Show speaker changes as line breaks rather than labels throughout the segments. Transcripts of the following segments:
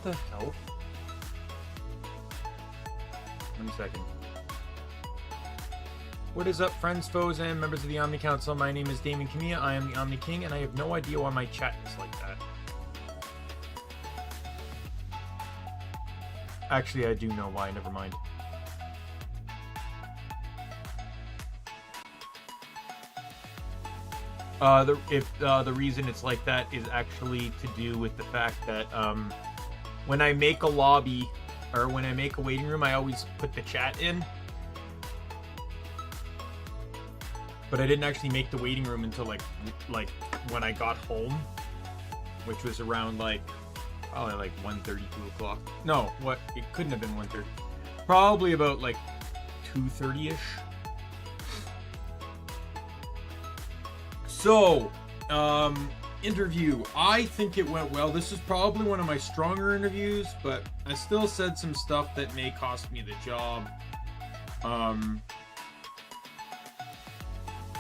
the hell? 1 second. What is up, friends, foes, and members of the Omni Council? My name is Daimien Kamiya, I am the Omni King, and I have no idea why my chat is like that. Actually, I do know why, never mind. The reason it's like that is actually to do with the fact that when I make a lobby or when I make a waiting room, I always put the chat in. But I didn't actually make the waiting room until like when I got home, which was around probably 1:30, 2 o'clock. No, what? It couldn't have been 1:30. Probably about 2:30ish. So, interview. I think it went well. This is probably one of my stronger interviews, but I still said some stuff that may cost me the job.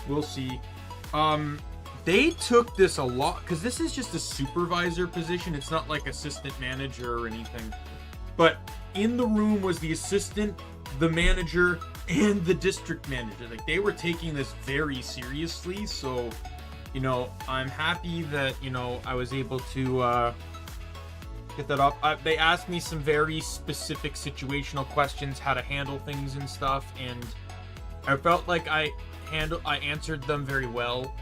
We'll see. They took this a lot, because this is just a supervisor position. It's not like assistant manager or anything. But in the room was the assistant, the manager, and the district manager. They were taking this very seriously, so... I'm happy that, I was able to get that up. They asked me some very specific situational questions, how to handle things and stuff, and I felt like I answered them very well.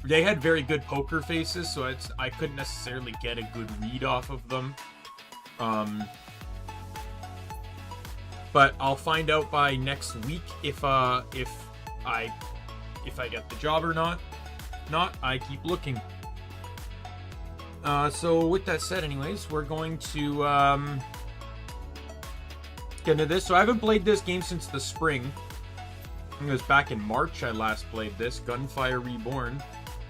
They had very good poker faces, so I couldn't necessarily get a good read off of them. But I'll find out by next week if I get the job or not. Not, I keep looking. So with that said, anyways, we're going to get into this. So I haven't played this game since the spring. I think it was back in March I last played this, GunFire Reborn.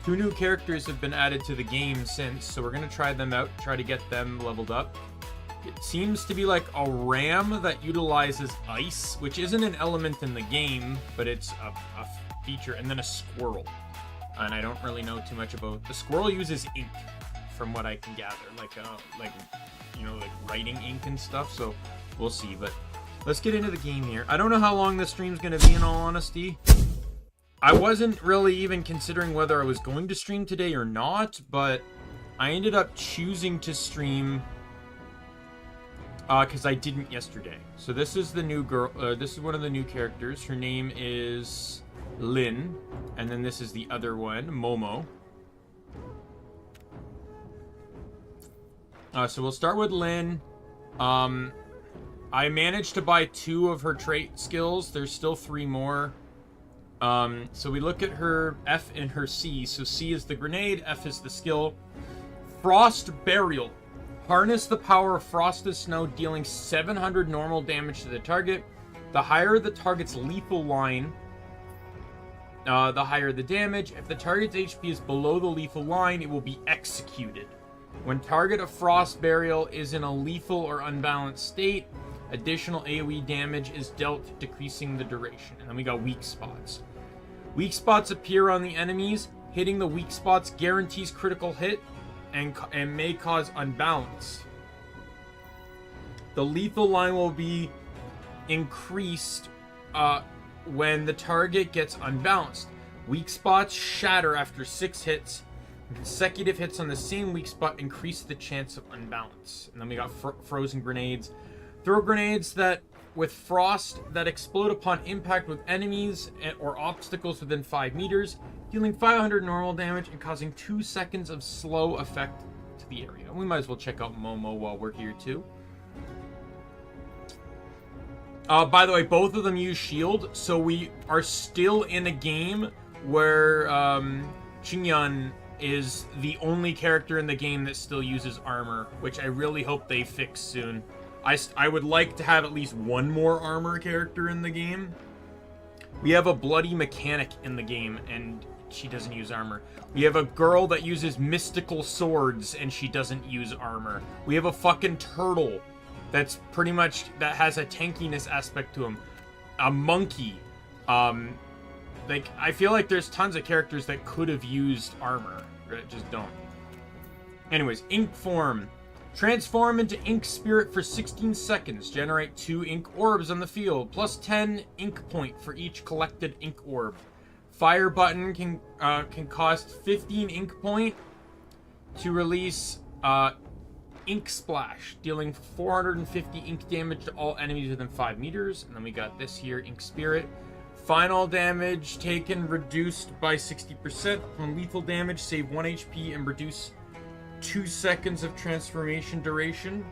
2 new characters have been added to the game since, so we're gonna try them out, try to get them leveled up. It seems to be like a ram that utilizes ice, which isn't an element in the game, but it's a feature, and then a squirrel. And I don't really know too much about... The squirrel uses ink, from what I can gather, like writing ink and stuff, so we'll see. But let's get into the game here. I don't know how long this stream's going to be, in all honesty. I wasn't really even considering whether I was going to stream today or not, but I ended up choosing to stream... because I didn't yesterday. So this is the new girl. This is one of the new characters. Her name is Lynn, and then this is the other one, Momo. So we'll start with Lynn. I managed to buy 2 of her trait skills. There's still 3 more. So we look at her F and her C. So C is the grenade, F is the skill. Frost Burial. Harness the power of frosted snow, dealing 700 normal damage to the target. The higher the target's lethal line, the higher the damage. If the target's HP is below the lethal line, it will be executed. When target of Frost Burial is in a lethal or unbalanced state, additional AoE damage is dealt, decreasing the duration. And then we got weak spots. Weak spots appear on the enemies. Hitting the weak spots guarantees critical hit and may cause unbalance. The lethal line will be increased when the target gets unbalanced. Weak spots shatter after 6 hits. Consecutive hits on the same weak spot increase the chance of unbalance. And then we got frozen grenades. Throw grenades that with frost that explode upon impact with enemies or obstacles within 5 meters, dealing 500 normal damage and causing 2 seconds of slow effect to the area. We might as well check out Momo while we're here too. By the way, both of them use shield, so we are still in a game where Chingyun is the only character in the game that still uses armor, which I really hope they fix soon. I would like to have at least 1 more armor character in the game. We have a bloody mechanic in the game, and she doesn't use armor. We have a girl that uses mystical swords, and she doesn't use armor. We have a fucking turtle that's pretty much, that has a tankiness aspect to him. A monkey. Like, I feel like there's tons of characters that could have used armor, but just don't. Anyways, ink form. Transform into ink spirit for 16 seconds. Generate 2 ink orbs on the field, plus 10 ink point for each collected ink orb. Fire button can cost 15 ink point to release ink splash, dealing 450 ink damage to all enemies within 5 meters. And then we got this here, ink spirit. Final damage taken reduced by 60%. Upon lethal damage, save 1 HP and reduce 2 seconds of transformation duration.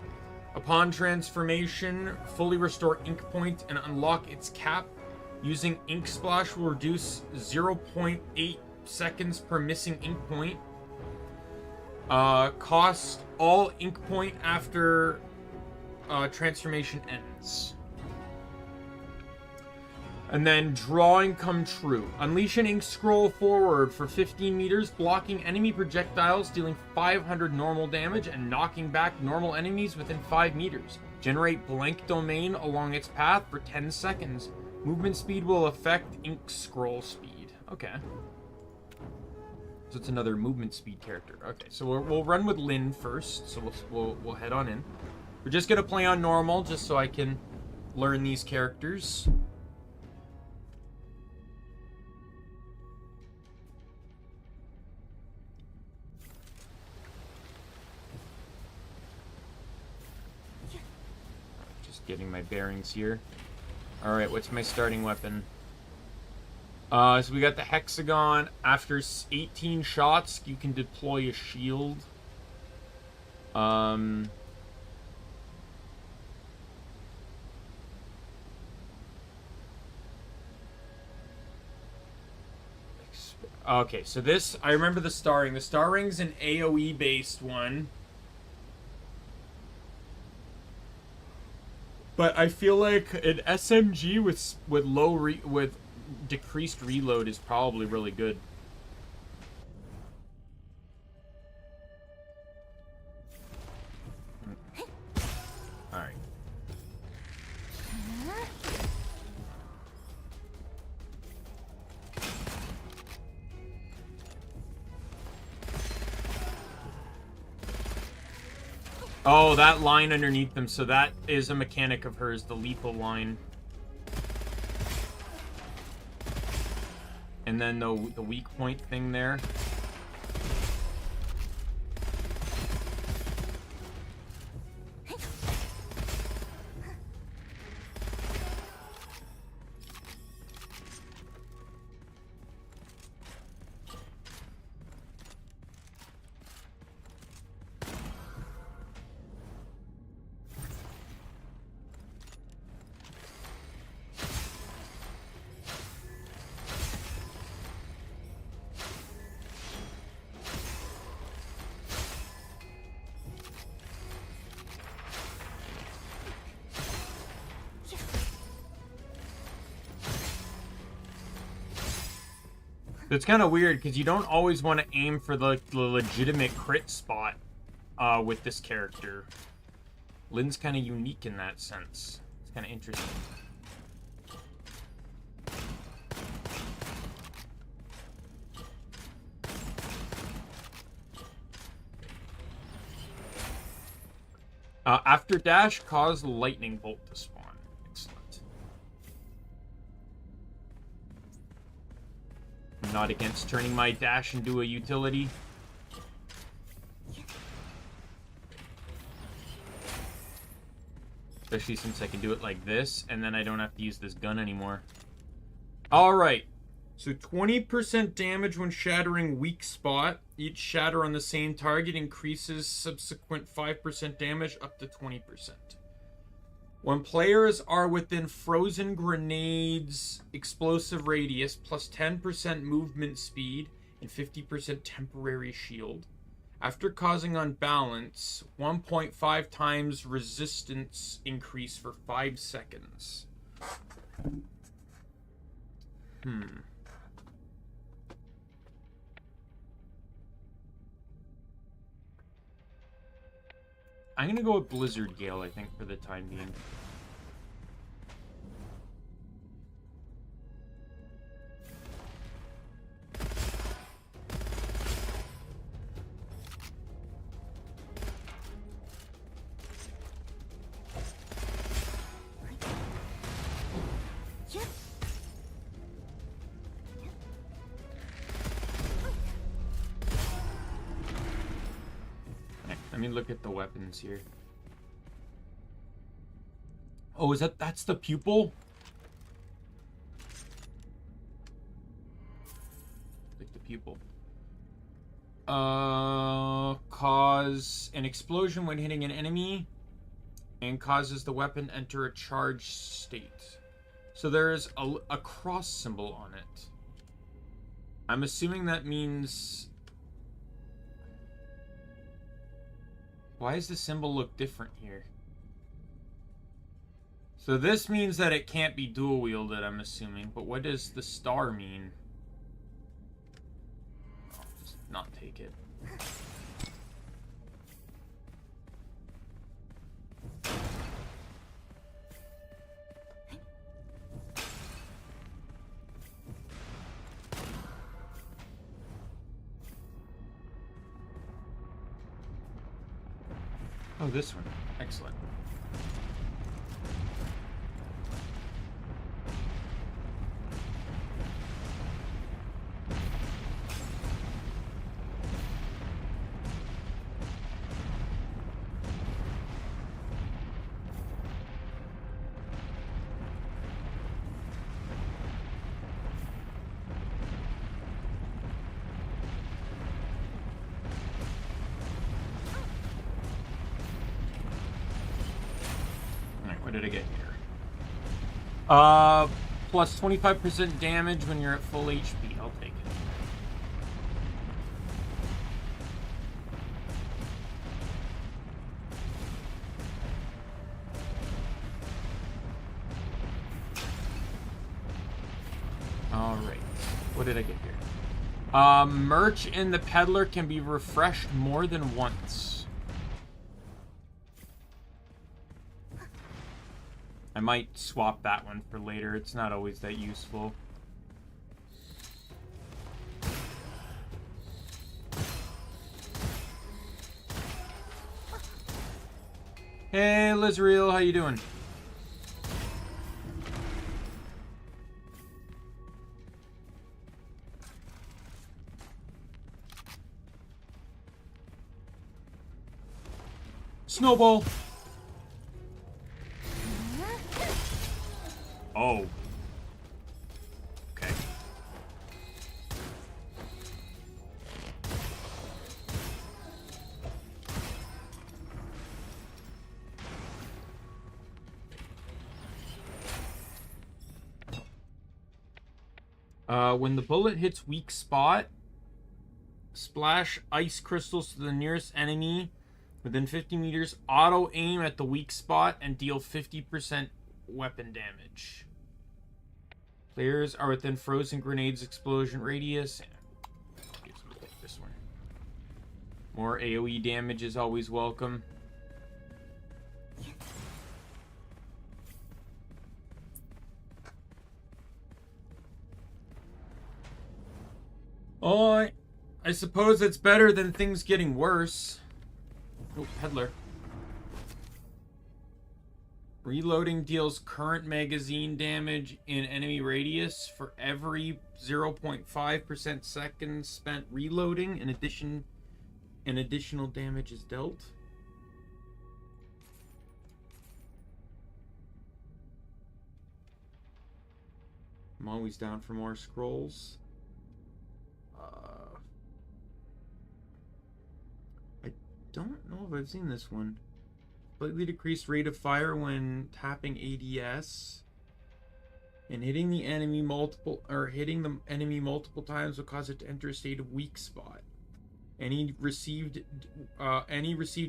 Upon transformation, fully restore ink point and unlock its cap. Using ink splash will reduce 0.8 seconds per missing ink point. Cost all ink point after transformation ends. And then drawing come true. Unleash an ink scroll forward for 15 meters, blocking enemy projectiles, dealing 500 normal damage and knocking back normal enemies within 5 meters. Generate blank domain along its path for 10 seconds. Movement speed will affect ink scroll speed. Okay. So it's another movement speed character. Okay, so we'll run with Lynn first. So we'll head on in. We're just gonna play on normal just so I can learn these characters. Getting my bearings here. Alright, what's my starting weapon? So we got the hexagon. After 18 shots, you can deploy a shield. Okay, so this, I remember the star ring. The star ring's an AoE based one. But I feel like an SMG with with decreased reload is probably really good. All right. Oh, that line underneath them. So that is a mechanic of hers, the lethal line. And then the weak point thing there. It's kind of weird because you don't always want to aim for the legitimate crit spot with this character. Lynn's kind of unique in that sense. It's kind of interesting. After dash, cause lightning bolt to spawn. Excellent. I'm not against turning my dash into a utility. Especially since I can do it like this, and then I don't have to use this gun anymore. Alright. So 20% damage when shattering weak spot. Each shatter on the same target increases subsequent 5% damage up to 20%. When players are within frozen grenades explosive radius, plus 10% movement speed and 50% temporary shield. After causing unbalance, 1.5 times resistance increase for 5 seconds. I'm gonna go with Blizzard Gale, I think, for the time being. me look at the weapons here. Oh, that's the pupil? Like the pupil. Cause an explosion when hitting an enemy and causes the weapon enter a charged state. So there's a cross symbol on it. I'm assuming that means... Why does the symbol look different here? So this means that it can't be dual wielded, I'm assuming. But what does the star mean? I'll just not take it. Oh, this one. Excellent. What did I get here? Plus 25% damage when you're at full HP. I'll take it. Alright. What did I get here? Merch in the peddler can be refreshed more than once. I might swap that one for later. It's not always that useful. Hey, Lizreal, how you doing? Snowball. Oh. Okay. When the bullet hits weak spot, splash ice crystals to the nearest enemy within 50 meters, auto aim at the weak spot, and deal 50% weapon damage. Players are within frozen grenades explosion radius. This one. More AoE damage is always welcome. Oh, I suppose it's better than things getting worse. Oh, peddler. Reloading deals current magazine damage in enemy radius for every 0.5% seconds spent reloading. In addition, an additional damage is dealt. I'm always down for more scrolls. I don't know if I've seen this one. Slightly decreased rate of fire when tapping ADS, and hitting the enemy multiple times will cause it to enter a state of weak spot. Any received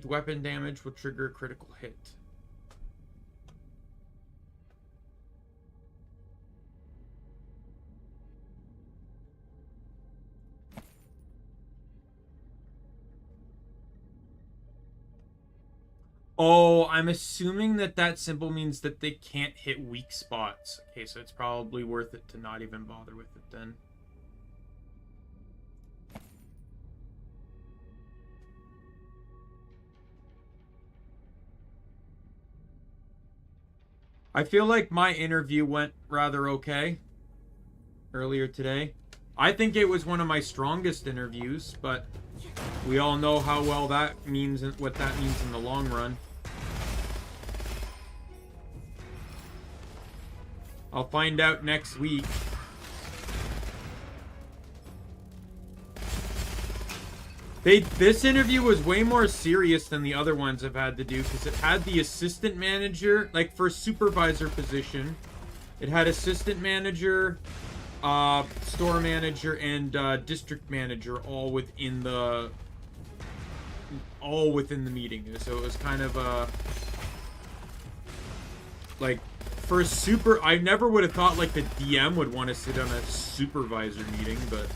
weapon damage will trigger a critical hit. Oh, I'm assuming that symbol means that they can't hit weak spots. Okay, so it's probably worth it to not even bother with it then. I feel like my interview went rather okay earlier today. I think it was one of my strongest interviews, but We all know how well that means, what that means in the long run. I'll find out next week. This interview was way more serious than the other ones I've had to do, because it had the assistant manager, like for supervisor position. It had assistant manager, store manager, and district manager all within the meeting. So it was kind of like for a I never would have thought like the DM would want to sit on a supervisor meeting, but.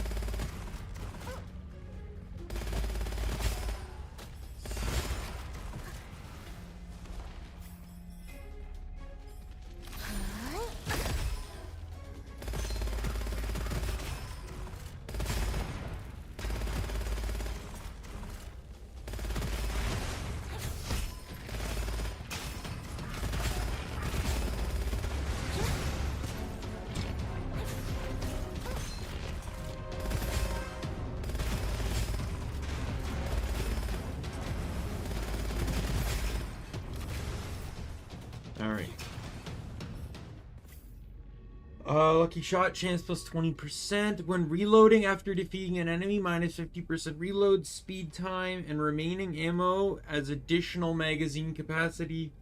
Lucky shot chance plus 20%. When reloading after defeating an enemy, minus 50% reload speed time and remaining ammo as additional magazine capacity.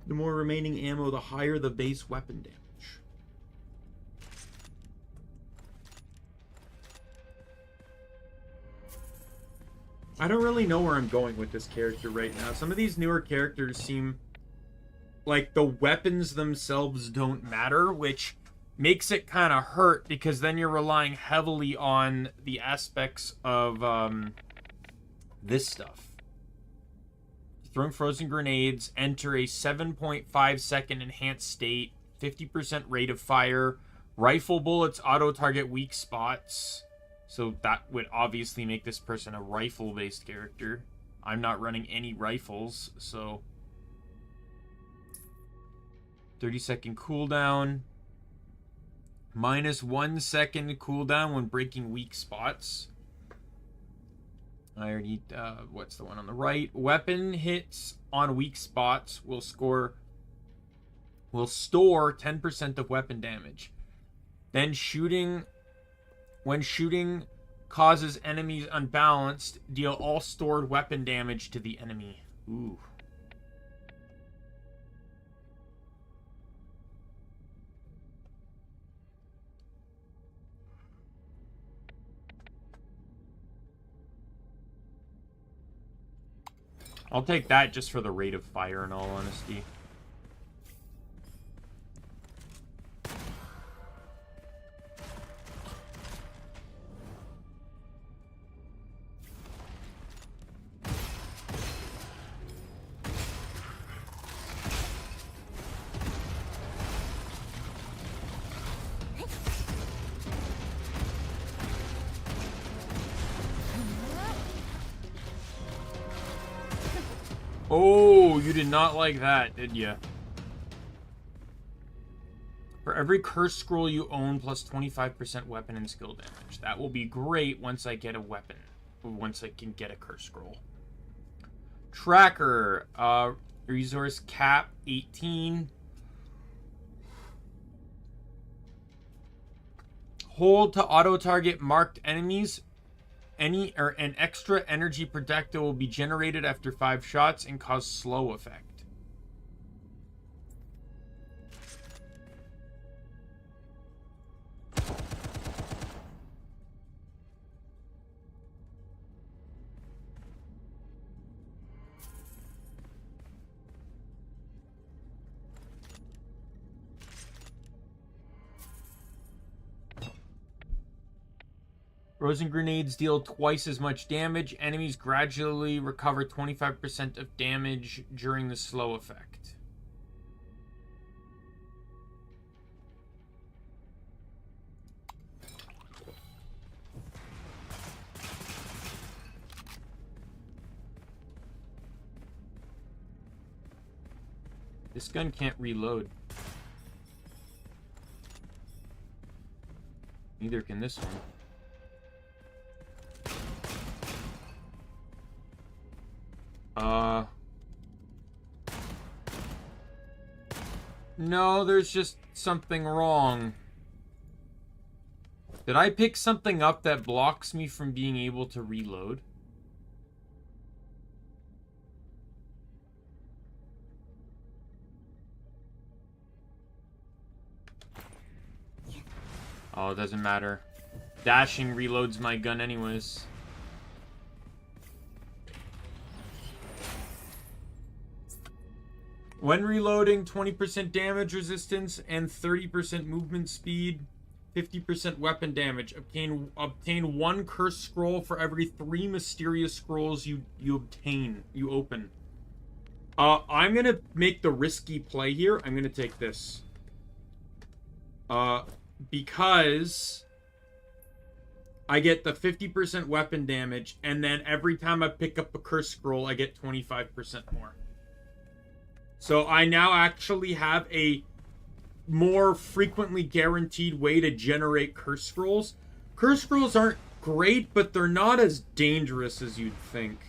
The more remaining ammo, the higher the base weapon damage. I don't really know where I'm going with this character right now. Some of these newer characters seem like the weapons themselves don't matter, which makes it kind of hurt, because then you're relying heavily on the aspects of this stuff. Throwing frozen grenades, enter a 7.5 second enhanced state, 50% rate of fire, rifle bullets auto-target weak spots. So that would obviously make this person a rifle-based character. I'm not running any rifles, so... 30-second cooldown. Minus 1 second cooldown when breaking weak spots. I already... what's the one on the right? Weapon hits on weak spots will store 10% of weapon damage. Then when shooting causes enemies unbalanced, deal all stored weapon damage to the enemy. Ooh. I'll take that just for the rate of fire, in all honesty. Oh, you did not like that, did you? For every curse scroll you own, plus 25% weapon and skill damage. That will be great once I get a weapon. Once I can get a curse scroll. Tracker. Resource cap 18. Hold to auto-target marked enemies. An extra energy projectile will be generated after 5 shots and cause slow effect. Frozen grenades deal twice as much damage. Enemies gradually recover 25% of damage during the slow effect. This gun can't reload. Neither can this one. No, there's just something wrong. Did I pick something up that blocks me from being able to reload? Oh, it doesn't matter. Dashing reloads my gun anyways. When reloading, 20% damage resistance and 30% movement speed, 50% weapon damage. Obtain 1 curse scroll for every 3 mysterious scrolls you open. I'm gonna make the risky play here. I'm gonna take this. Because I get the 50% weapon damage, and then every time I pick up a curse scroll, I get 25% more. So I now actually have a more frequently guaranteed way to generate curse scrolls. Curse scrolls aren't great, but they're not as dangerous as you'd think.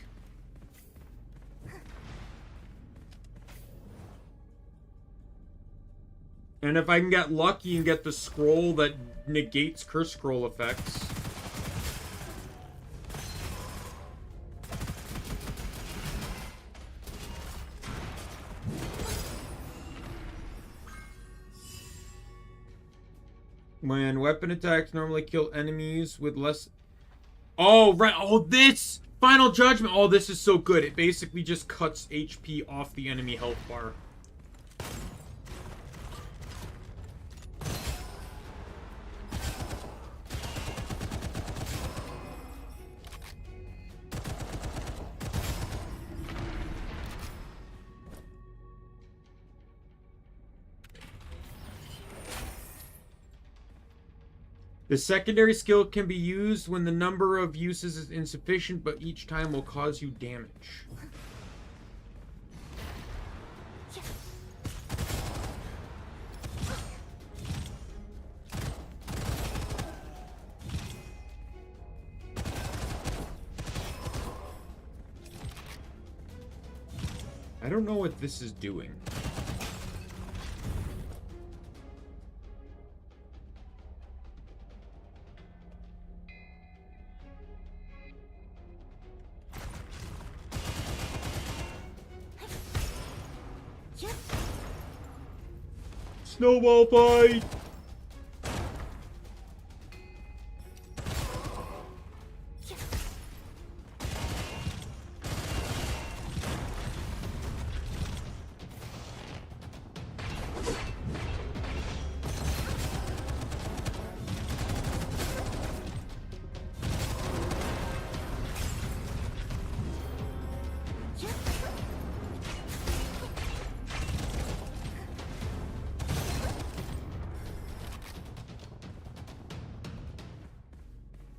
And if I can get lucky and get the scroll that negates curse scroll effects. When weapon attacks normally kill enemies with less... Oh, right. Oh, this! Final Judgment. Oh, this is so good. It basically just cuts HP off the enemy health bar. The secondary skill can be used when the number of uses is insufficient, but each time will cause you damage. I don't know what this is doing. Snowball fight!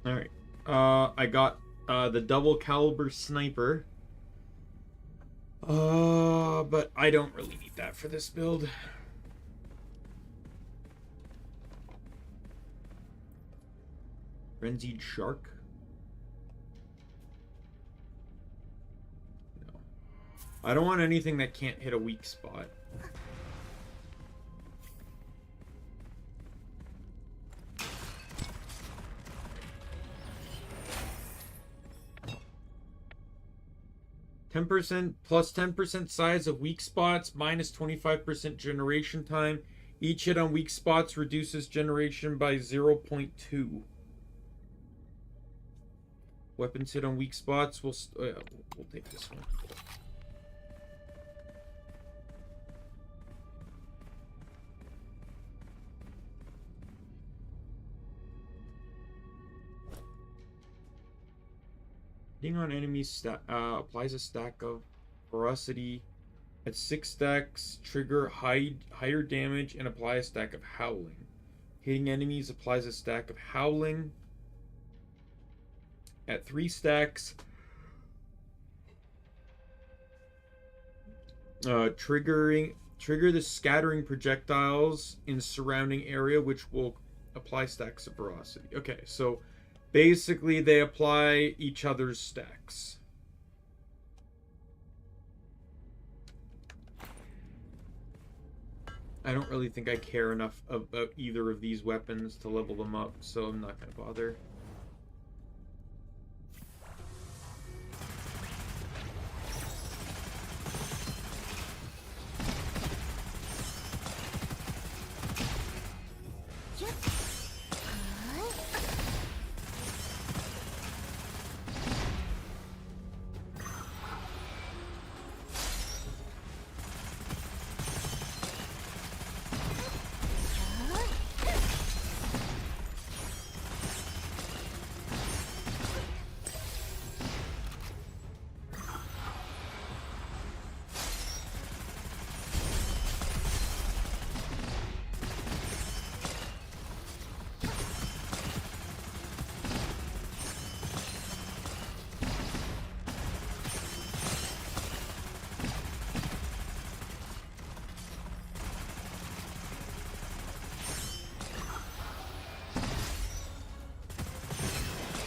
Alright. I got the double caliber sniper. But I don't really need that for this build. Frenzied Shark? No. I don't want anything that can't hit a weak spot. %, plus 10% size of weak spots, minus 25% generation time. Each hit on weak spots reduces generation by 0.2. Weapons hit on weak spots. We'll take this one. Hitting on enemies applies a stack of ferocity. At 6 stacks, trigger higher damage and apply a stack of howling. Hitting enemies applies a stack of howling. At 3 stacks, trigger the scattering projectiles in surrounding area, which will apply stacks of ferocity. Okay, so basically they apply each other's stacks. I don't really think I care enough about either of these weapons to level them up, so I'm not going to bother.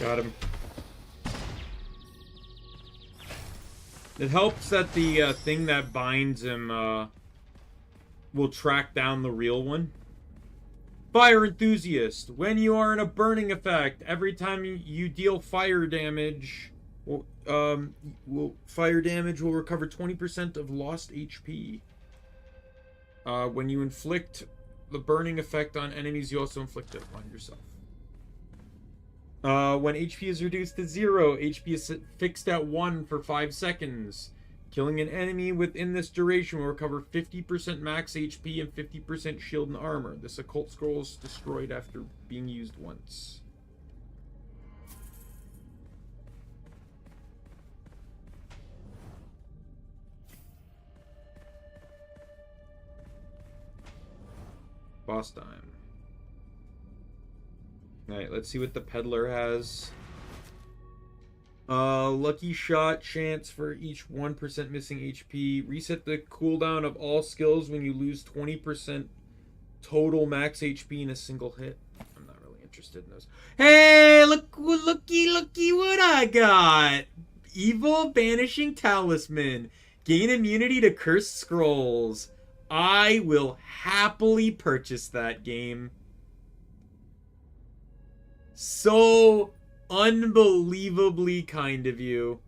Got him. It helps that the thing that binds him will track down the real one. Fire Enthusiast. When you are in a burning effect, every time you deal fire damage, fire damage will recover 20% of lost HP. When you inflict the burning effect on enemies, you also inflict it on yourself. When HP is reduced to 0, HP is fixed at 1 for 5 seconds. Killing an enemy within this duration will recover 50% max HP and 50% shield and armor. This occult scroll is destroyed after being used once. Boss time. Alright, let's see what the peddler has. Lucky shot chance for each 1% missing HP. Reset the cooldown of all skills when you lose 20% total max HP in a single hit. I'm not really interested in those. Hey, looky what I got! Evil Banishing Talisman. Gain immunity to cursed scrolls. I will happily purchase that game. So unbelievably kind of you.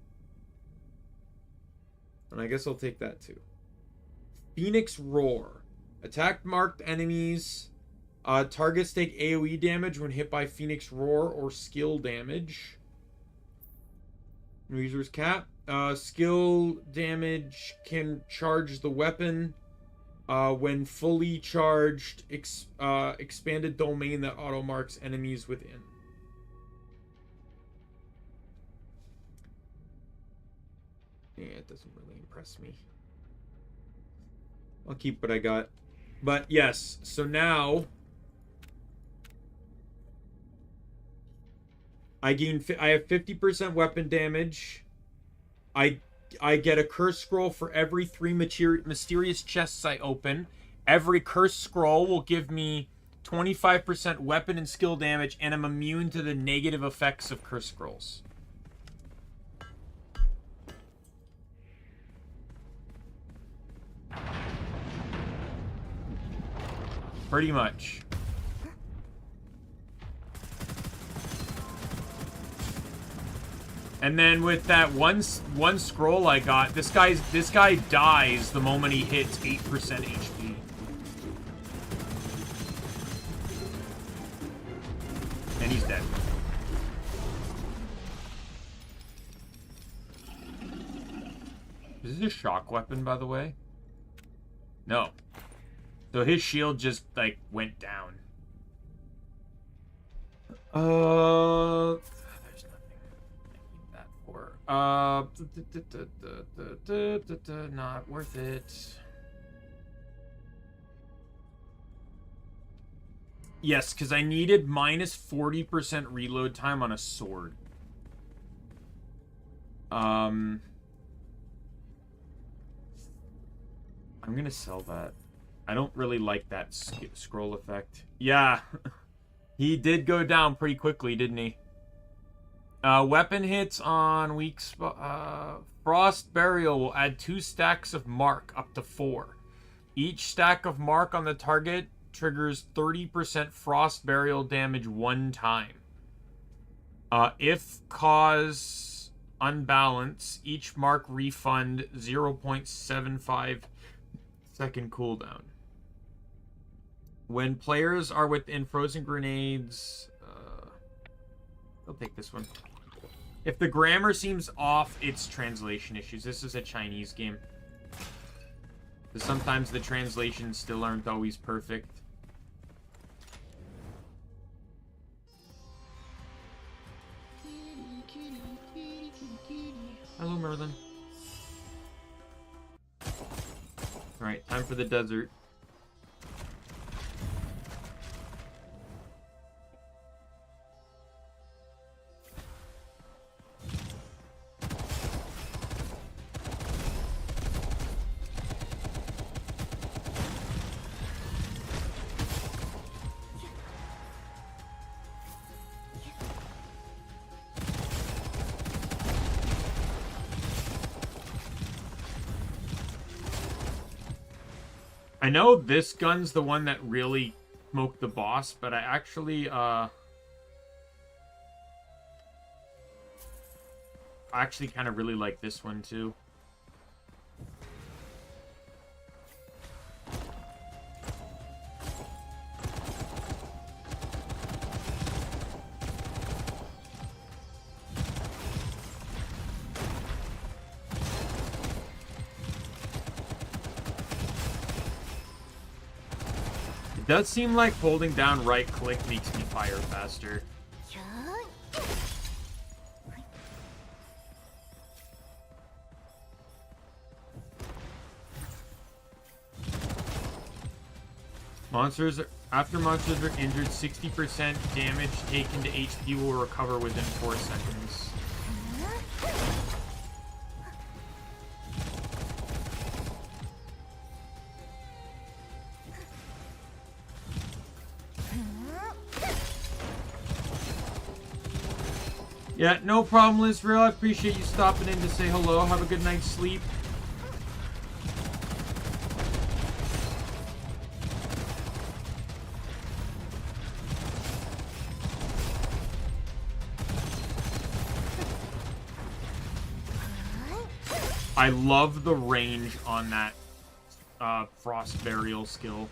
And I guess I'll take that too. Phoenix Roar. Attack marked enemies. Targets take AoE damage when hit by Phoenix Roar or skill damage. Resource cap. Skill damage can charge the weapon. When fully charged, expanded domain that auto marks enemies within. Yeah, it doesn't really impress me. I'll keep what I got. But yes, so now I have 50% weapon damage. I get a curse scroll for every 3 mysterious chests I open. Every curse scroll will give me 25% weapon and skill damage, and I'm immune to the negative effects of curse scrolls. Pretty much. And then with that one scroll I got, this guy dies the moment he hits 8% HP. And he's dead. Is this a shock weapon, by the way? No. So his shield just, like, went down. There's nothing I need that for. Not worth it. Yes, because I needed minus 40% reload time on a sword. I'm gonna sell that. I don't really like that scroll effect. Yeah, he did go down pretty quickly, didn't he? Weapon hits on weak spot. Frost Burial will add 2 stacks of mark up to 4. Each stack of mark on the target triggers 30% frost burial damage one time. If cause unbalance, each mark refund 0.75 second cooldown. When players are within frozen grenades... I'll take this one. If the grammar seems off, it's translation issues. This is a Chinese game. So sometimes the translations still aren't always perfect. Hello, Merlin. Alright, time for the desert. I know this gun's the one that really smoked the boss, but I actually kind of really like this one too. It does seem like holding down right click makes me fire faster. After monsters are injured, 60% damage taken to HP will recover within 4 seconds. Yeah, no problem, Lizrael. I appreciate you stopping in to say hello. Have a good night's sleep. I love the range on that Frost Burial skill.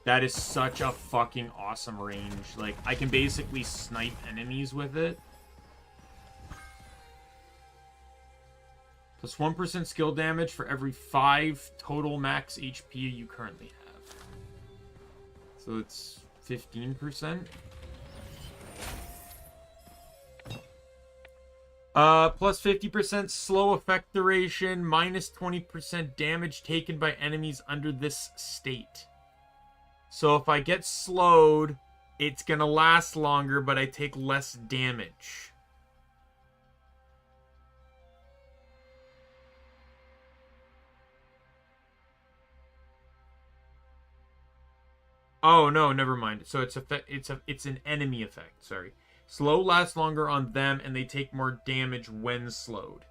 That is such a fucking awesome range. Like, I can basically snipe enemies with it. Plus 1% skill damage for every 5 total max HP you currently have. So it's 15%. Plus 50% slow effect duration, minus 20% damage taken by enemies under this state. So if I get slowed, it's gonna last longer, but I take less damage. Oh no, never mind. So it's an enemy effect. Sorry. Slow lasts longer on them, and they take more damage when slowed.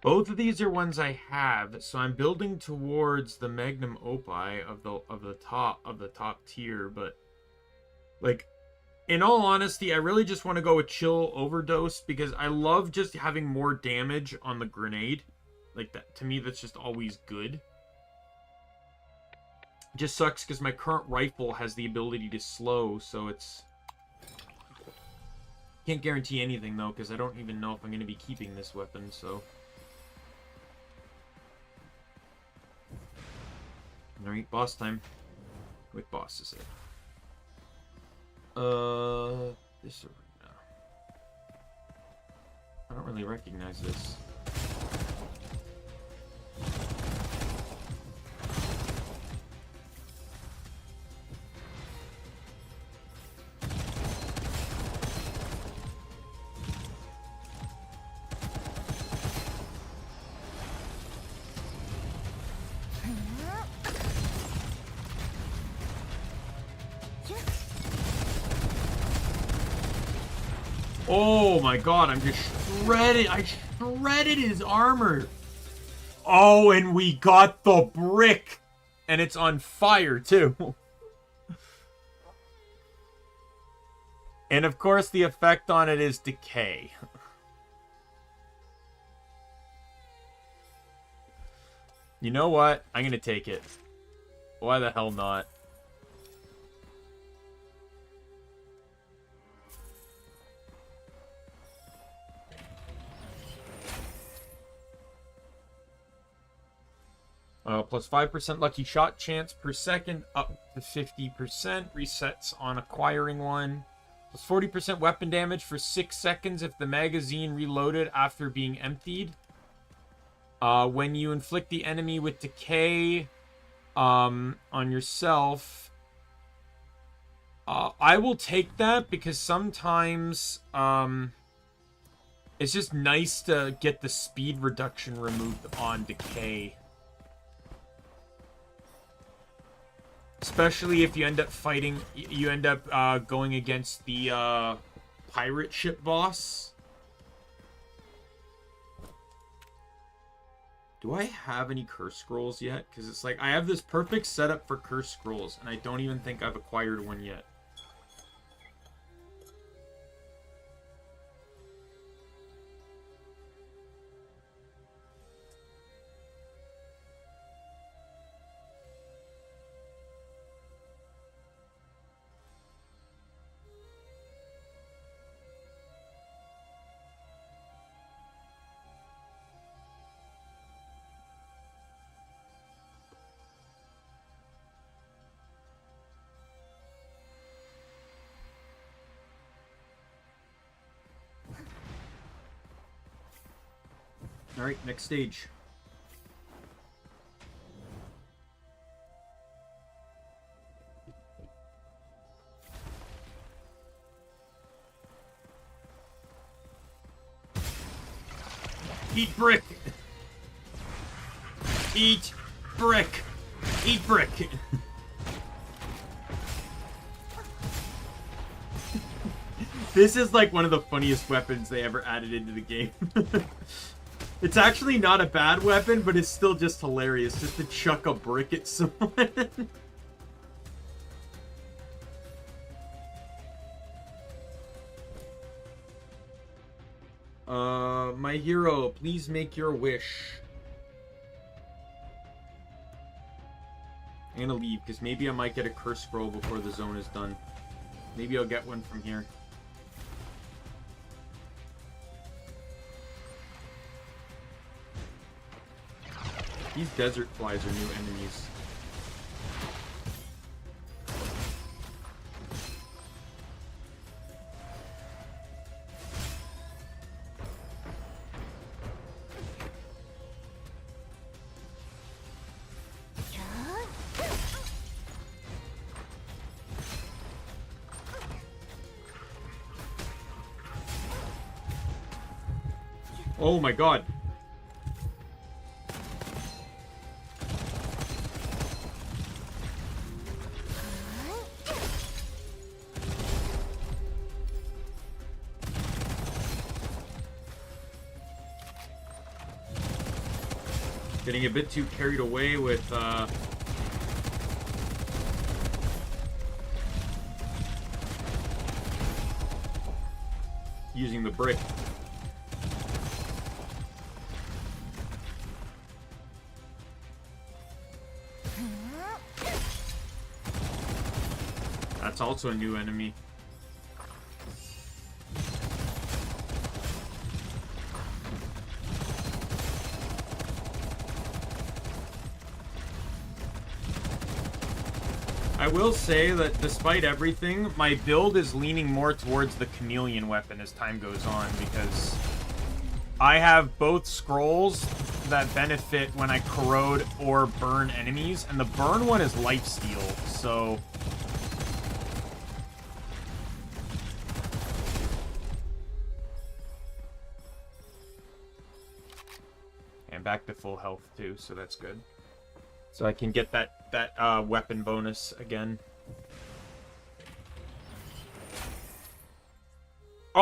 Both of these are ones I have, so I'm building towards the Magnum Opie of the top tier, but like in all honesty, I really just want to go with Chill Overdose because I love just having more damage on the grenade. Like that to me that's just always good. Just sucks because my current rifle has the ability to slow, so it's can't guarantee anything though because I don't even know if I'm going to be keeping this weapon, so alright, boss time. Which boss is it? This arena. I don't really recognize this. Oh my god, I'm just shredded. I shredded his armor. Oh, and we got the brick. And it's on fire, too. And of course, the effect on it is decay. You know what? I'm gonna take it. Why the hell not? Plus 5% lucky shot chance per second, up to 50%. Resets on acquiring one. Plus 40% weapon damage for 6 seconds if the magazine reloaded after being emptied. When you inflict the enemy with decay on yourself, I will take that because sometimes it's just nice to get the speed reduction removed on decay. Especially if you end up fighting, you end up going against the pirate ship boss. Do I have any curse scrolls yet? Because it's like, I have this perfect setup for curse scrolls, and I don't even think I've acquired one yet. Alright, next stage. Eat brick! Eat brick! Eat brick! This is like one of the funniest weapons they ever added into the game. It's actually not a bad weapon, but it's still just hilarious just to chuck a brick at someone. My hero, please make your wish. I'm gonna leave, because maybe I might get a curse scroll before the zone is done. Maybe I'll get one from here. These desert flies are new enemies. Oh my god. Getting a bit too carried away with using the brick. That's also a new enemy. I will say that despite everything, my build is leaning more towards the chameleon weapon as time goes on, because I have both scrolls that benefit when I corrode or burn enemies, and the burn one is lifesteal, so... And back to full health too, so that's good. So I can get that weapon bonus again.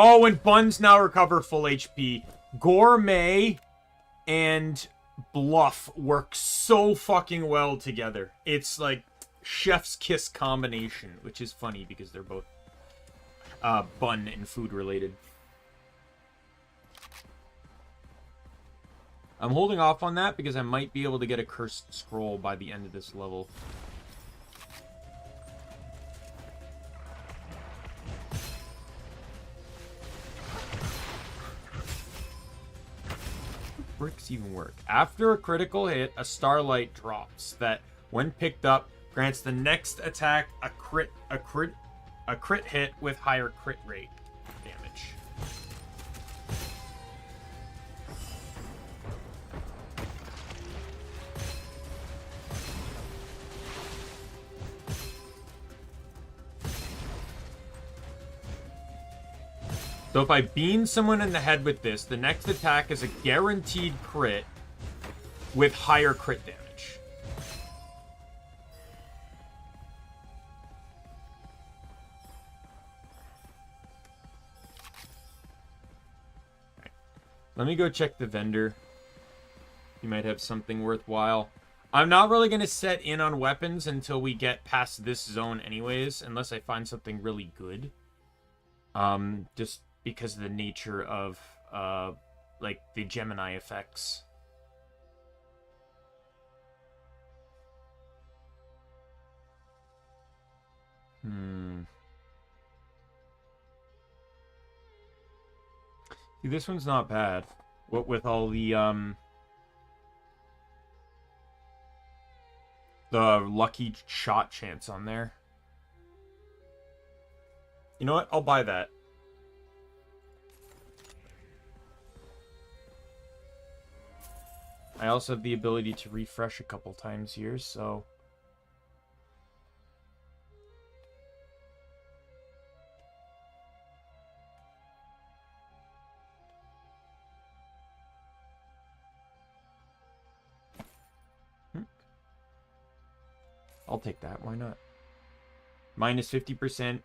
Oh, and Buns now recover full HP. Gourmet and Bluff work so fucking well together. It's like chef's kiss combination, which is funny because they're both bun and food related. I'm holding off on that because I might be able to get a cursed scroll by the end of this level. Bricks even work. After a critical hit, a starlight drops that, when picked up, grants the next attack a crit hit with higher crit rate damage. So if I beam someone in the head with this, the next attack is a guaranteed crit with higher crit damage. Right. Let me go check the vendor. You might have something worthwhile. I'm not really going to set in on weapons until we get past this zone anyways, unless I find something really good. Just because of the nature of, like, the Gemini effects. See, this one's not bad. What with all the lucky shot chance on there. You know what? I'll buy that. I also have the ability to refresh a couple times here, so... I'll take that, why not? Minus 50%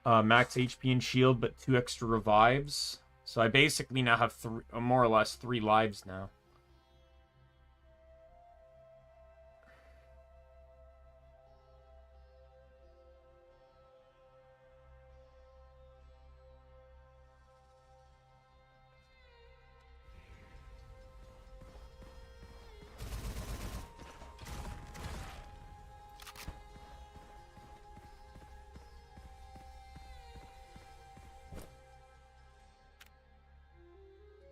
max HP and shield, but 2 extra revives. So I basically now have more or less 3 lives now.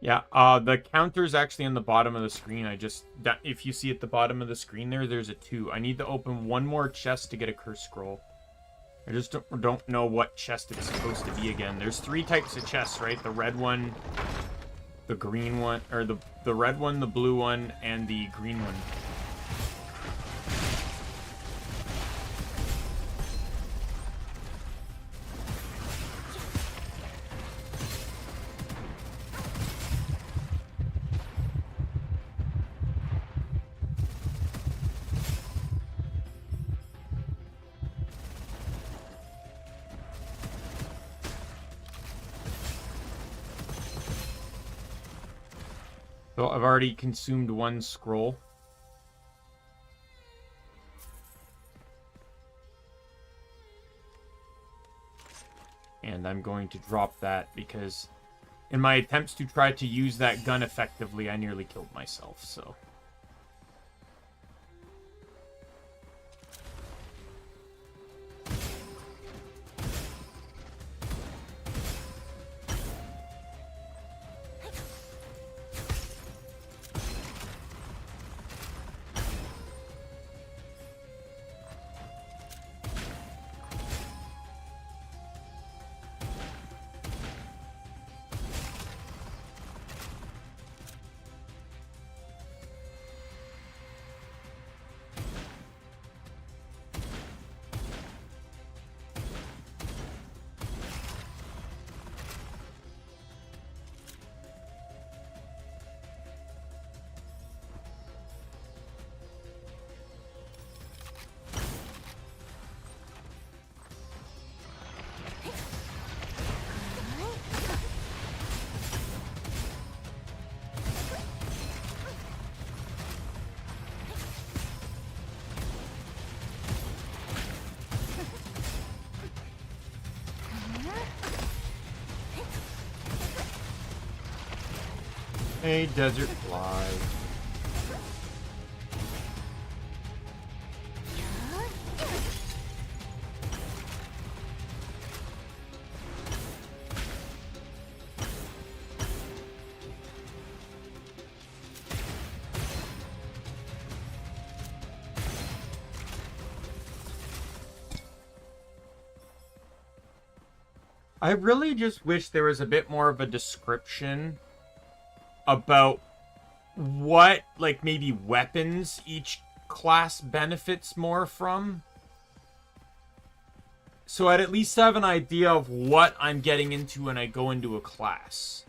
Yeah, the counter's actually on the bottom of the screen. If you see at the bottom of the screen there's a 2. I need to open one more chest to get a curse scroll. I just don't know what chest it's supposed to be again. There's 3 types of chests, right? The red one, the green one, or the red one, the blue one, and the green one. So I've already consumed 1 scroll. And I'm going to drop that because in my attempts to try to use that gun effectively, I nearly killed myself, so... Hey, desert fly. I really just wish there was a bit more of a description about what, like, maybe weapons each class benefits more from. So I'd at least have an idea of what I'm getting into when I go into a class.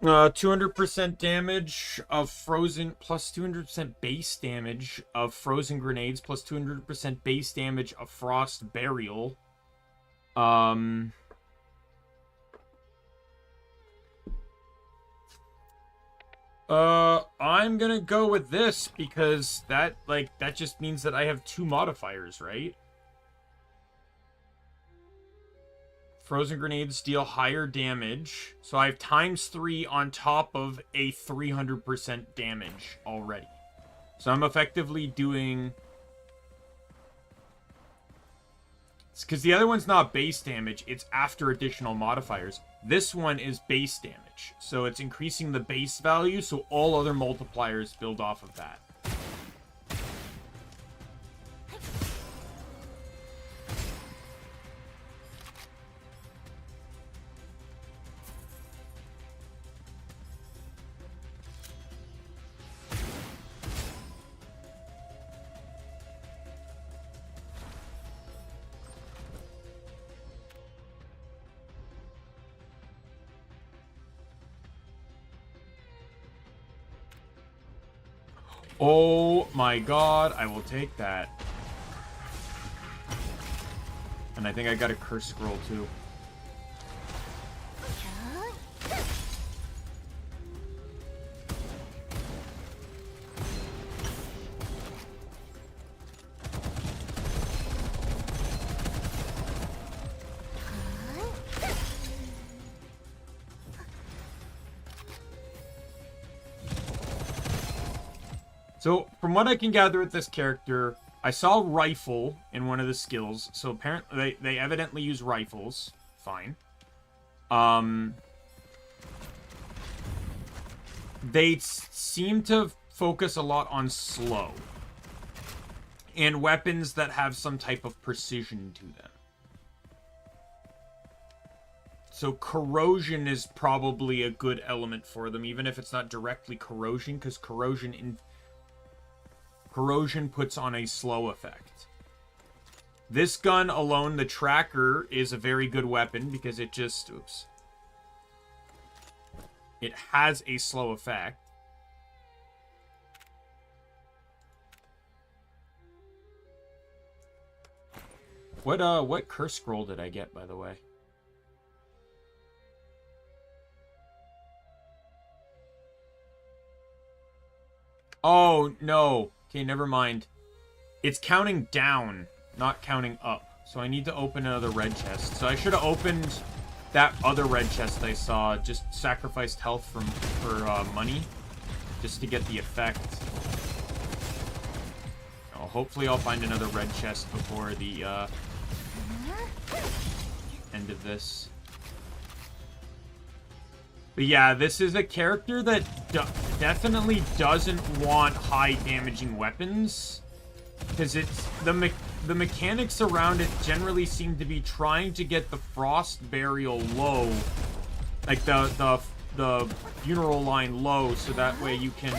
200% damage of frozen, plus 200% base damage of frozen grenades, plus 200% base damage of frost burial. I'm gonna go with this because that just means that I have 2 modifiers, right? Frozen grenades deal higher damage. So I have ×3 on top of a 300% damage already. So I'm effectively doing... It's because the other one's not base damage. It's after additional modifiers. This one is base damage. So it's increasing the base value, so all other multipliers build off of that. Oh my god, I will take that. And I think I got a curse scroll too. So, from what I can gather with this character, I saw rifle in one of the skills. So, apparently, they evidently use rifles. Fine. They seem to focus a lot on slow. And weapons that have some type of precision to them. So, corrosion is probably a good element for them, even if it's not directly corrosion, because corrosion puts on a slow effect. This gun alone, the tracker, is a very good weapon because it just... Oops. It has a slow effect. What curse scroll did I get, by the way? Oh, no. Okay, never mind. It's counting down, not counting up. So I need to open another red chest. So I should have opened that other red chest I saw. Just sacrificed health for money. Just to get the effect. Oh, hopefully I'll find another red chest before the end of this. But yeah, this is a character that definitely doesn't want high damaging weapons. Because it's the mechanics around it generally seem to be trying to get the frost burial low. Like the funeral line low, so that way you can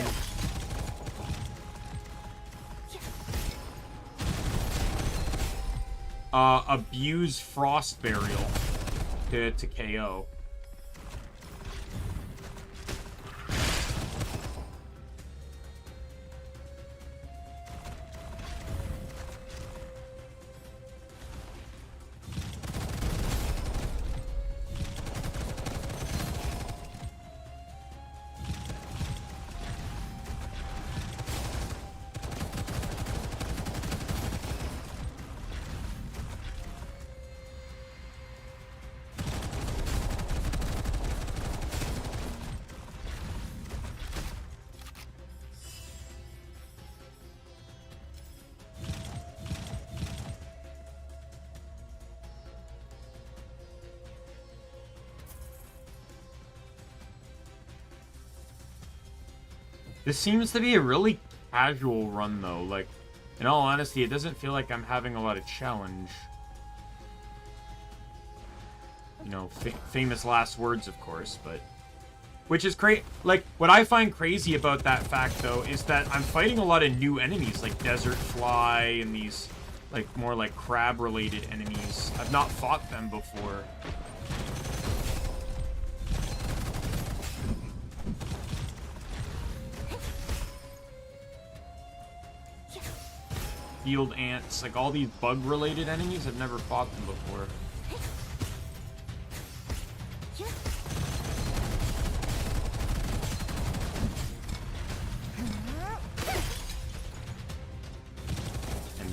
abuse frost burial to KO. This seems to be a really casual run, though. Like, in all honesty, it doesn't feel like I'm having a lot of challenge. You know, famous last words, of course, but... Which is great. Like, what I find crazy about that fact, though, is that I'm fighting a lot of new enemies, like Desert Fly and these, like, more like crab-related enemies. I've not fought them before. Field ants, like all these bug-related enemies, I've never fought them before.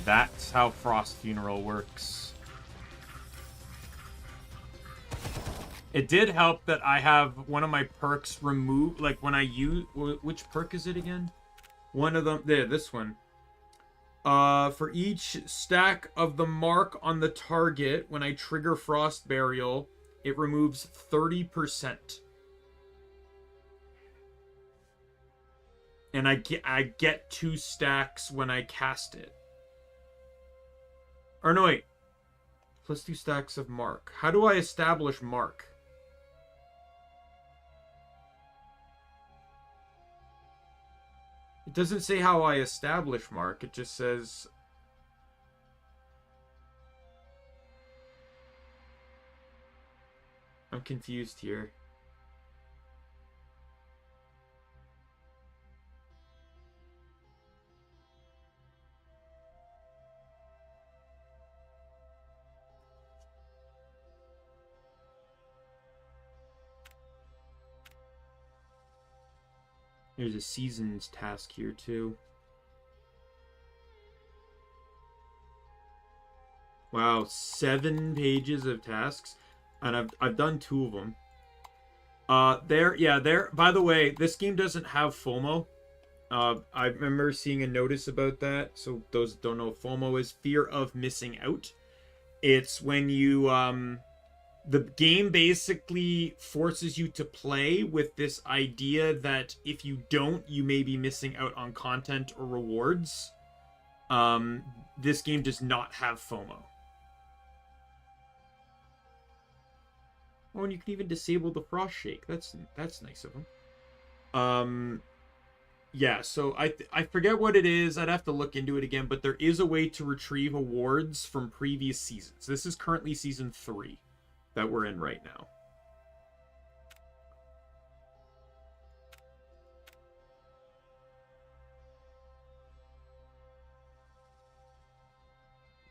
That's how Frost Funeral works. It did help that I have one of my perks removed. Like when I use... Which perk is it again? One of them... There, this one. For each stack of the mark on the target, when I trigger Frost Burial, it removes 30%. And I get 2 stacks when I cast it. Or no, wait. Plus 2 stacks of mark. How do I establish mark? It doesn't say how I establish mark. It just says... I'm confused here. There's a seasons task here too. Wow, 7 pages of tasks, and I've done 2 of them. By the way, this game doesn't have FOMO. I remember seeing a notice about that. So those that don't know what FOMO is, fear of missing out. It's when you the game basically forces you to play with this idea that if you don't, you may be missing out on content or rewards. This game does not have FOMO. Oh, and you can even disable the frost shake. That's nice of them. Yeah, so I forget what it is. I'd have to look into it again, but there is a way to retrieve awards from previous seasons. This is currently season 3 that we're in right now.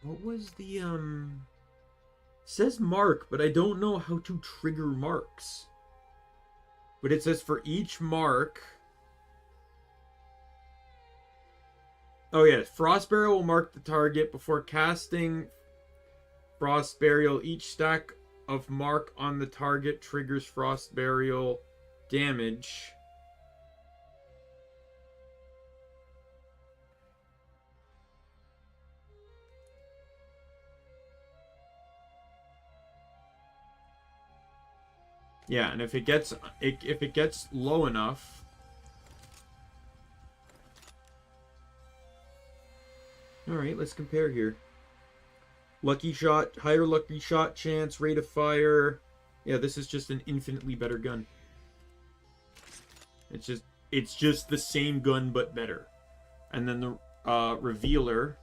What was the says mark, but I don't know how to trigger marks. But it says for each mark. Oh yeah, Frost Burial will mark the target before casting Frost Burial. Each stack of mark on the target triggers Frost Burial damage. Yeah, and if it gets low enough, all right, let's compare here. Lucky shot, higher lucky shot chance, rate of fire. Yeah, this is just an infinitely better gun. It's just the same gun but better. And then the revealer.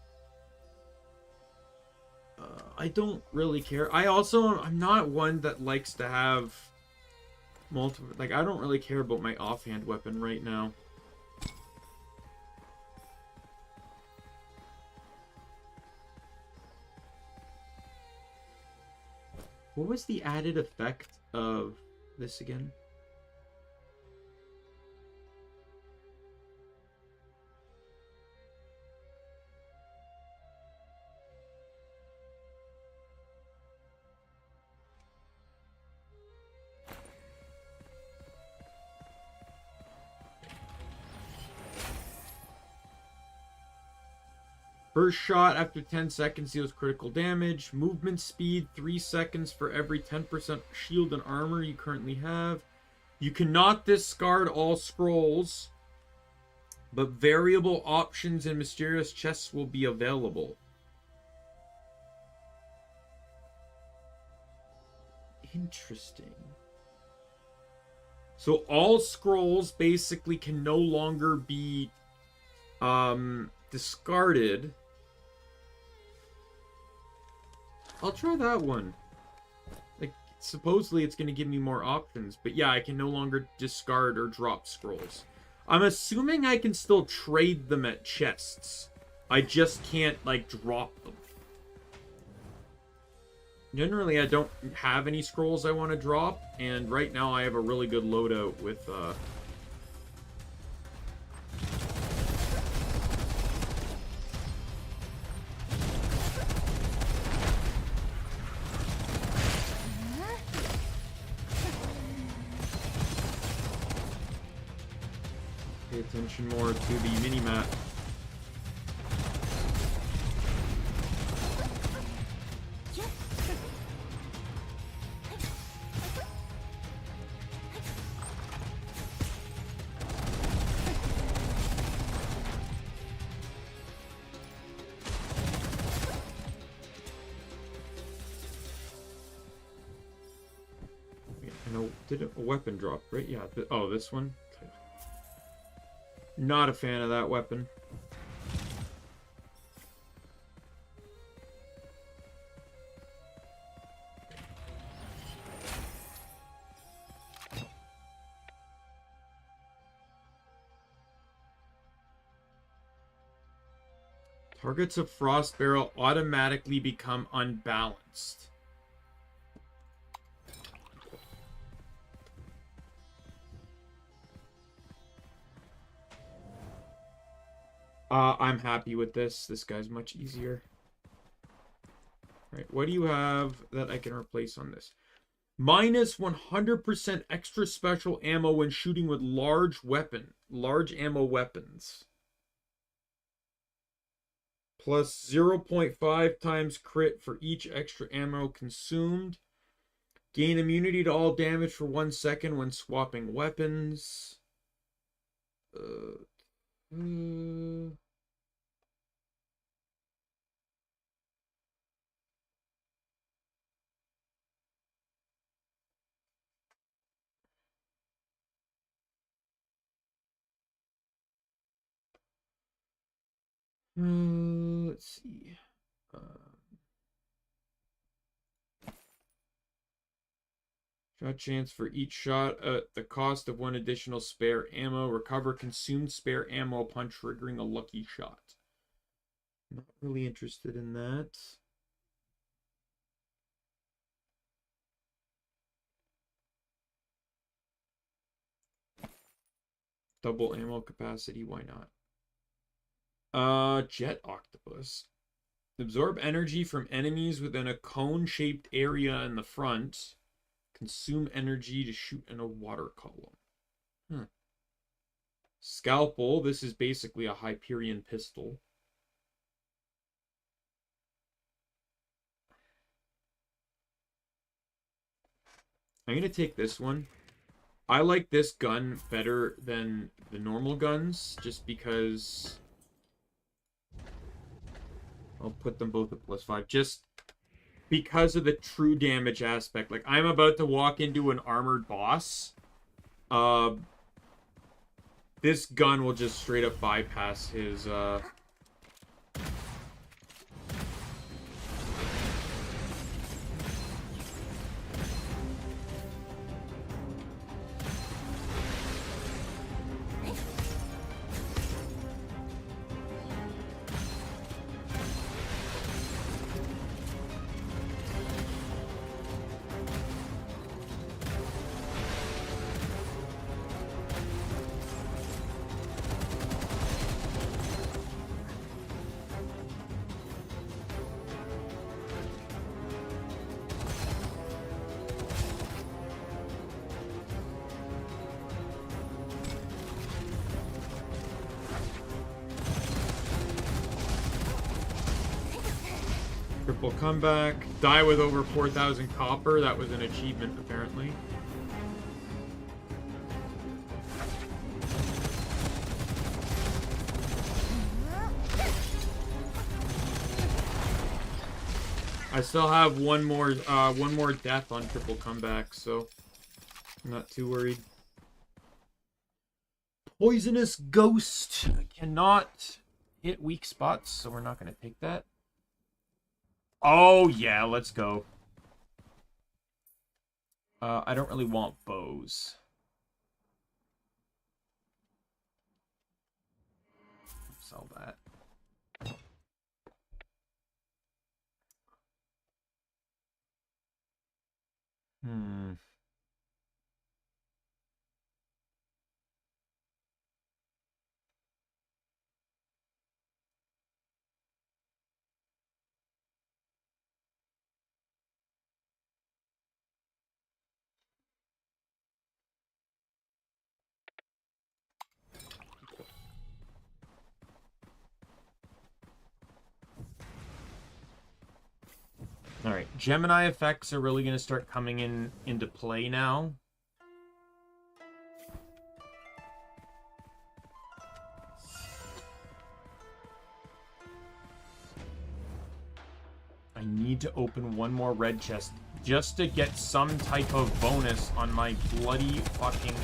I don't really care. I'm not one that likes to have multiple. Like, I don't really care about my offhand weapon right now. What was the added effect of this again? First shot after 10 seconds deals critical damage. Movement speed 3 seconds for every 10% shield and armor you currently have. You cannot discard all scrolls. But variable options and mysterious chests will be available. Interesting. So all scrolls basically can no longer be discarded. I'll try that one. Like, supposedly it's going to give me more options. But yeah, I can no longer discard or drop scrolls. I'm assuming I can still trade them at chests. I just can't, like, drop them. Generally, I don't have any scrolls I want to drop. And right now I have a really good loadout with, pay attention more to the mini-map. Did a weapon drop, right? Yeah. Oh, this one? Okay. Not a fan of that weapon. Targets of Frost Barrel automatically become unbalanced. I'm happy with this. This guy's much easier. Right, what do you have that I can replace on this? Minus 100% extra special ammo when shooting with large ammo weapons. Plus 0.5 times crit for each extra ammo consumed. Gain immunity to all damage for 1 second when swapping weapons. Let's see. Shot chance for each shot at the cost of 1 additional spare ammo. Recover consumed spare ammo upon triggering a lucky shot. Not really interested in that. Double ammo capacity, why not? Jet Octopus. Absorb energy from enemies within a cone-shaped area in the front. Consume energy to shoot in a water column. Scalpel. This is basically a Hyperion pistol. I'm going to take this one. I like this gun better than the normal guns, just because... I'll put them both at +5. Just because of the true damage aspect. Like, I'm about to walk into an armored boss. This gun will just straight up bypass his... Triple comeback. Die with over 4,000 copper. That was an achievement, apparently. I still have one more death on triple comeback, so I'm not too worried. Poisonous Ghost cannot hit weak spots, so we're not going to take that. Oh, yeah, let's go. I don't really want bows. Sell that. Alright, Gemini effects are really going to start coming into play now. I need to open one more red chest just to get some type of bonus on my bloody fucking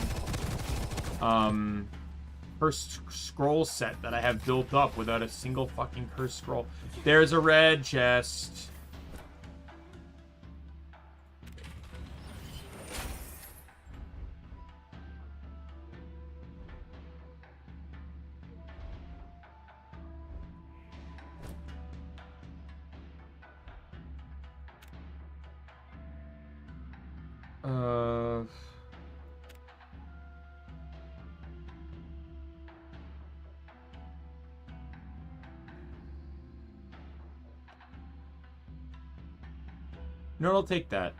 cursed scroll set that I have built up without a single fucking cursed scroll. There's a red chest. No, I'll take that.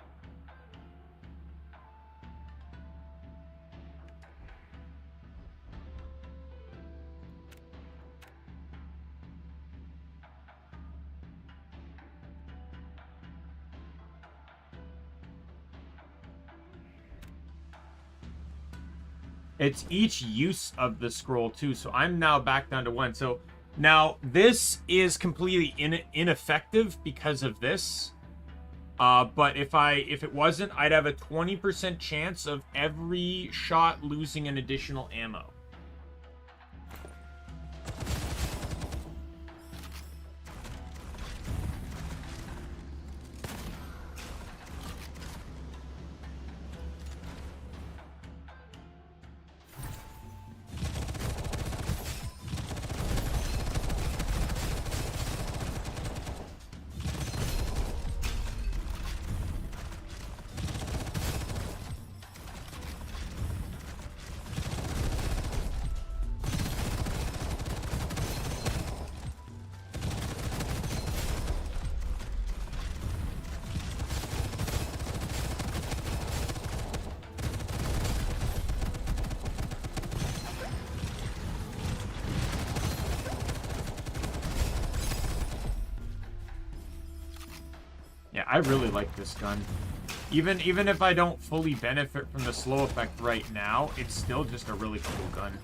It's each use of the scroll too, so I'm now back down to 1. So now this is completely ineffective because of this. But if it wasn't, I'd have a 20% chance of every shot losing an additional ammo. I really like this gun. Even if I don't fully benefit from the slow effect right now, it's still just a really cool gun.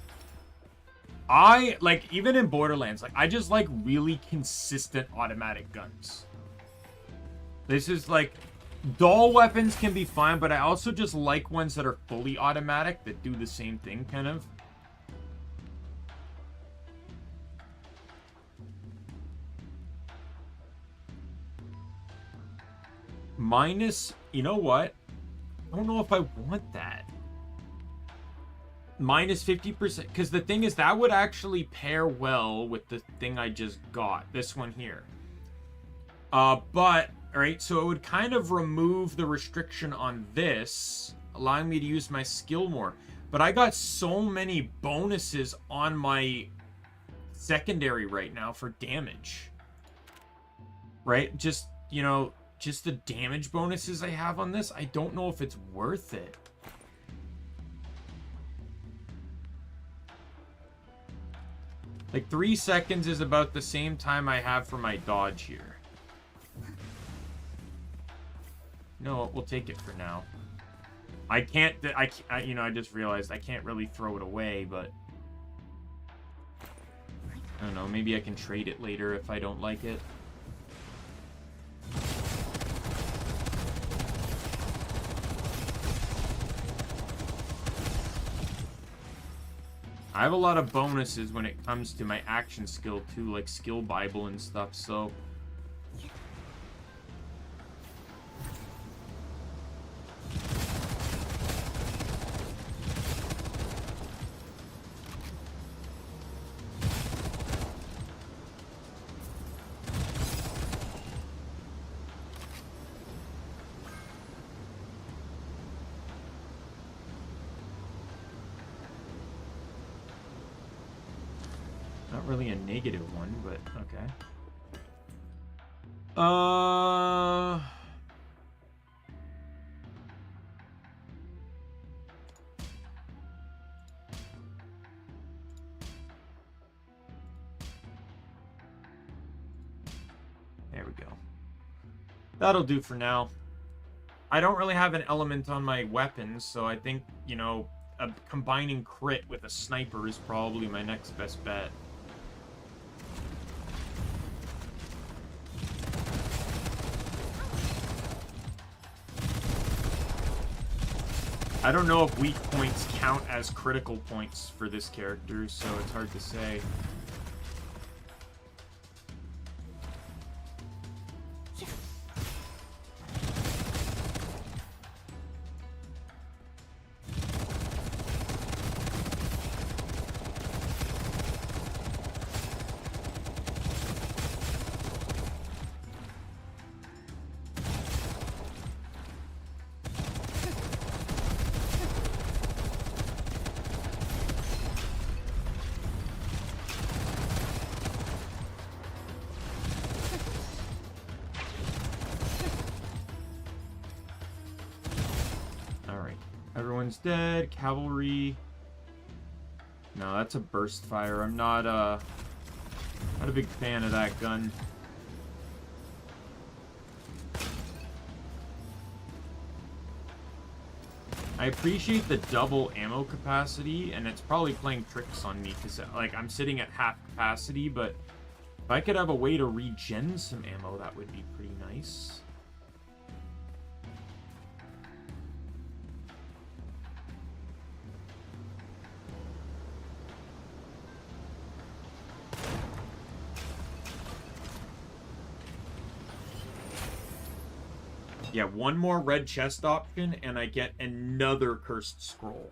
I, like, even in Borderlands, like, I just like really consistent automatic guns. This is, like, dual weapons can be fine, but I also just like ones that are fully automatic that do the same thing, kind of. Minus, you know what? I don't know if I want that. Minus 50%, because the thing is that would actually pair well with the thing I just got, this one here. But, alright, so it would kind of remove the restriction on this, allowing me to use my skill more. But I got so many bonuses on my secondary right now for damage. Right? Just, you know, just the damage bonuses I have on this, I don't know if it's worth it. Like, 3 seconds is about the same time I have for my dodge here. No, we'll take it for now. I can't, you know, I just realized I can't really throw it away, but I don't know, maybe I can trade it later if I don't like it. I have a lot of bonuses when it comes to my action skill too, like skill Bible and stuff, so... Not really a negative one, but okay. There we go. That'll do for now. I don't really have an element on my weapons, so I think, you know, combining crit with a sniper is probably my next best bet. I don't know if weak points count as critical points for this character, so it's hard to say. Everyone's dead. Cavalry. No, that's a burst fire. I'm not a big fan of that gun. I appreciate the double ammo capacity, and it's probably playing tricks on me because, like, I'm sitting at half capacity, but if I could have a way to regen some ammo, that would be pretty nice. Yeah, one more red chest option, and I get another cursed scroll.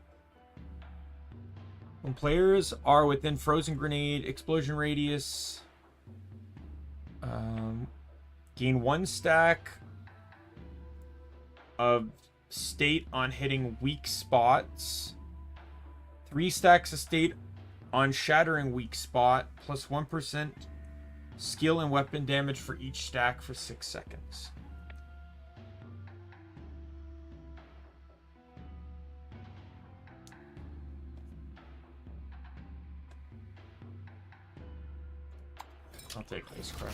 When players are within frozen grenade explosion radius, gain 1 stack of state on hitting weak spots, 3 stacks of state on shattering weak spot, plus 1% skill and weapon damage for each stack for 6 seconds. I'll take Ice Crush.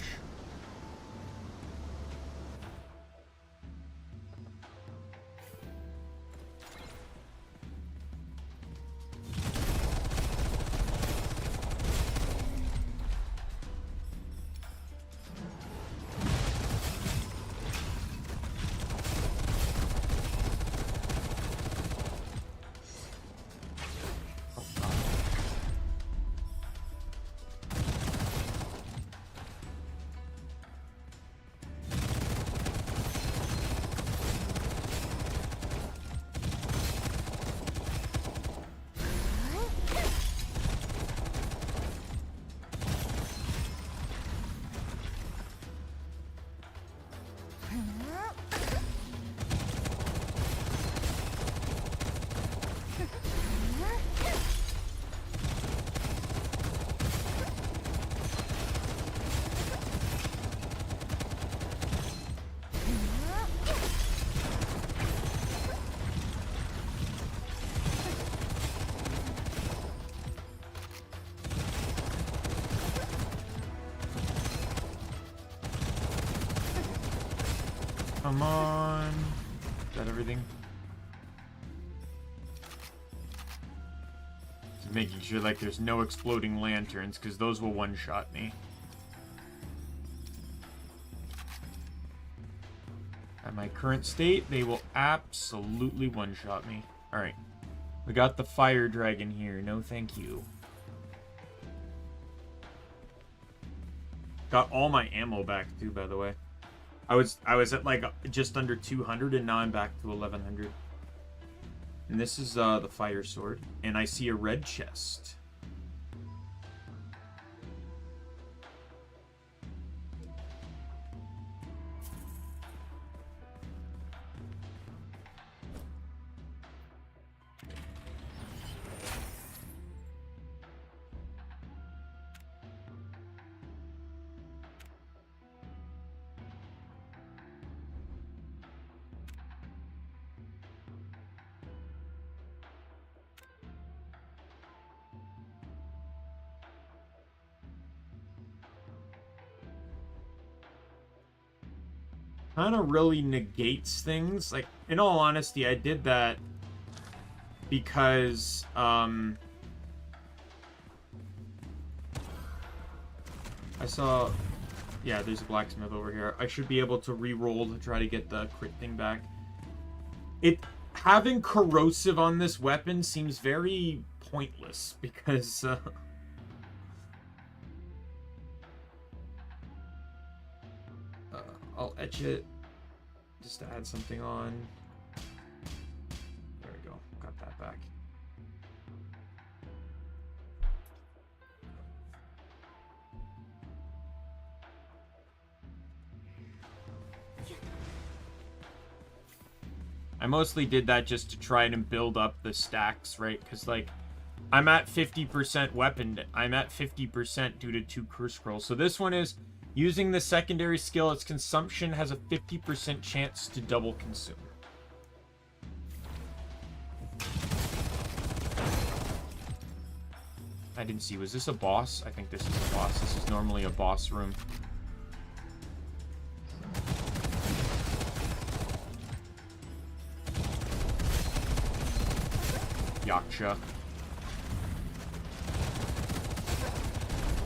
Come on. Is that everything? Just making sure like there's no exploding lanterns, because those will one-shot me. At my current state, they will absolutely one-shot me. Alright. We got the fire dragon here. No thank you. Got all my ammo back too, by the way. I was at like just under 200, and now I'm back to 1100. And this is the fire sword, and I see a red chest. Kind of really negates things. Like, in all honesty, I did that because I saw, yeah, there's a blacksmith over here. I should be able to re-roll to try to get the crit thing back. Having corrosive on this weapon seems very pointless because I'll etch it just to add something on. There we go. Got that back. I mostly did that just to try and build up the stacks, right? Because, like, I'm at 50% weapon. I'm at 50% due to 2 curse scrolls. So this one is using the secondary skill. Its consumption has a 50% chance to double consume. I didn't see. Was this a boss? I think this is a boss. This is normally a boss room. Yaksha.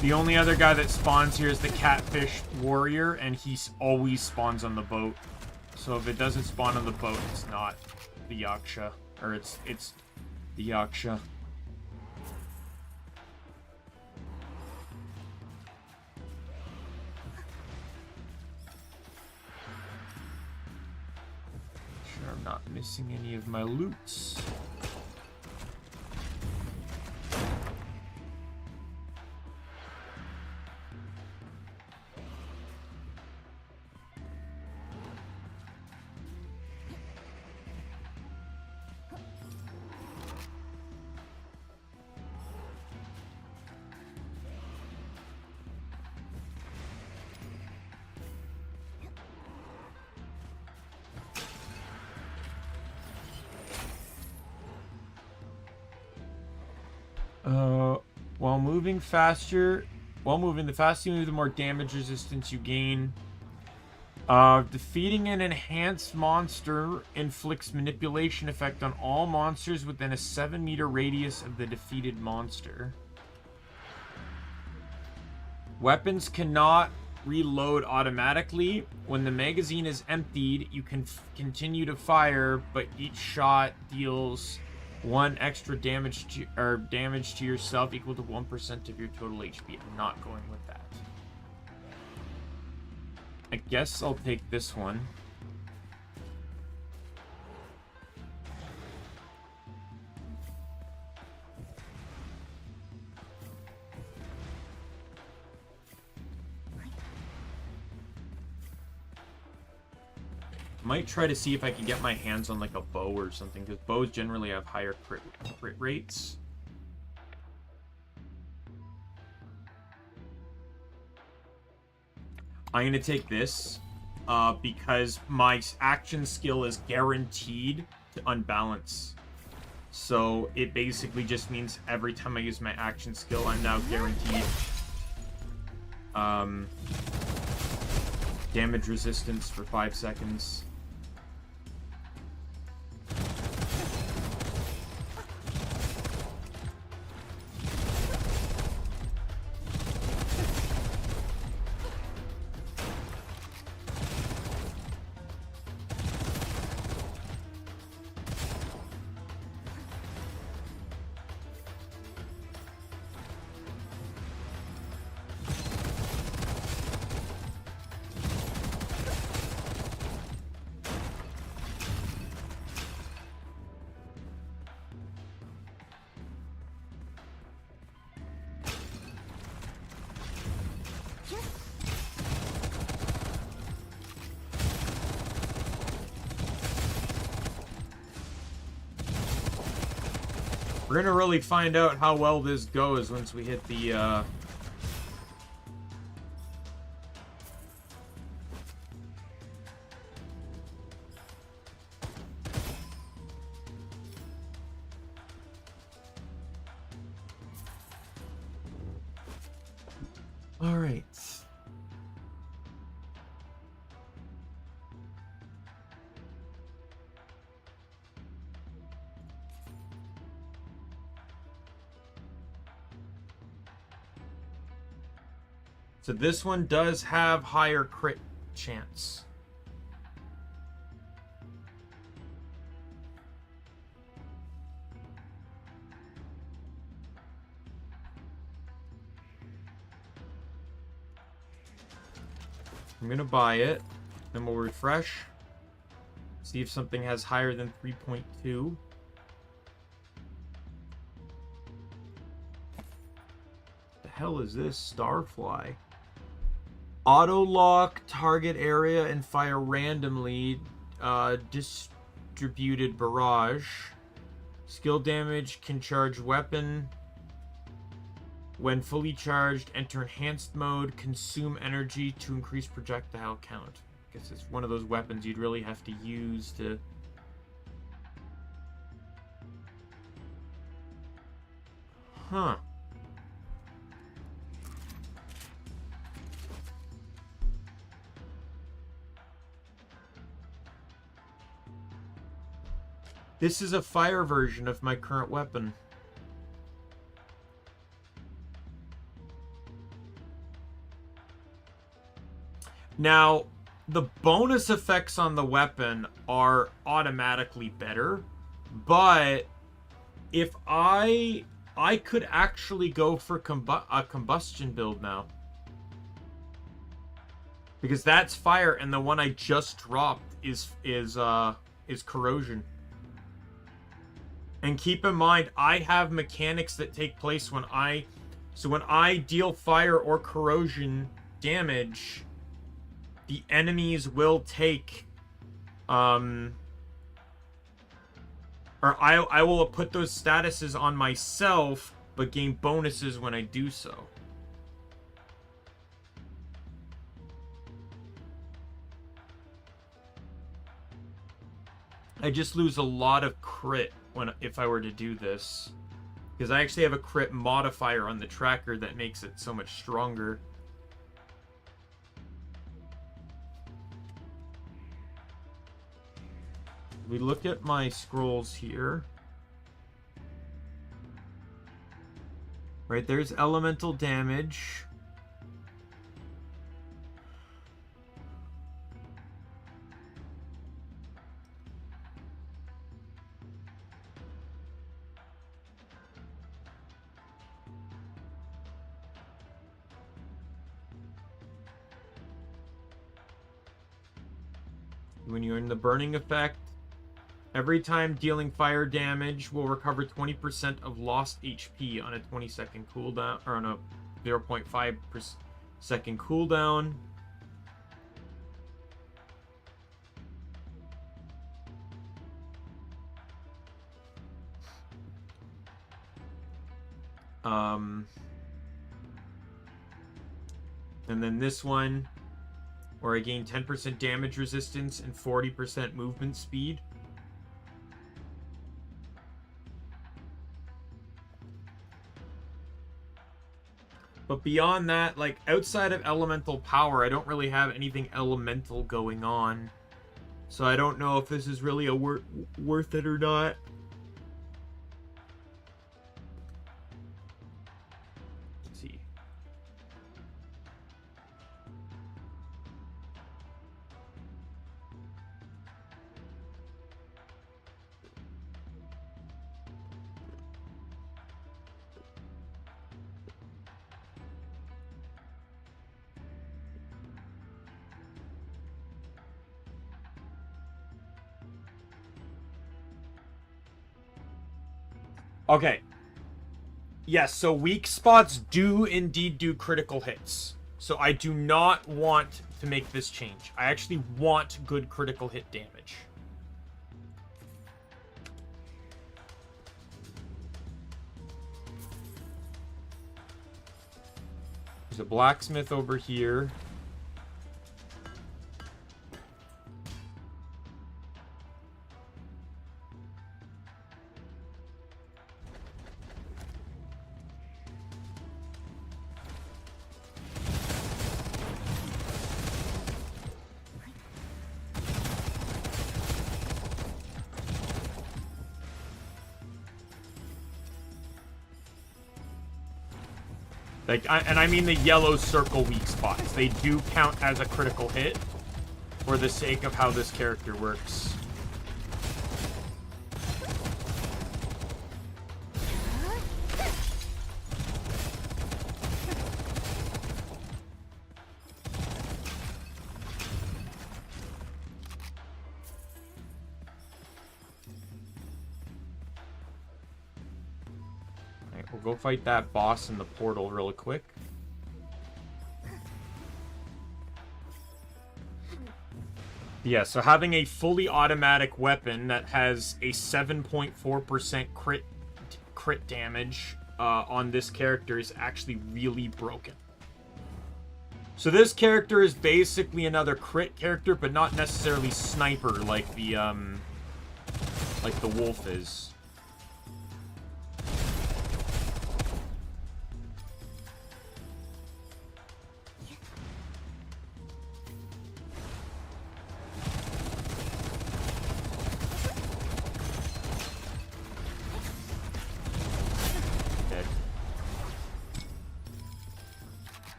The only other guy that spawns here is the catfish warrior, and he always spawns on the boat. So if it doesn't spawn on the boat, it's not the Yaksha. Or it's the Yaksha. Sure I'm not missing any of my loots. While moving, the faster you move, the more damage resistance you gain. Defeating an enhanced monster inflicts manipulation effect on all monsters within a 7-meter radius of the defeated monster. Weapons cannot reload automatically. When the magazine is emptied, you can continue to fire, but each shot deals 1 extra damage to yourself equal to 1% of your total HP. I'm not going with that. I guess I'll take this one. Might try to see if I can get my hands on like a bow or something, because bows generally have higher crit rates. I'm going to take this because my action skill is guaranteed to unbalance. So it basically just means every time I use my action skill, I'm now guaranteed damage resistance for 5 seconds. We're gonna really find out how well this goes once we hit the, All right. So this one does have higher crit chance. I'm gonna buy it, then we'll refresh. See if something has higher than 3.2. The hell is this? Starfly. Auto lock target area and fire randomly. Distributed barrage. Skill damage can charge weapon. When fully charged, enter enhanced mode. Consume energy to increase projectile count. I guess it's one of those weapons you'd really have to use to... Huh. This is a fire version of my current weapon. Now, the bonus effects on the weapon are automatically better, but if I could actually go for a combustion build now. Because that's fire, and the one I just dropped is corrosion. And keep in mind, I have mechanics that take place when I deal fire or corrosion damage, the enemies will take, or I will put those statuses on myself, but gain bonuses when I do so. I just lose a lot of crit if I were to do this, because I actually have a crit modifier on the tracker that makes it so much stronger. We look at my scrolls here. Right, there's elemental damage. When you're in the burning effect, every time dealing fire damage will recover 20% of lost HP on a 20-second cooldown, or on a 0.5 second cooldown. And then this one, where I gain 10% damage resistance and 40% movement speed. But beyond that, like, outside of elemental power, I don't really have anything elemental going on. So I don't know if this is really worth it or not. Let's see. Okay. Yes, so weak spots do indeed do critical hits. So I do not want to make this change. I actually want good critical hit damage. There's a blacksmith over here. Like, and I mean the yellow circle weak spots. They do count as a critical hit for the sake of how this character works. We'll go fight that boss in the portal real quick. Yeah, so having a fully automatic weapon that has a 7.4% crit damage on this character is actually really broken. So this character is basically another crit character, but not necessarily sniper like the wolf is.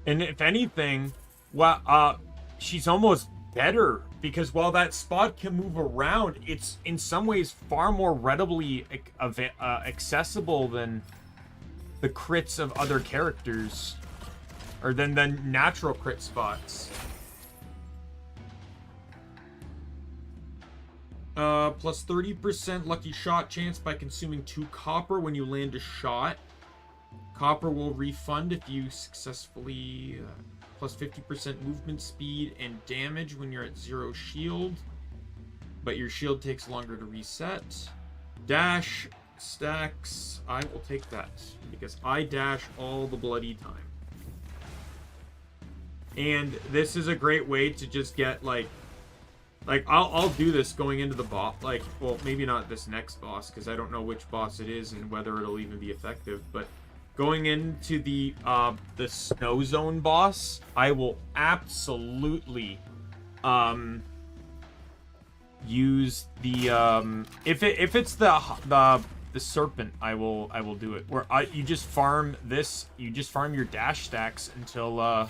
And if anything, well, she's almost better, because while that spot can move around, it's in some ways far more readily accessible than the crits of other characters, or than the natural crit spots. Plus 30% lucky shot chance by consuming 2 copper when you land a shot. Copper will refund if you successfully... plus 50% movement speed and damage when you're at 0 shield. But your shield takes longer to reset. Dash stacks. I will take that, because I dash all the bloody time. And this is a great way to just get, like I'll do this going into the boss. Like, well, maybe not this next boss, because I don't know which boss it is and whether it'll even be effective, but... going into the snow zone boss, I will absolutely use the if it's the serpent, I will do it. Where you just farm this, you just farm your dash stacks until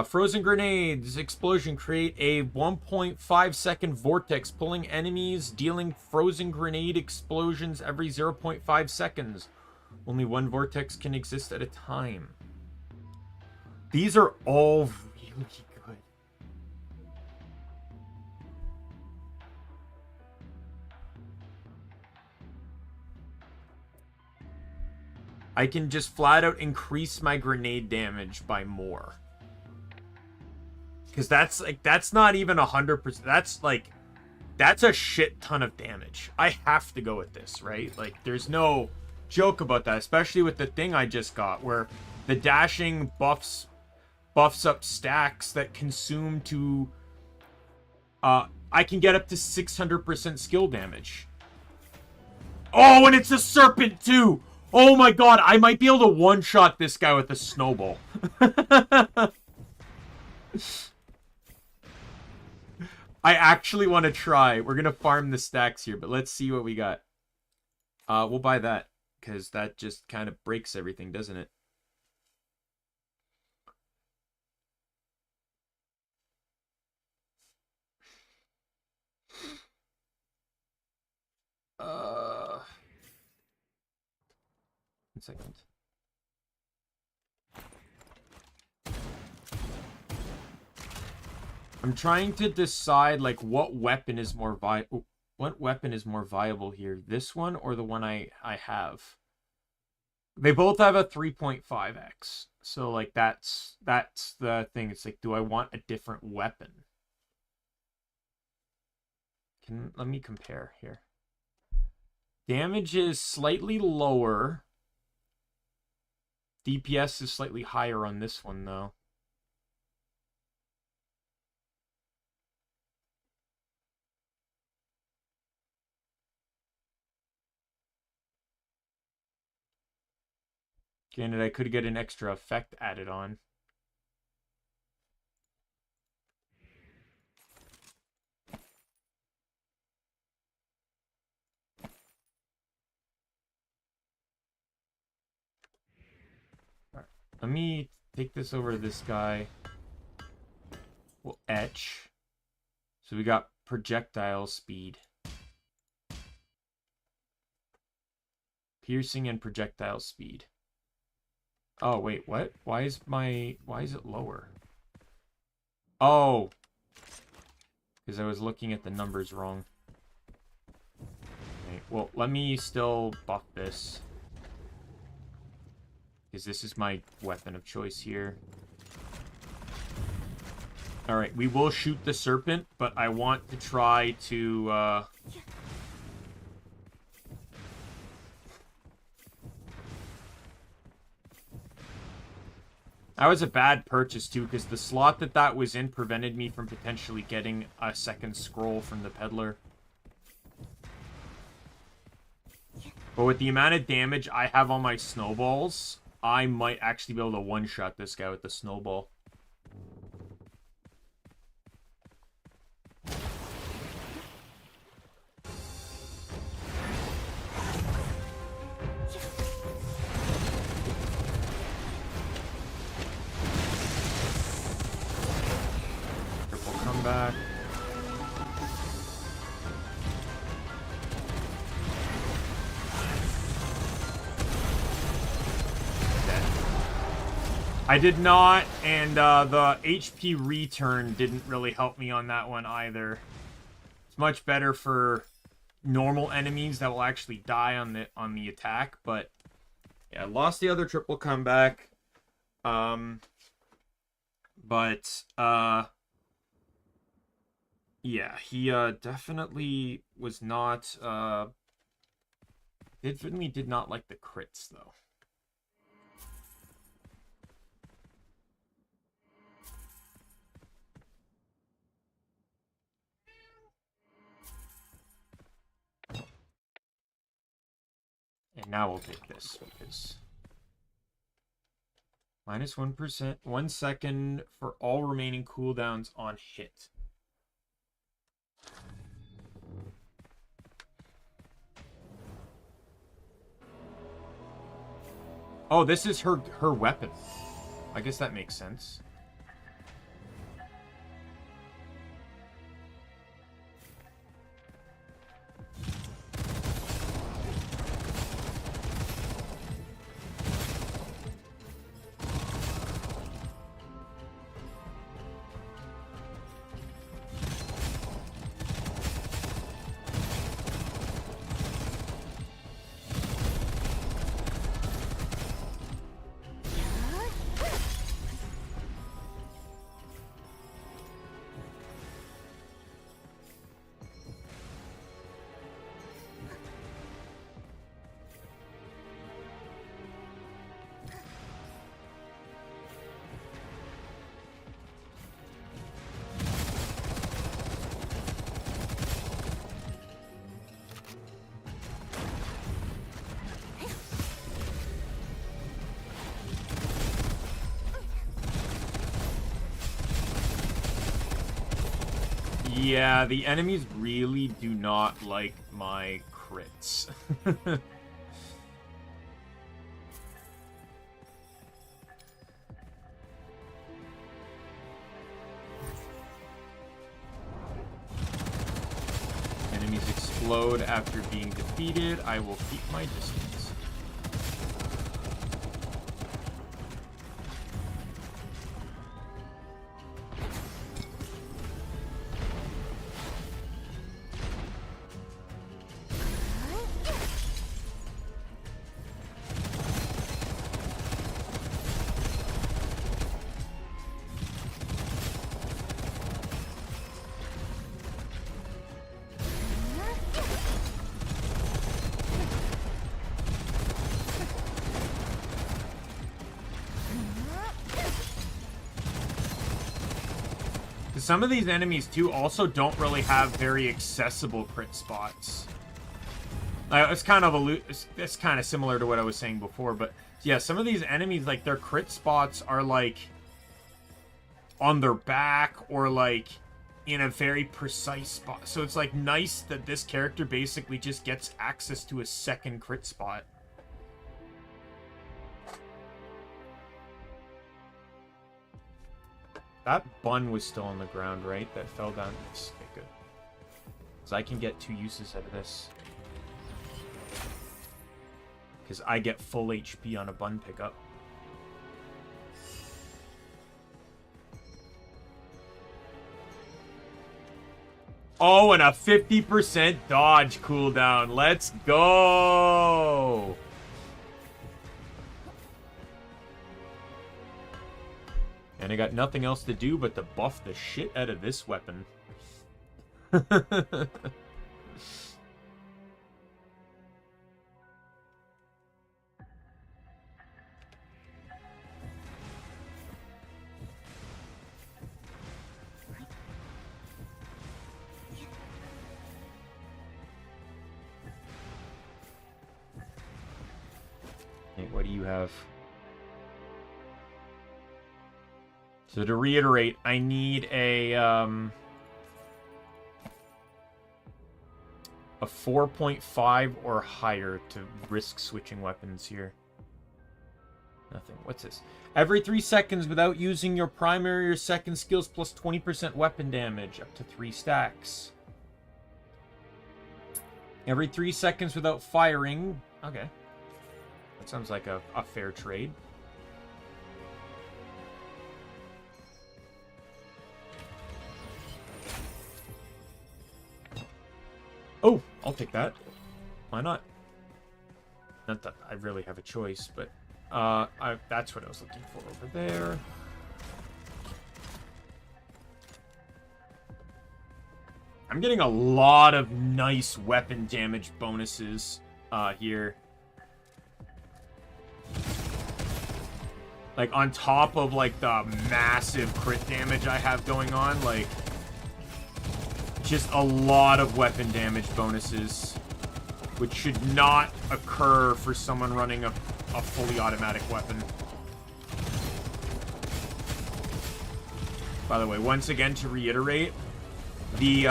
frozen grenades. Explosion. Create a 1.5 second vortex, pulling enemies, dealing frozen grenade explosions every 0.5 seconds. Only one vortex can exist at a time. These are all really good. I can just flat out increase my grenade damage by more. Because that's not even 100%. That's a shit ton of damage. I have to go with this, right? Like, there's no joke about that, especially with the thing I just got, where the dashing buffs up stacks that consume to... I can get up to 600% skill damage. Oh, and it's a serpent, too! Oh my god, I might be able to one-shot this guy with a snowball. I actually want to try. We're going to farm the stacks here, but let's see what we got. We'll buy that, because that just kind of breaks everything, doesn't it? One second. I'm trying to decide, like, what weapon is more viable here? This one or the one I have? They both have a 3.5x. So, like, that's the thing. It's like, do I want a different weapon? Let me compare here. Damage is slightly lower. DPS is slightly higher on this one, though. Granted, I could get an extra effect added on. Alright, let me take this over to this guy. We'll etch. So we got projectile speed. Piercing and projectile speed. Oh, wait, what? Why is it lower? Oh! Because I was looking at the numbers wrong. Okay, well, let me still buff this. Because this is my weapon of choice here. Alright, we will shoot the serpent, but I want to try to, That was a bad purchase, too, because the slot that was in prevented me from potentially getting a second scroll from the peddler. But with the amount of damage I have on my snowballs, I might actually be able to one-shot this guy with the snowball. Back. I did not, and the HP return didn't really help me on that one either. It's much better for normal enemies that will actually die on the attack, but yeah, I lost the other triple comeback. Yeah, he definitely was not, definitely did not like the crits, though. And now we'll take this, because... minus 1%, 1 second for all remaining cooldowns on hit. Oh, this is her weapon. I guess that makes sense. Yeah, the enemies really do not like my crits. Enemies explode after being defeated. I will keep my distance. some of these enemies, too, also don't really have very accessible crit spots. It's kind of similar to what I was saying before, but yeah, some of these enemies, like, their crit spots are, like, on their back or, like, in a very precise spot. So it's, like, nice that this character basically just gets access to a second crit spot. That bun was still on the ground, right? That fell down. Yes. Okay, good. So I can get 2 uses out of this. Because I get full HP on a bun pickup. Oh, and a 50% dodge cooldown. Let's go! And I got nothing else to do but to buff the shit out of this weapon. Hey, what do you have? So to reiterate, I need a 4.5 or higher to risk switching weapons here. Nothing. What's this? Every 3 seconds without using your primary or second skills plus 20% weapon damage, up to 3 stacks. Every 3 seconds without firing. Okay. That sounds like a fair trade. Oh, I'll take that. Why not? Not that I really have a choice, but that's what I was looking for over there. I'm getting a lot of nice weapon damage bonuses here. Like, on top of, like, the massive crit damage I have going on, like, just a lot of weapon damage bonuses, which should not occur for someone running a fully automatic weapon. By the way, once again, to reiterate, the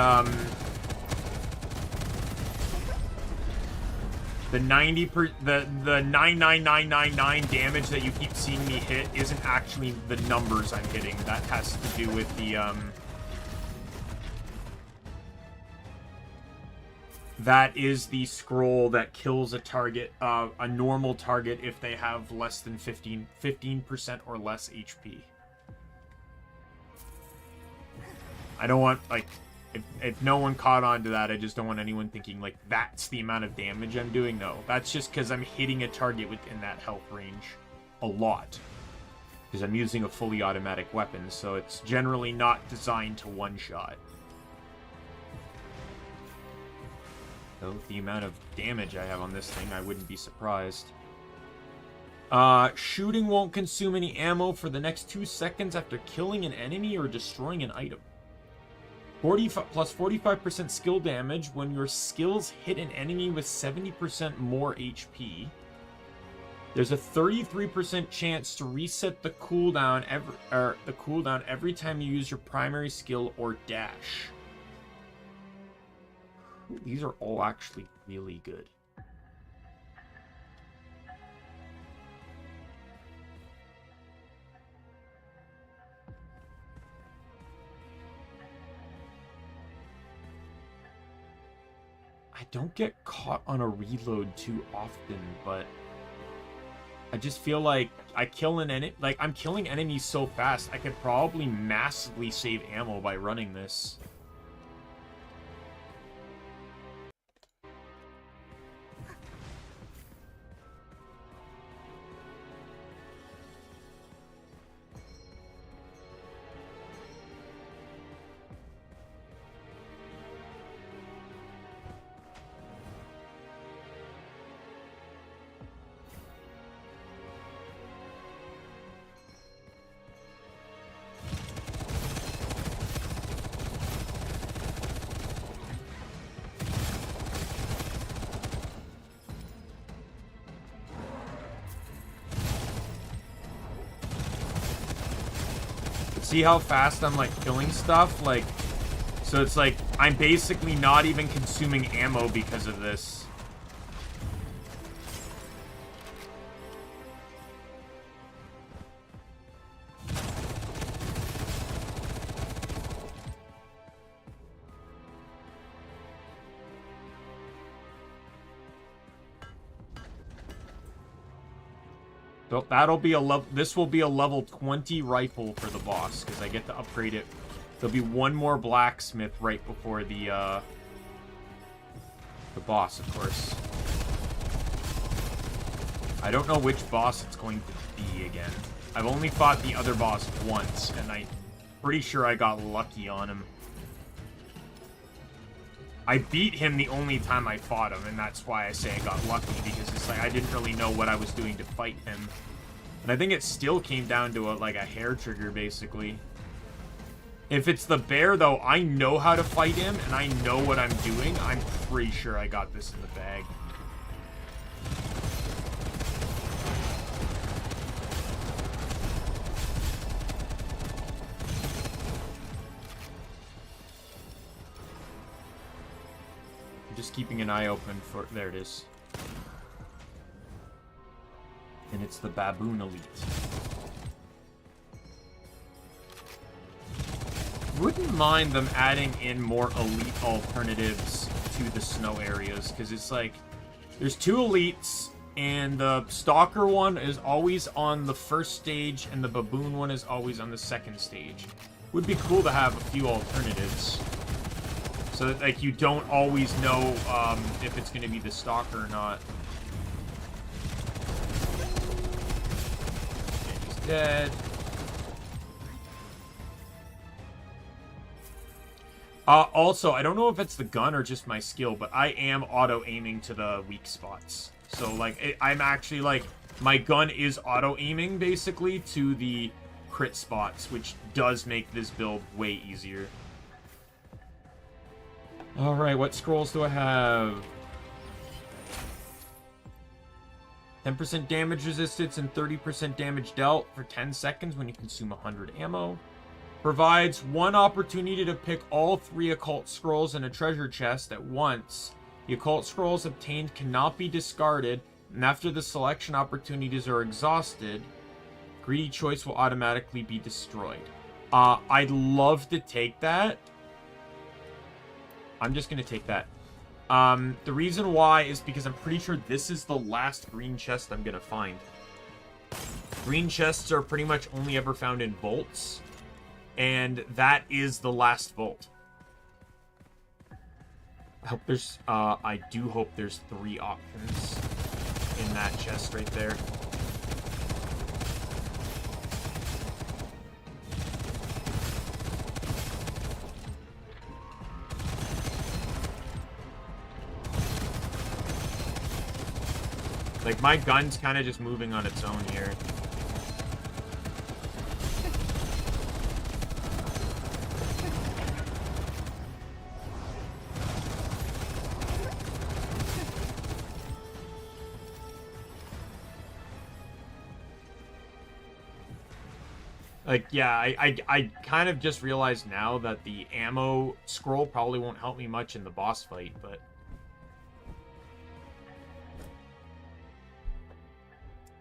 99999 damage that you keep seeing me hit isn't actually the numbers I'm hitting. That has to do with the that is the scroll that kills a target, a normal target, if they have less than 15% or less HP. I don't want, like, if no one caught on to that, I just don't want anyone thinking, like, that's the amount of damage I'm doing. No, that's just because I'm hitting a target within that health range a lot. Because I'm using a fully automatic weapon, so it's generally not designed to one-shot. So with the amount of damage I have on this thing, I wouldn't be surprised. Shooting won't consume any ammo for the next 2 seconds after killing an enemy or destroying an item. 45 plus 45% skill damage when your skills hit an enemy with 70% more HP. There's a 33% chance to reset the cooldown every time you use your primary skill or dash. These are all actually really good. I don't get caught on a reload too often, but I just feel like I kill an enemy, like I'm killing enemies so fast, I could probably massively save ammo by running this. see how fast I'm, like, killing stuff? Like, so it's like, I'm basically not even consuming ammo because of this. So that'll be a level. This will be a level 20 rifle for the boss because I get to upgrade it. There'll be one more blacksmith right before the boss, of course. I don't know which boss it's going to be again. I've only fought the other boss once, and I'm pretty sure I got lucky on him. I beat him the only time I fought him, and that's why I say I got lucky, because it's like I didn't really know what I was doing to fight him. And I think it still came down to like a hair trigger, basically. If it's the bear, though, I know how to fight him, and I know what I'm doing. I'm pretty sure I got this in the bag. Just keeping an eye open for... There it is. And it's the Baboon Elite. Wouldn't mind them adding in more elite alternatives to the snow areas, because it's like... There's 2 elites, and the Stalker one is always on the first stage, and the Baboon one is always on the second stage. Would be cool to have a few alternatives. So that, like, you don't always know if it's going to be the Stalker or not. And he's dead. Also, I don't know if it's the gun or just my skill, but I am auto-aiming to the weak spots. So, like, I'm actually, like, my gun is auto-aiming, basically, to the crit spots, which does make this build way easier. Alright, what scrolls do I have? 10% damage resistance and 30% damage dealt for 10 seconds when you consume 100 ammo. Provides 1 opportunity to pick all 3 occult scrolls in a treasure chest at once. The occult scrolls obtained cannot be discarded, and after the selection opportunities are exhausted, greedy choice will automatically be destroyed. I'd love to take that. I'm just going to take that. The reason why is because I'm pretty sure this is the last green chest I'm going to find. Green chests are pretty much only ever found in vaults. And that is the last vault. I hope there's, I do hope there's 3 options in that chest right there. Like, my gun's kind of just moving on its own here. Like, yeah, I kind of just realized now that the ammo scroll probably won't help me much in the boss fight, but...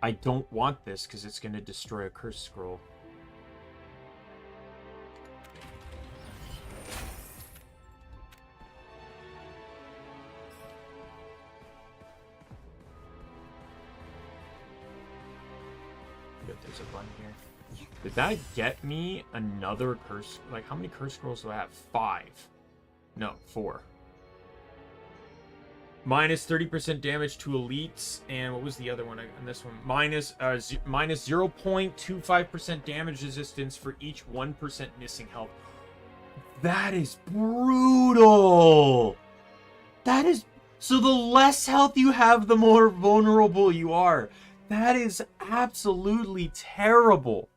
I don't want this because it's going to destroy a curse scroll. Good, there's a button here. Did that get me another curse? Like, how many curse scrolls do I have? 5. No, 4. Minus 30% damage to elites, and what was the other one on this one? Minus 0.25% damage resistance for each 1% missing health. That is brutal! That is... So the less health you have, the more vulnerable you are. That is absolutely terrible.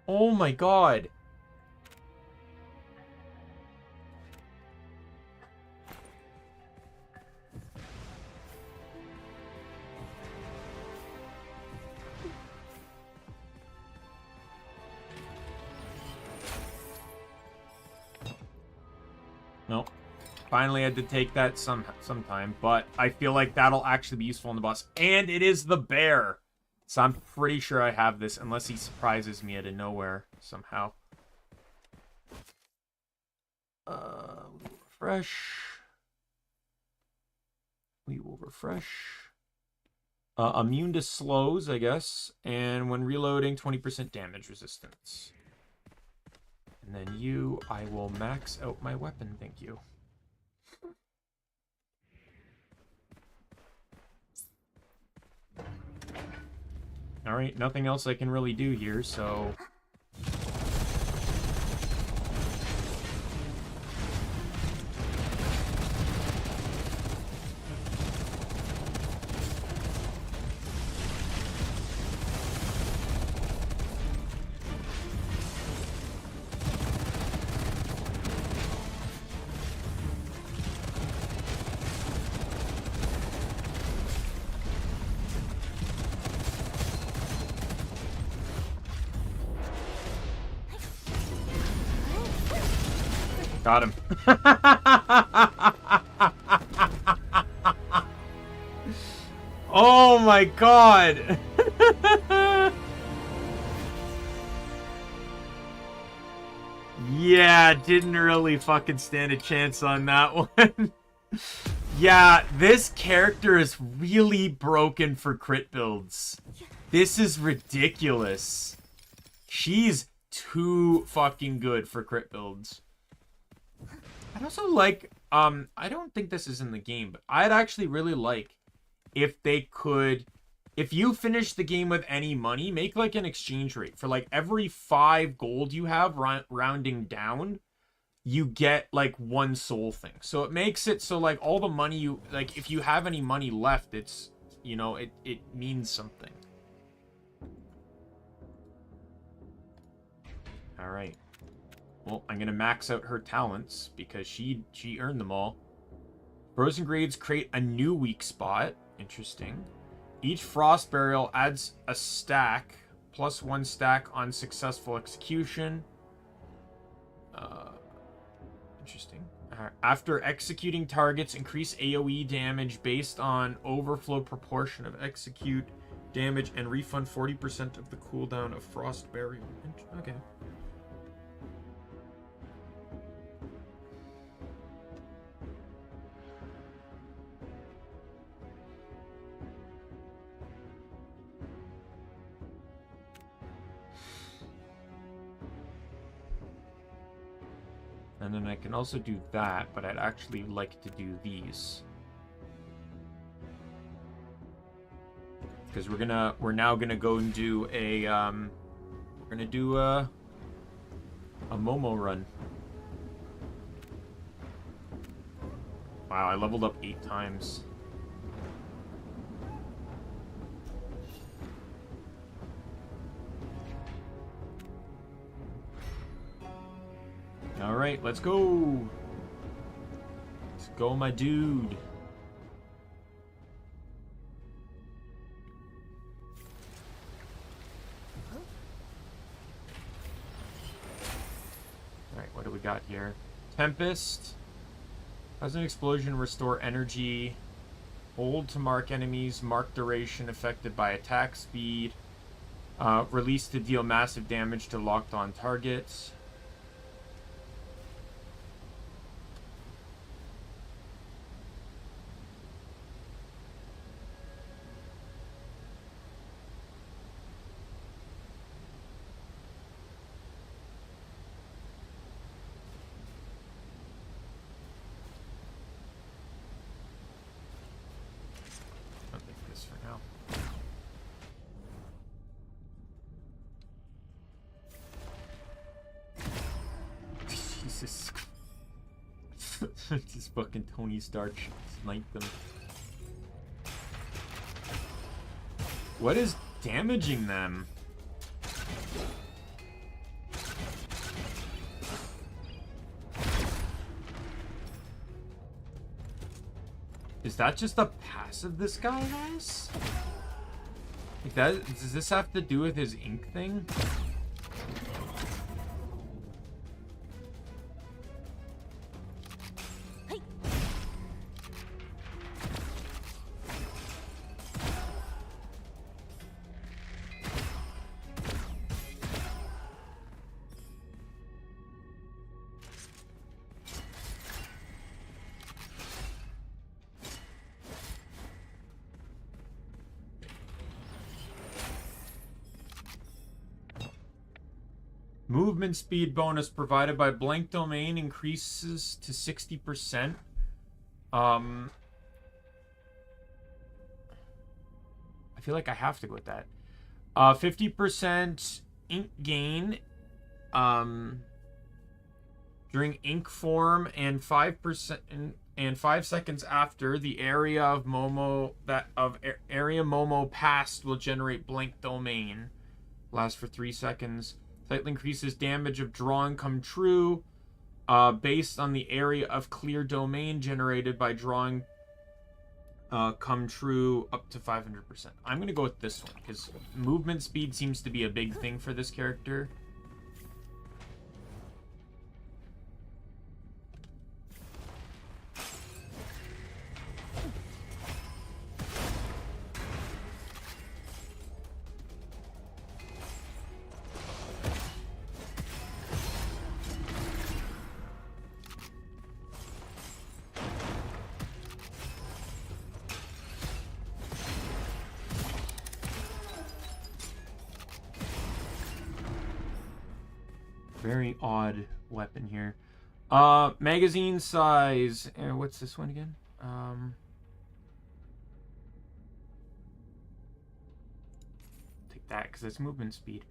Oh my god. Nope. Finally had to take that sometime, but I feel like that'll actually be useful in the boss. And it is the bear. So I'm pretty sure I have this, unless he surprises me out of nowhere somehow. Refresh. We will refresh. Immune to slows, I guess. And when reloading, 20% damage resistance. And then you, I will max out my weapon, thank you. Alright, nothing else I can really do here, so... Got him. Oh my god. Yeah, didn't really fucking stand a chance on that one. Yeah, this character is really broken for crit builds. This is ridiculous. She's too fucking good for crit builds. I'd also like, I don't think this is in the game, but I'd actually really like if they could, if you finish the game with any money, make like an exchange rate for like every 5 gold you have, rounding down, you get like 1 soul thing. So it makes it so like all the money you, like if you have any money left, it's, you know, it means something. All right. Well, I'm going to max out her talents because she earned them all. Frozen Grades create a new weak spot. Interesting. Each Frost Burial adds a stack, plus 1 stack on successful execution. Interesting. After executing targets, increase AoE damage based on overflow proportion of execute damage and refund 40% of the cooldown of Frost Burial. Okay. And then I can also do that, but I'd actually like to do these. Because we're now gonna go and do a we're gonna do a Momo run. Wow, I leveled up 8 times. All right, let's go. Let's go, my dude. All right, what do we got here? Tempest. As an explosion, restore energy. Hold to mark enemies. Mark duration affected by attack speed. Release to deal massive damage to locked-on targets. Just fucking Tony Stark sniped them. What is damaging them? Is that just a passive this guy has? Like that, does this have to do with his ink thing? Movement speed bonus provided by blank domain increases to 60%. I feel like I have to go with that. 50% ink gain during ink form, and 5% and 5 seconds after the area of area Momo passed will generate blank domain. Lasts for 3 seconds. Slightly increases damage of drawing come true based on the area of clear domain generated by drawing come true up to 500%. I'm going to go with this one because movement speed seems to be a big thing for this character. Very odd weapon here. Magazine size. What's this one again? Take that because it's movement speed.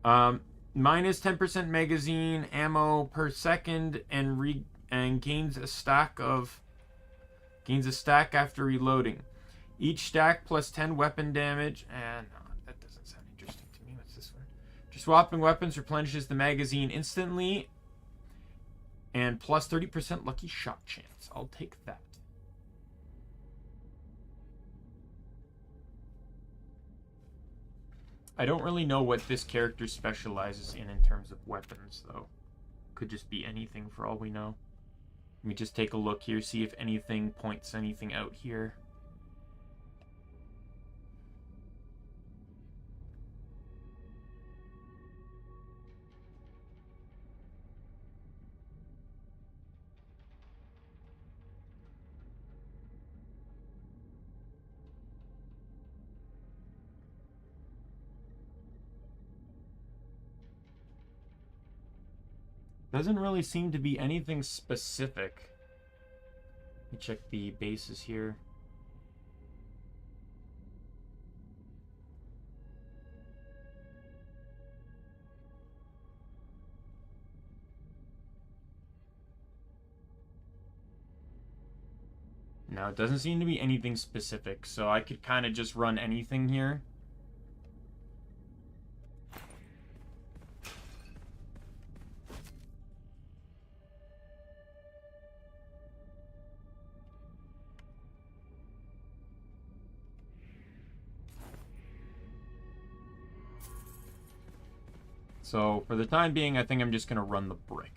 Minus 10% magazine ammo per second, and gains a stack after reloading. Each stack plus 10 weapon damage. And that doesn't sound interesting to me. What's this one? Just swapping weapons replenishes the magazine instantly, and plus 30% lucky shot chance. I'll take that. I don't really know what this character specializes in terms of weapons, though. Could just be anything for all we know. Let me just take a look here, see if anything points anything out here. Doesn't really seem to be anything specific. Let me check the bases here. No, it doesn't seem to be anything specific, so I could kind of just run anything here. So, for the time being, I think I'm just going to run the brick.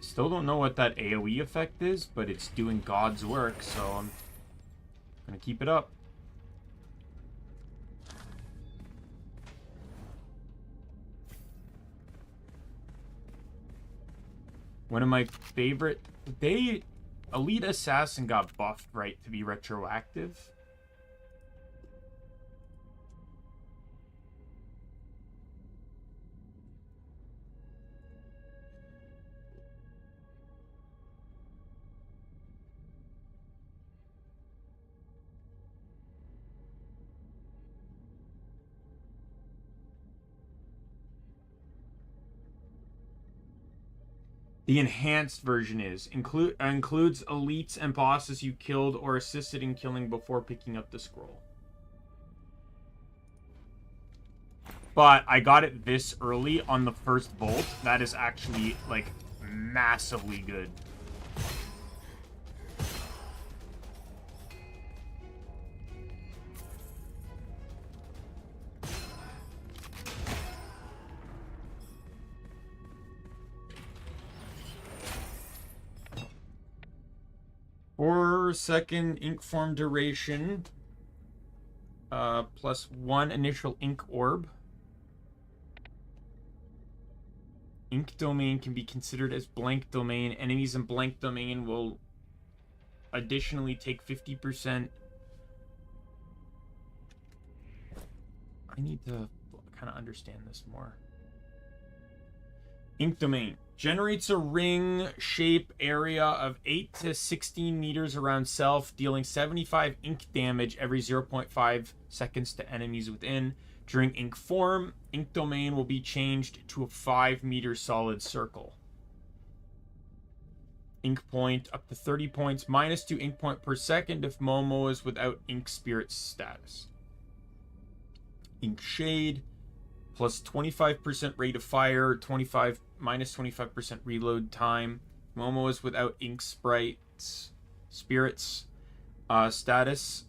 Still don't know what that AoE effect is, but it's doing God's work, so I'm going to keep it up. One of my favorite... Elite Assassin got buffed, right, to be retroactive. The enhanced version includes elites and bosses you killed or assisted in killing before picking up the scroll. But I got it this early on the first Volt. That is actually, like, massively good. Second ink form duration. +1 initial ink orb. Ink domain can be considered as blank domain. Enemies in blank domain will additionally take 50%. I need to kind of understand this more. Ink domain generates a ring shape area of 8 to 16 meters around self, dealing 75 ink damage every 0.5 seconds to enemies within. During ink form, ink domain will be changed to a 5-meter solid circle. Ink point up to 30 points, -2 ink point per second if Momo is without ink spirit status. Ink shade, plus 25% rate of fire, -25% reload time. Momo is without ink spirits status.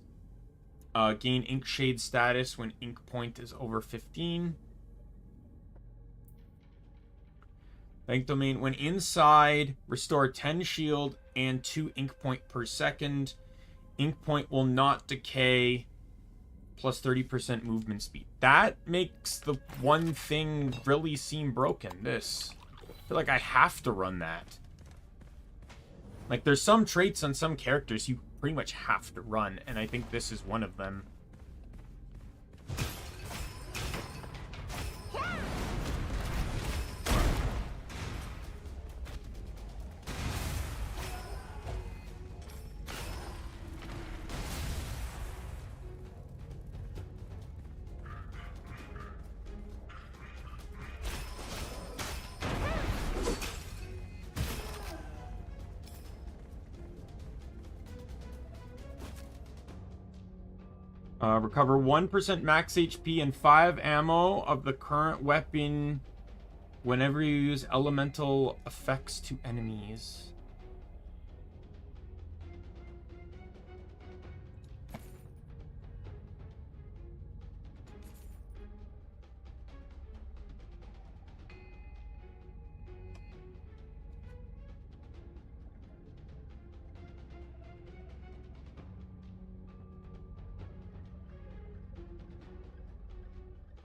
Gain ink shade status when ink point is over 15. Ink domain, when inside, restore 10 shield and 2 ink point per second. Ink point will not decay, plus 30% movement speed. That makes the one thing really seem broken. This. I feel like I have to run that. Like, there's some traits on some characters you pretty much have to run, and I think this is one of them. Recover 1% max HP and 5 ammo of the current weapon whenever you use elemental effects to enemies.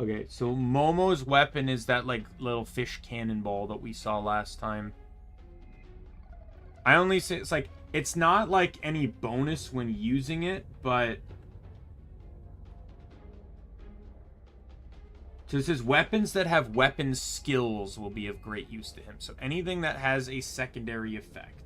Okay, so Momo's weapon is that, like, little fish cannonball that we saw last time. I only say it's like, it's not like any bonus when using it, but so it says weapons that have weapon skills will be of great use to him. So anything that has a secondary effect.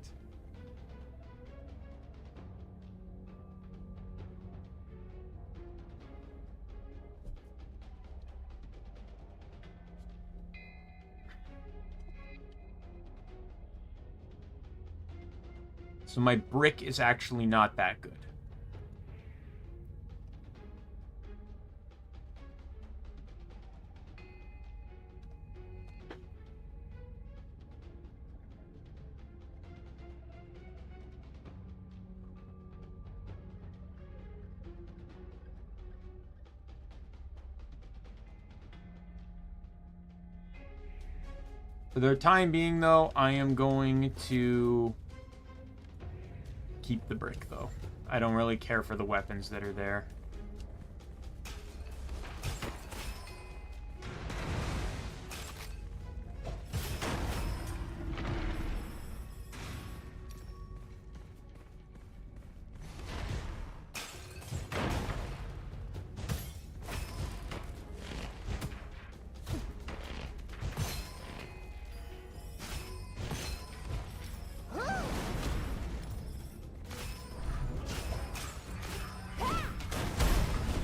So my brick is actually not that good. For the time being, though, I am going to keep the brick, though. I don't really care for the weapons that are there.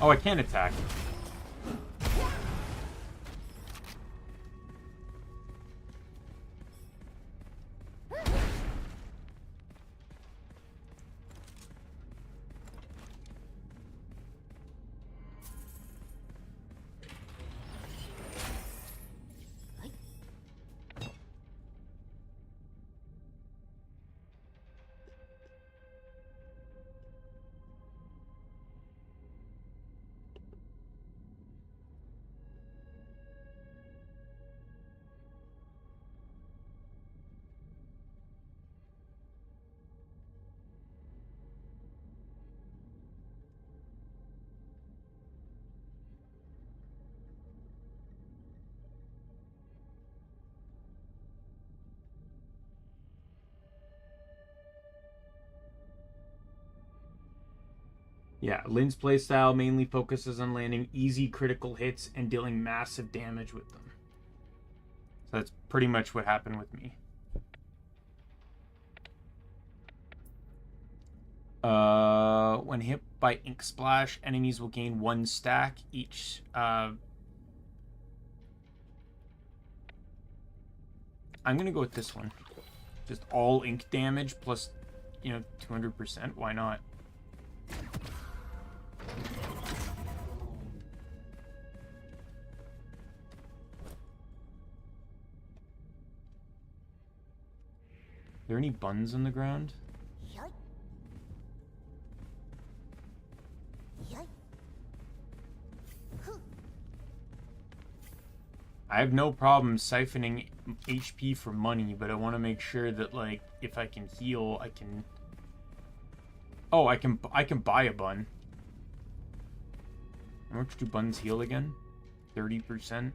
Oh, I can't attack. Yeah, Lynn's playstyle mainly focuses on landing easy critical hits and dealing massive damage with them. So that's pretty much what happened with me. When hit by Ink Splash, enemies will gain 1 stack each. I'm gonna go with this one. Just all ink damage plus, 200%. Why not? Are there any buns on the ground? I have no problem siphoning HP for money, but I want to make sure that, like, if I can heal, I can... Oh, I can buy a bun. How much do buns heal again? 30%?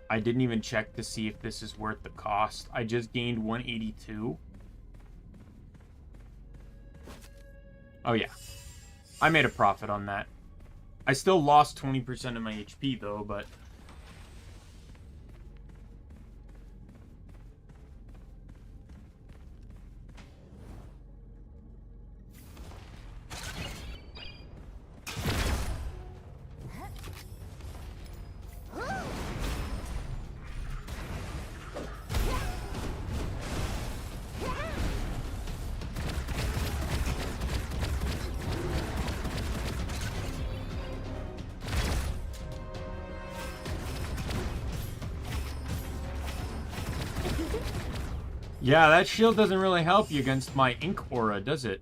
I didn't even check to see if this is worth the cost. I just gained 182. Oh, yeah. I made a profit on that. I still lost 20% of my HP, though, but... Yeah, that shield doesn't really help you against my ink aura, does it?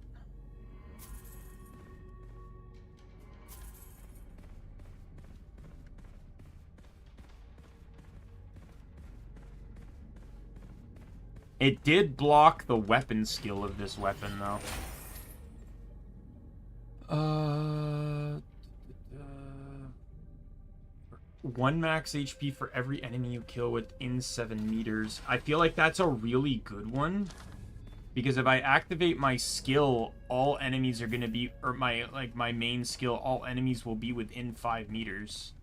It did block the weapon skill of this weapon, though. One max HP for every enemy you kill within 7 meters. I feel like that's a really good one. Because if I activate my skill, all enemies are going to be... Or my main skill, all enemies will be within 5 meters.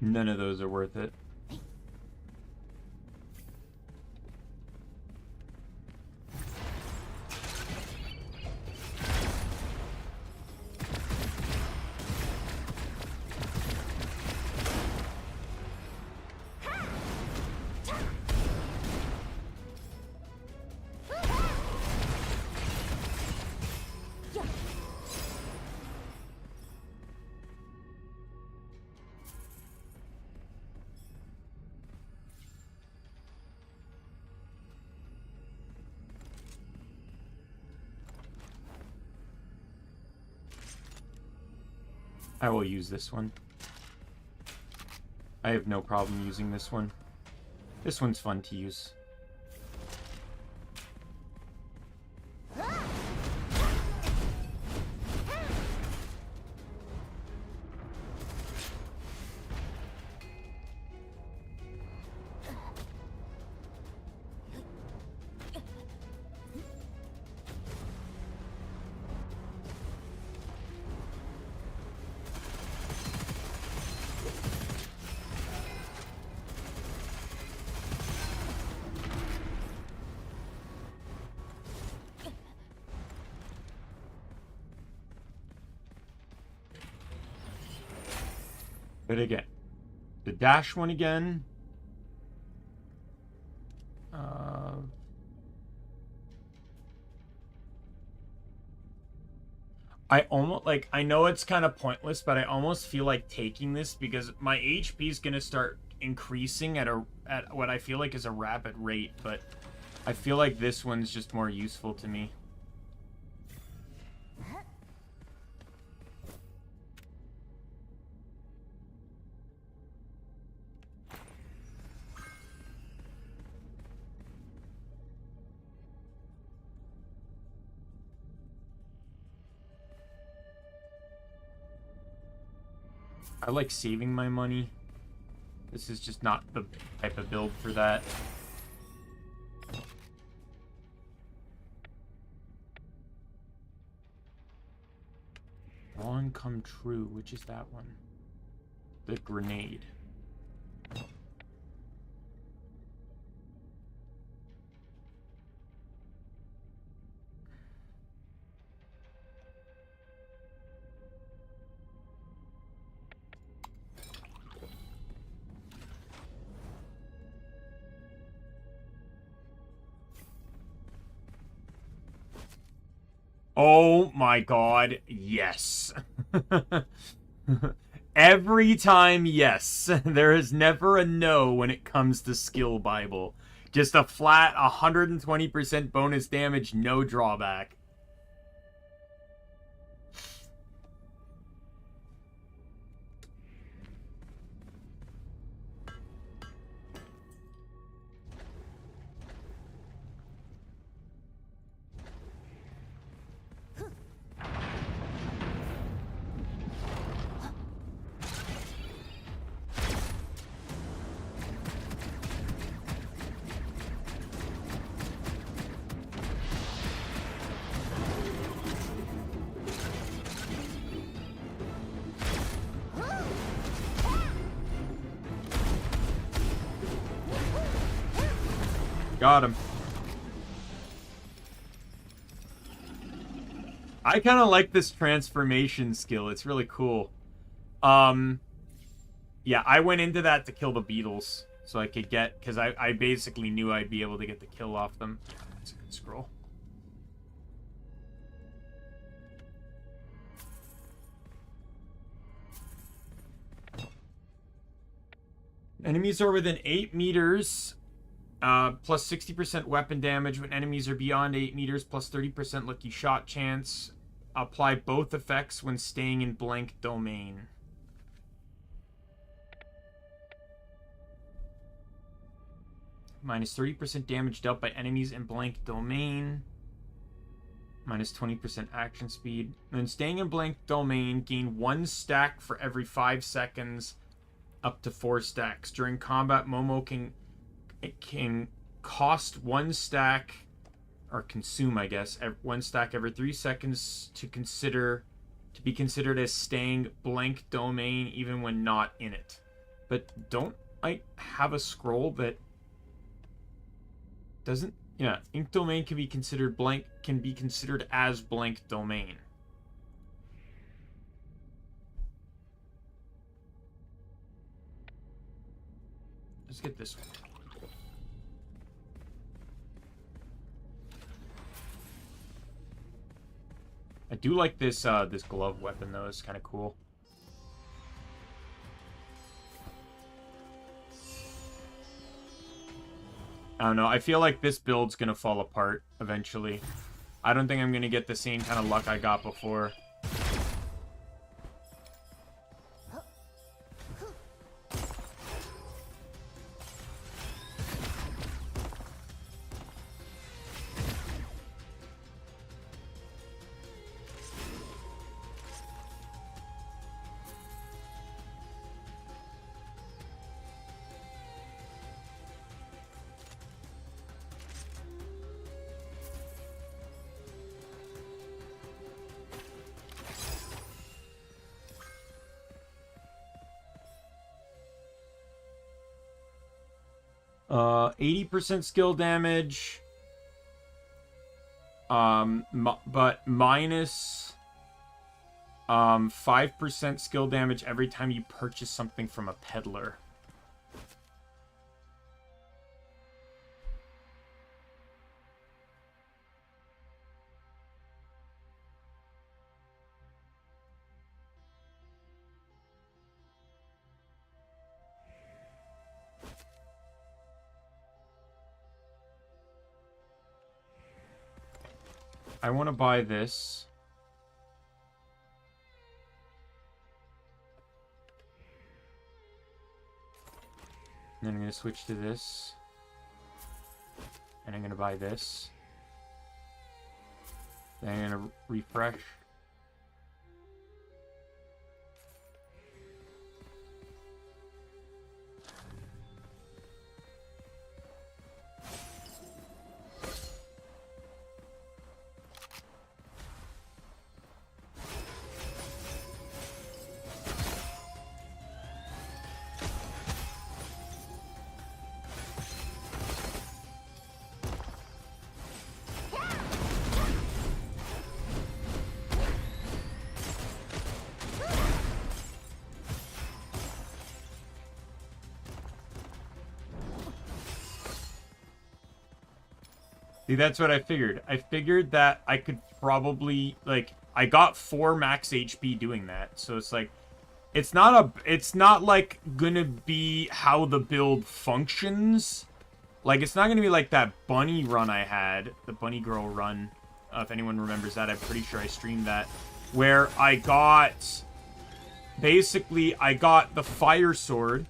None of those are worth it. I will use this one. I have no problem using this one. This one's fun to use. But again, the dash one again. I almost, like, I know it's kind of pointless, but I almost feel like taking this because my HP is going to start increasing at what I feel like is a rapid rate, but I feel like this one's just more useful to me. I like saving my money. This is just not the type of build for that. Long come true. Which is that one? The grenade. Oh my god, yes. Every time, yes. There is never a no when it comes to Skill Bible. Just a flat 120% bonus damage, no drawback. Got him. I kind of like this transformation skill. It's really cool. Yeah, I went into that to kill the beetles. So I could get... Because I basically knew I'd be able to get the kill off them. That's a good scroll. Enemies are within 8 meters... plus 60% weapon damage when enemies are beyond 8 meters, plus 30% lucky shot chance. Apply both effects when staying in blank domain. Minus 30% damage dealt by enemies in blank domain. Minus 20% action speed. When staying in blank domain, gain 1 stack for every 5 seconds, up to 4 stacks. During combat, Momo can cost 1 stack, or consume, I guess, 1 stack every 3 seconds to be considered as staying blank domain even when not in it. But don't I have a scroll that doesn't? Yeah, ink domain can be considered as blank domain. Let's get this one. I do like this this glove weapon though. It's kind of cool. I don't know. I feel like this build's gonna fall apart eventually. I don't think I'm gonna get the same kind of luck I got before. Uh, 80% skill damage. But minus 5% skill damage every time you purchase something from a peddler. I want to buy this. And then I'm going to switch to this. And I'm going to buy this. Then I'm going to refresh. See, that's what I figured. I figured that I could probably, like, I got 4 max HP doing that. So it's like, it's not like gonna be how the build functions. Like, it's not gonna be like that bunny run I had, the bunny girl run. If anyone remembers that, I'm pretty sure I streamed that. Where I got, basically, I got the fire sword.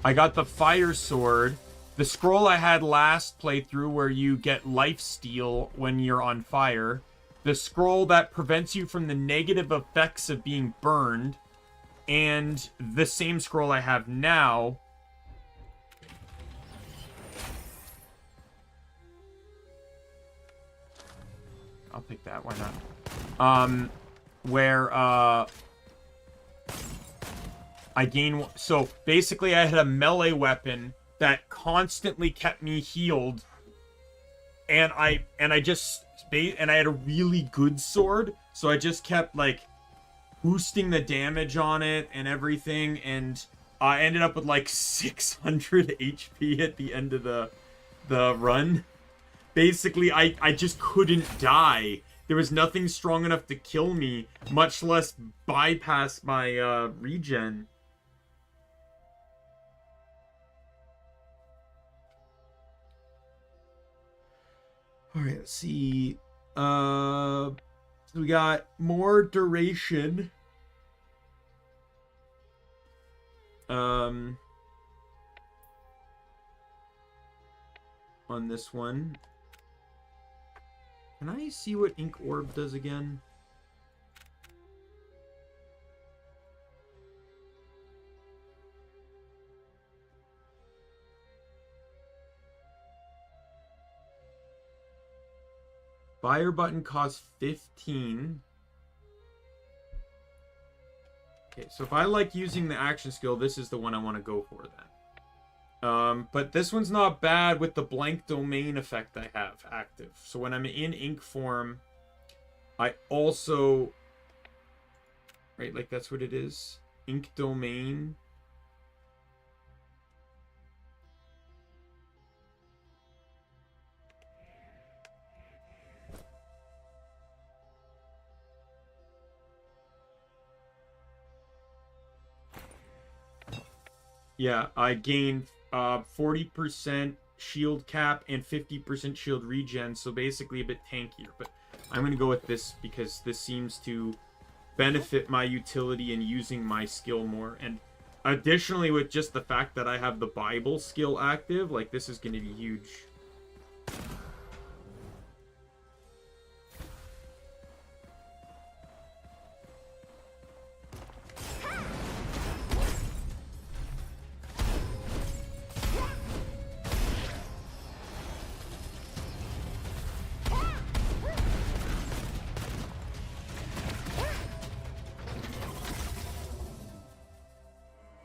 I got the fire sword. The scroll I had last playthrough where you get lifesteal when you're on fire. The scroll that prevents you from the negative effects of being burned. And the same scroll I have now. I'll pick that, why not? Where, I gain... So, basically, I had a melee weapon that constantly kept me healed. And I had a really good sword. So I just kept, like, boosting the damage on it and everything. And I ended up with, like, 600 HP at the end of the run. Basically, I just couldn't die. There was nothing strong enough to kill me, much less bypass my regen. Alright, let's see. So we got more duration. On this one. Can I see what Ink Orb does again? Fire button costs 15. Okay, so if I like using the action skill, this is the one I want to go for then. But this one's not bad with the blank domain effect I have active. So when I'm in ink form, I also... Right, like that's what it is. Ink domain. Yeah, I gain 40% shield cap and 50% shield regen, so basically a bit tankier. But I'm going to go with this because this seems to benefit my utility in using my skill more. And additionally, with just the fact that I have the Bible skill active, like, this is going to be huge.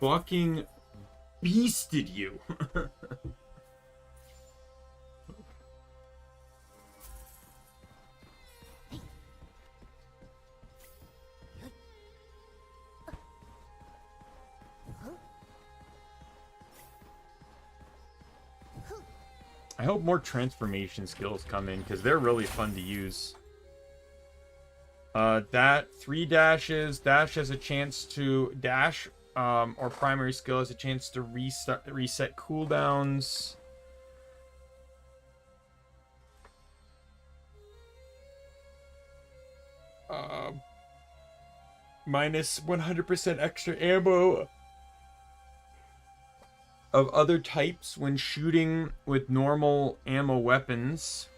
Fucking beasted you. I hope more transformation skills come in, because they're really fun to use. That 3 dashes. Dash has a chance to dash, or primary skill has a chance to reset cooldowns. Minus 100% extra ammo of other types when shooting with normal ammo weapons.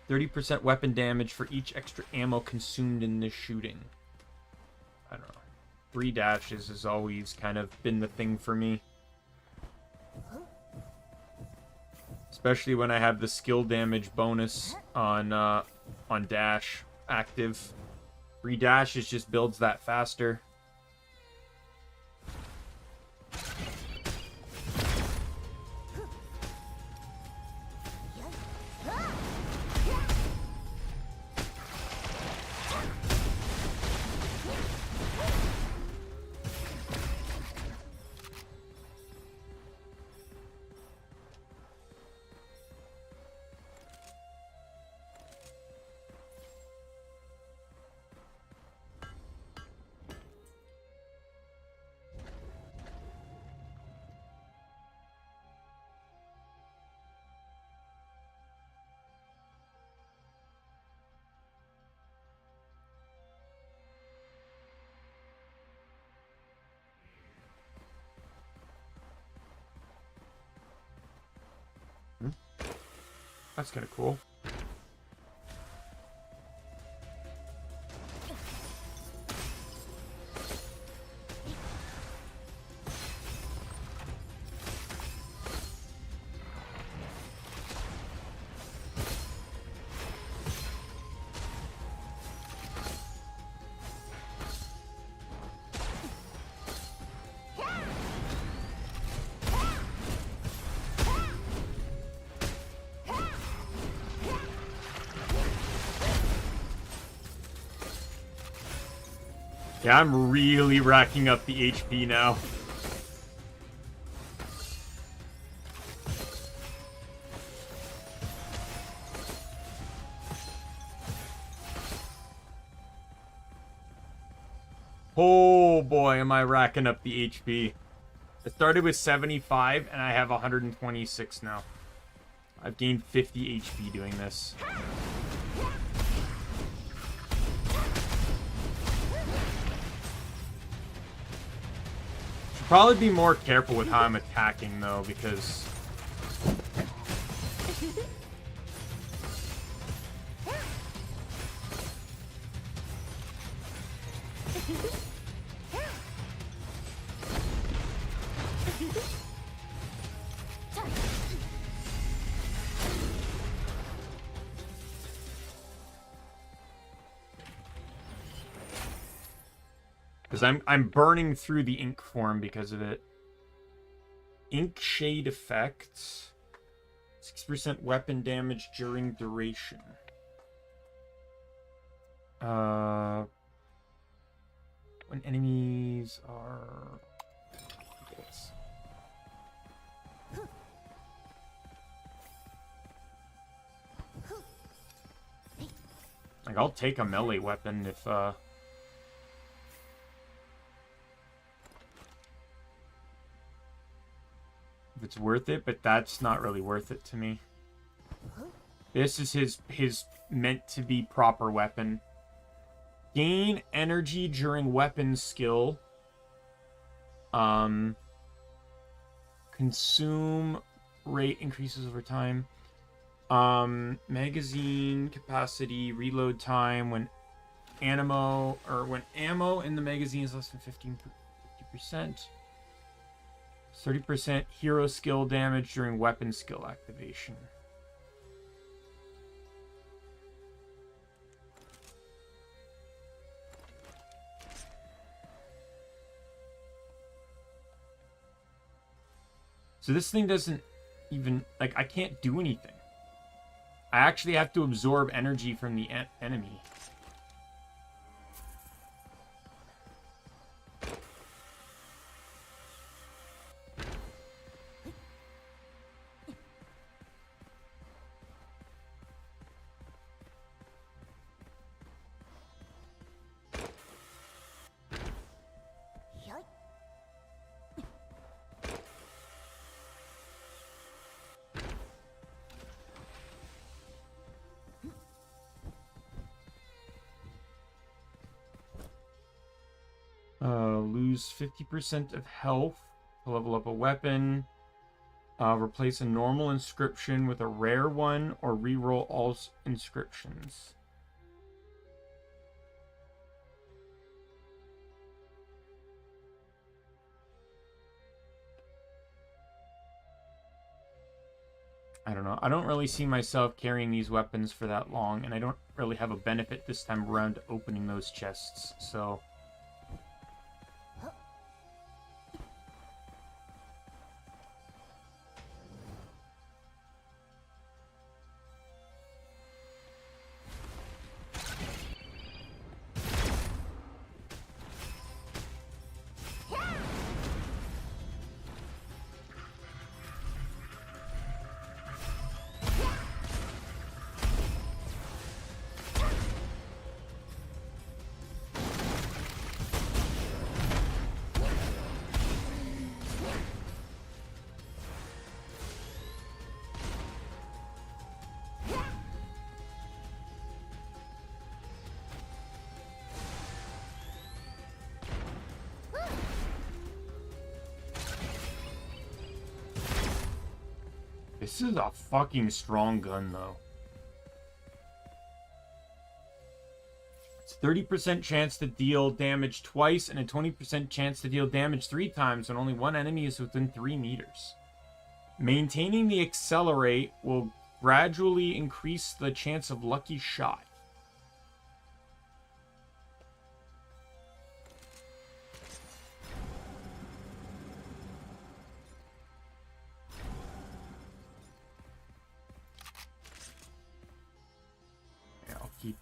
30% weapon damage for each extra ammo consumed in this shooting. I don't know. 3 dashes has always kind of been the thing for me. Especially when I have the skill damage bonus on dash active. 3 dashes just builds that faster. That's kind of cool. Yeah, I'm really racking up the HP now. Oh boy, am I racking up the HP. I started with 75 and I have 126 now. I've gained 50 HP doing this. Should probably be more careful with how I'm attacking though, because I'm burning through the ink form because of it. Ink shade effect. 6% weapon damage during duration. When enemies are... Yes. Like, I'll take a melee weapon if it's worth it, but that's not really worth it to me. This is his meant to be proper weapon. Gain energy during weapon skill. Consume rate increases over time. Magazine capacity, reload time when ammo in the magazine is less than 50%. 30% hero skill damage during weapon skill activation. So this thing doesn't even, like, I can't do anything. I actually have to absorb energy from the enemy. Lose 50% of health to level up a weapon. Replace a normal inscription with a rare one, or reroll all inscriptions. I don't know. I don't really see myself carrying these weapons for that long, and I don't really have a benefit this time around opening those chests, so... This is a fucking strong gun, though. It's 30% chance to deal damage twice and a 20% chance to deal damage 3 times when only one enemy is within 3 meters. Maintaining the accelerate will gradually increase the chance of lucky shot.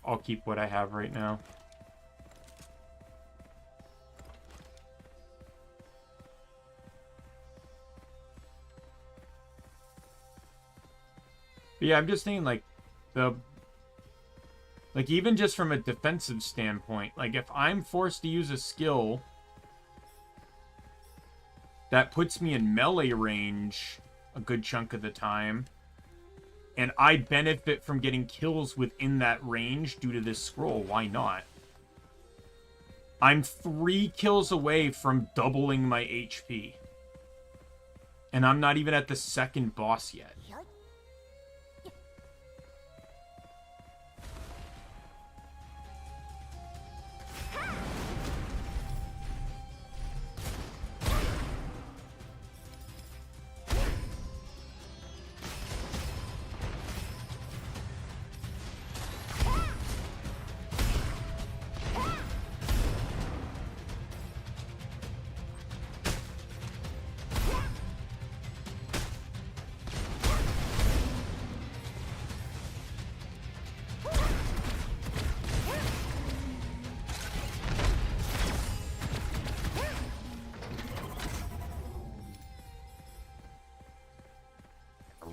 I'll keep what I have right now. But yeah, I'm just thinking like even just from a defensive standpoint, like if I'm forced to use a skill that puts me in melee range a good chunk of the time, and I benefit from getting kills within that range due to this scroll, why not? I'm 3 kills away from doubling my HP. And I'm not even at the second boss yet.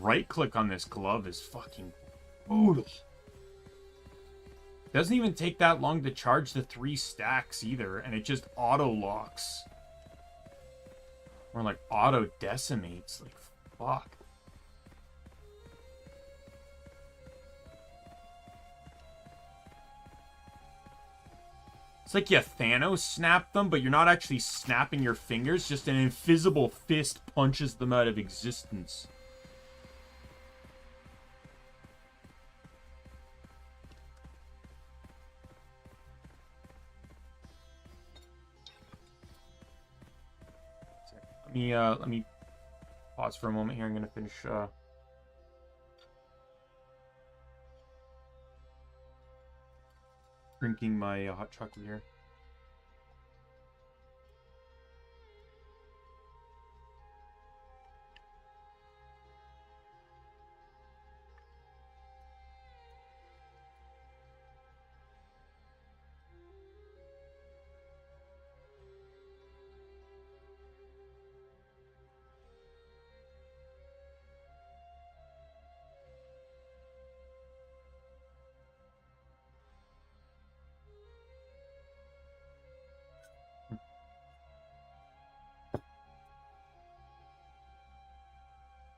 Right click on this glove is fucking brutal. Doesn't even take that long to charge the 3 stacks either, and it just auto locks. Or like auto decimates. Like, fuck. It's like you Thanos snapped them, but you're not actually snapping your fingers, just an invisible fist punches them out of existence. Let me pause for a moment here. I'm gonna finish drinking my hot chocolate here.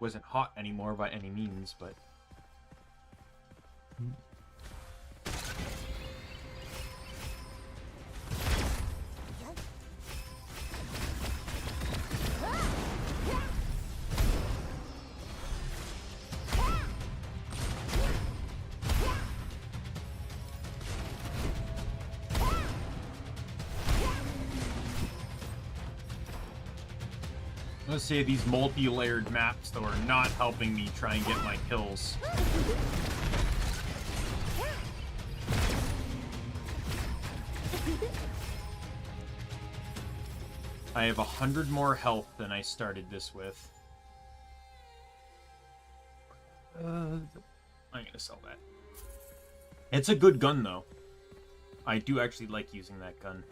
Wasn't hot anymore by any means, but Let's say these multi-layered maps, though, are not helping me try and get my kills. I have 100 more health than I started this with. I'm gonna sell that. It's a good gun, though. I do actually like using that gun.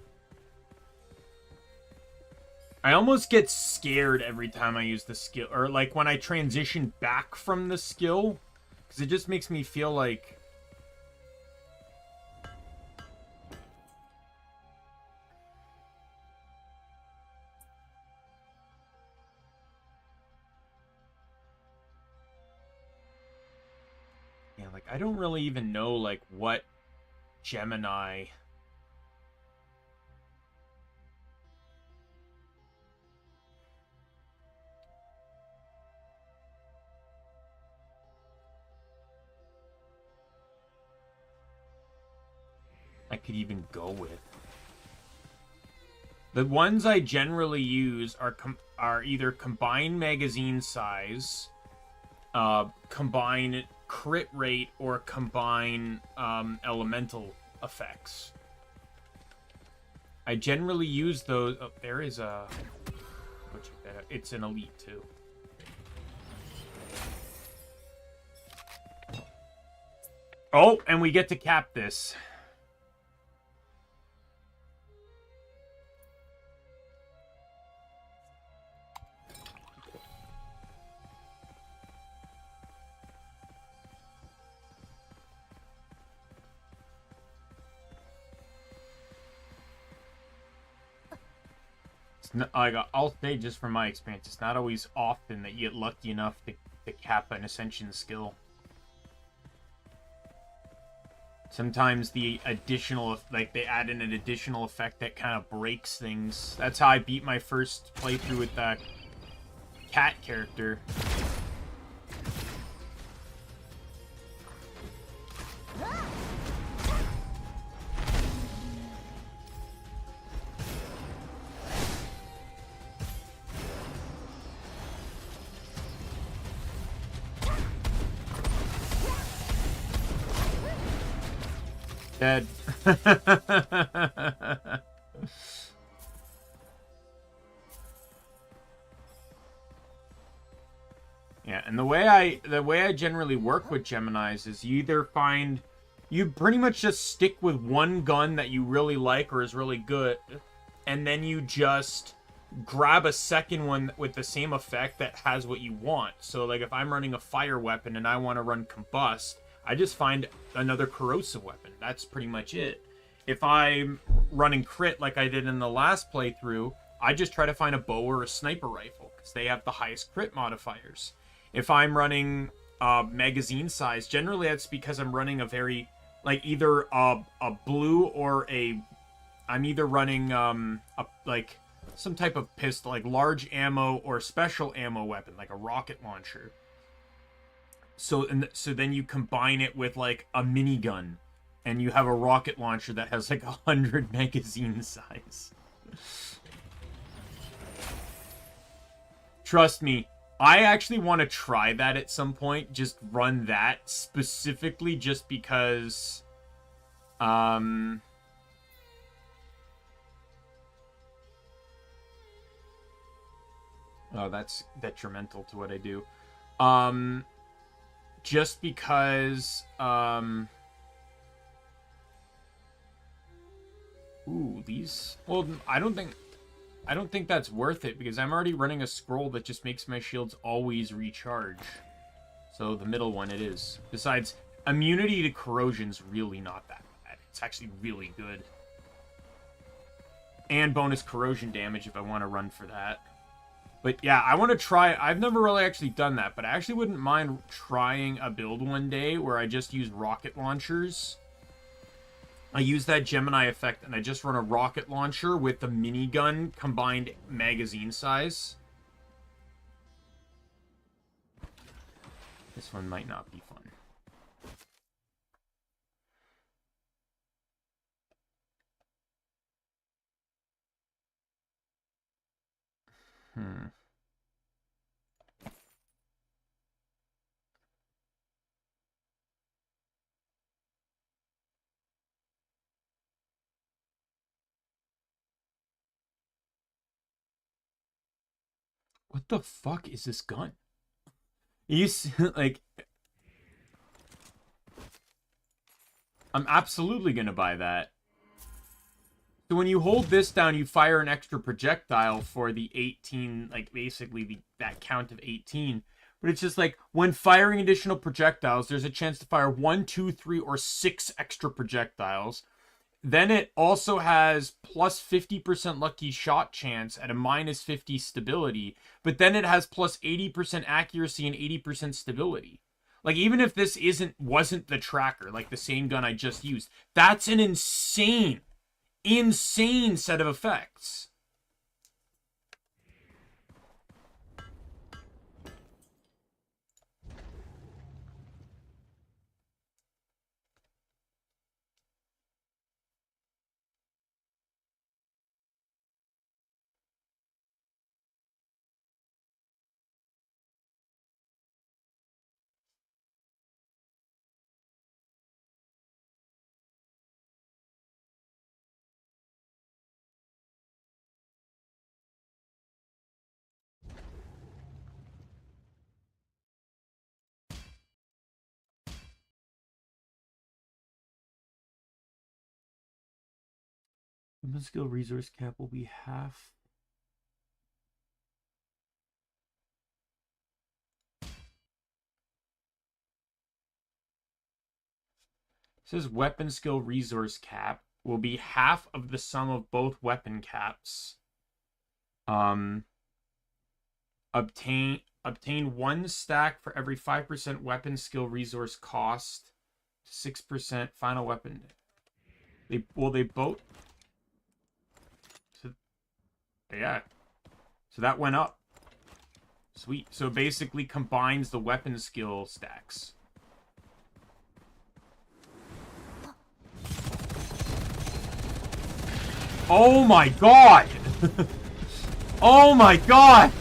I almost get scared every time I use the skill, or like when I transition back from the skill, because it just makes me feel like... Yeah, like, I don't really even know, like, what Gemini... I could even go with. The ones I generally use are either combined magazine size, combine crit rate, or combine elemental effects. I generally use those. Oh, there is a... It's an elite too. Oh, and we get to cap this. Like, I'll say, just from my experience, it's not always often that you get lucky enough to cap an Ascension skill. Sometimes the additional, like, they add in an additional effect that kind of breaks things. That's how I beat my first playthrough with that cat character. Dead. Yeah, and the way I generally work with Geminis is you pretty much just stick with one gun that you really like or is really good, and then you just grab a second one with the same effect that has what you want. So, like, if I'm running a fire weapon and I want to run combust, I just find another corrosive weapon. That's pretty much it. If I'm running crit like I did in the last playthrough, I just try to find a bow or a sniper rifle, because they have the highest crit modifiers. If I'm running magazine size, generally that's because I'm running a very, like, either a blue or a... I'm either running like some type of pistol, like large ammo or special ammo weapon, like a rocket launcher. So then you combine it with like a minigun, and you have a rocket launcher that has like 100 magazine size. Trust me, I actually want to try that at some point. Just run that specifically just because... Oh, that's detrimental to what I do. Just because, ooh, these... Well, I don't think that's worth it, because I'm already running a scroll that just makes my shields always recharge. So the middle one it is. Besides, immunity to corrosion's really not that bad. It's actually really good. And bonus corrosion damage if I want to run for that. But yeah, I want to try... I've never really actually done that, but I actually wouldn't mind trying a build one day where I just use rocket launchers. I use that Gemini effect, and I just run a rocket launcher with the minigun combined magazine size. This one might not be fun. What the fuck is this gun? You like, I'm absolutely gonna buy that. So when you hold this down, you fire an extra projectile for the 18, like basically that count of 18. But it's just like, when firing additional projectiles, there's a chance to fire 1, 2, 3, or 6 extra projectiles. Then it also has plus 50% lucky shot chance at a minus 50 stability. But then it has plus 80% accuracy and 80% stability. Like, even if this wasn't the tracker, like the same gun I just used, that's an insane set of effects. Human skill resource cap will be half. It says weapon skill resource cap will be half of the sum of both weapon caps. Obtain 1 stack for every 5% weapon skill resource cost. 6% final weapon. They both. So, yeah. So that went up. Sweet. So it basically combines the weapon skill stacks. Oh my god! Oh my god!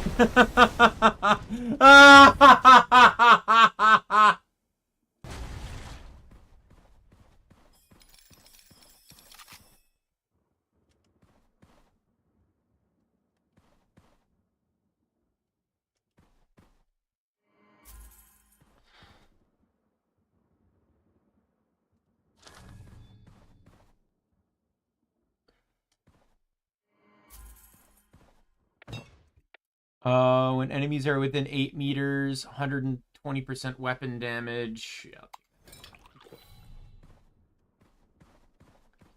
When enemies are within 8 meters, 120% weapon damage. Yeah.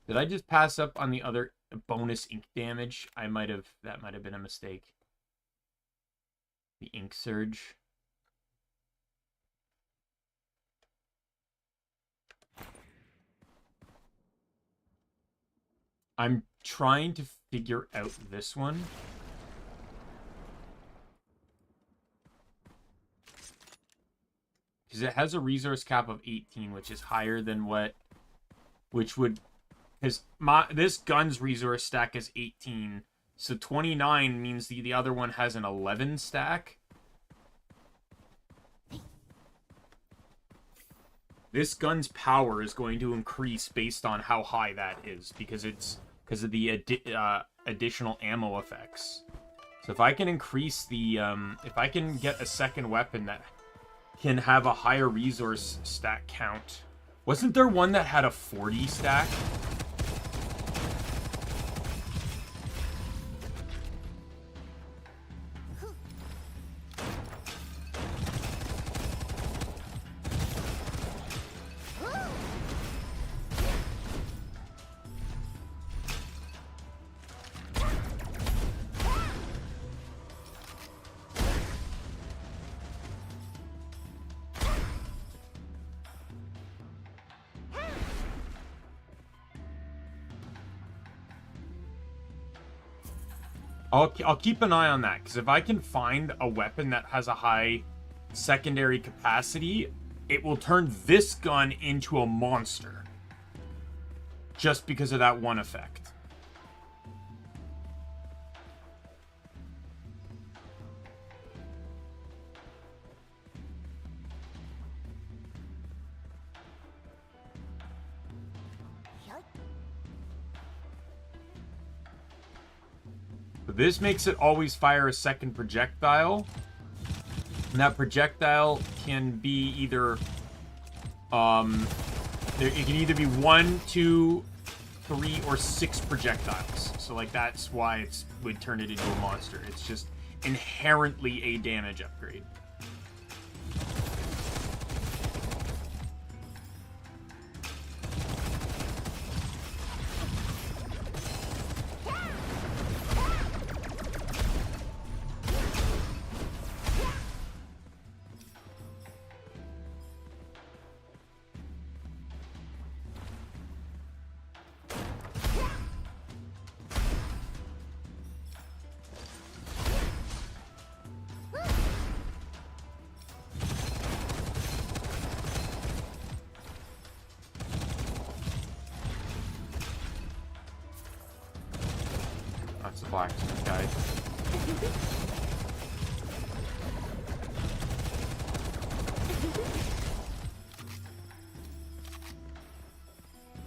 Did I just pass up on the other bonus ink damage? That might have been a mistake. The ink surge. I'm trying to figure out this one. Because it has a resource cap of 18, which is higher than what... Which would... Because this gun's resource stack is 18. So 29 means the other one has an 11 stack. This gun's power is going to increase based on how high that is. Because of the additional ammo effects. So if I can increase the... if I can get a second weapon that can have a higher resource stack count. Wasn't there one that had a 40 stack? I'll keep an eye on that, because if I can find a weapon that has a high secondary capacity, it will turn this gun into a monster. Just because of that one effect. But this makes it always fire a second projectile. And that projectile can be either... it can either be 1, 2, 3, or 6 projectiles. So, like, that's why it would turn it into a monster. It's just inherently a damage upgrade. That's a blacksmith guy.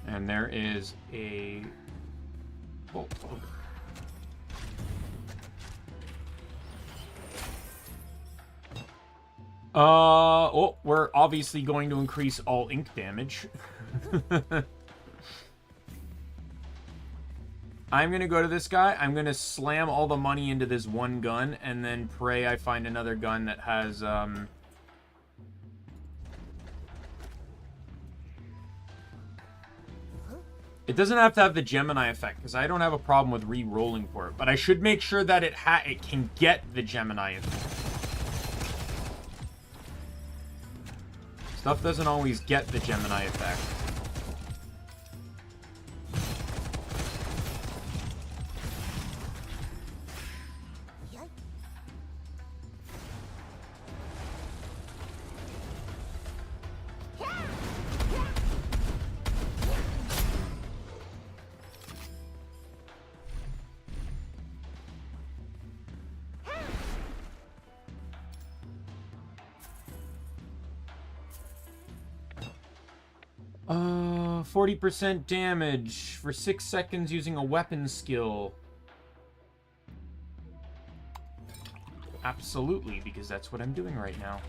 And there is a... Oh, oh, we're obviously going to increase all ink damage. I'm going to go to this guy. I'm going to slam all the money into this one gun and then pray I find another gun that has, It doesn't have to have the Gemini effect, because I don't have a problem with re-rolling for it. But I should make sure that it can get the Gemini effect. Stuff doesn't always get the Gemini effect. Uh, 40% damage for 6 seconds using a weapon skill. Absolutely, because that's what I'm doing right now.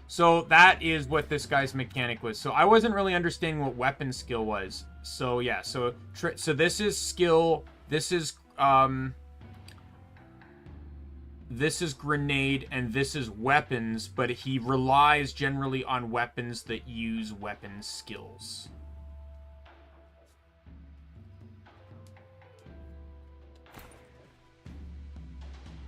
So that is what this guy's mechanic was. So I wasn't really understanding what weapon skill was. So yeah, so this is skill, this is grenade, and this is weapons, but he relies generally on weapons that use weapon skills.